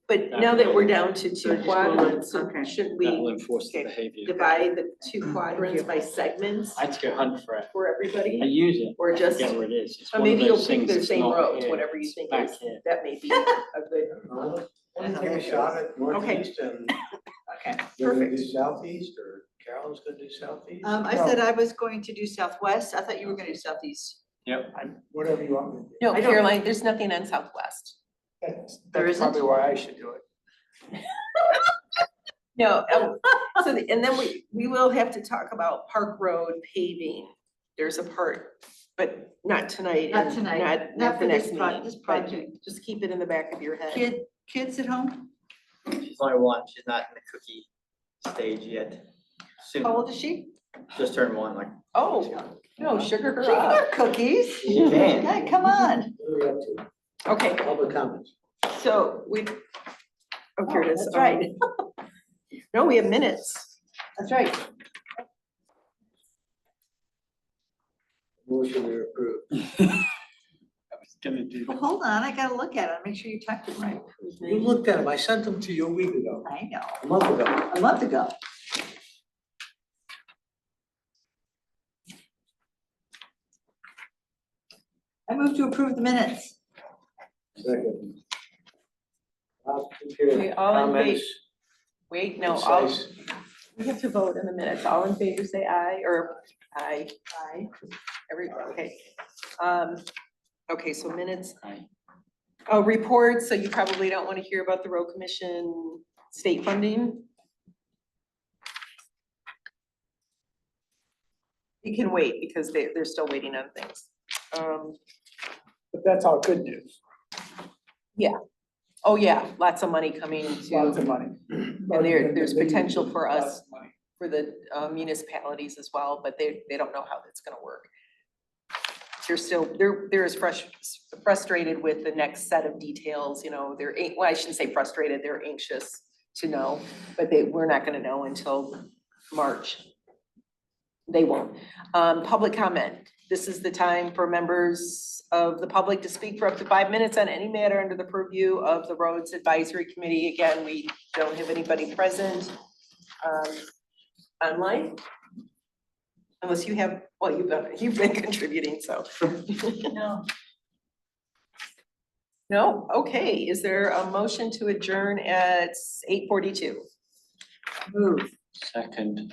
But that now that will- we're down to So 2 just go with- quadrants, okay. shouldn't That will we enforce the okay, behavior. divide the 2 quadrants by segments I had to go hunt for it. for I everybody? use it, Or I just, forget where it is. It's or one of maybe you'll those pick things the that's same not roads, here, whatever you it's think back is, here. that may be a good, Wanna take a shot at northeast and okay, you're gonna do perfect. southeast, or Carolyn's gonna do southeast? I said I was going to do southwest. I thought you were gonna do southeast. Whatever you want me to do. No, I don't- Caroline, there's nothing on Southwest. There That's isn't? probably why I should do it. No, so, and then we will have to talk about Park Road paving. There's a part but not tonight. Not and tonight, Not not the for next this meeting. this but project. Just keep it in the back of your head. Kids at home? She's only one, she's not in the cookie stage yet. Soon, How old is she? just turned one, like. Oh, no, sugar her She can up. have cookies. You can. Yeah, come on. What are we up to? Okay, Public comments. so we, oh, here it is. That's right. No, we have minutes. That's right. Motion to approve. I was gonna do Well, that. hold on, I gotta look at it, make sure you typed it right. You looked at them. I sent them to you a week ago, I know, a month ago. a month ago. I move to approve the minutes. Second. Okay, all in Comments, Wait, no, all, concise. we have to vote in the minutes. All in favor, say aye, or aye. Aye. Okay. Okay, so minutes. Aye. Oh, reports, so you probably don't want to hear about the road commission state funding? You can wait because they're still waiting on things. But that's all good news, Oh, yeah, lots of money coming lots of to, money. and there's potential for us, for the municipalities as well, but they don't know how that's gonna work. They're still, they're as frustrated with the next set of details, you know, well, I shouldn't say frustrated, they're anxious to know, but we're not gonna know until March. They won't. Public comment. This is the time for members of the public to speak for up to 5 minutes on any matter under the purview of the Roads Advisory Committee. Again, we don't have anybody present online. Unless you have, well, you've been contributing, so. No. No, okay. Is there a motion to adjourn at 8:42? Move. Second.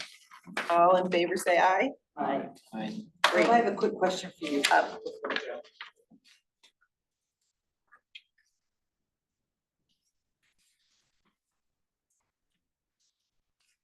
All in favor, say aye. Aye. Aye. Great. I have a quick question for you.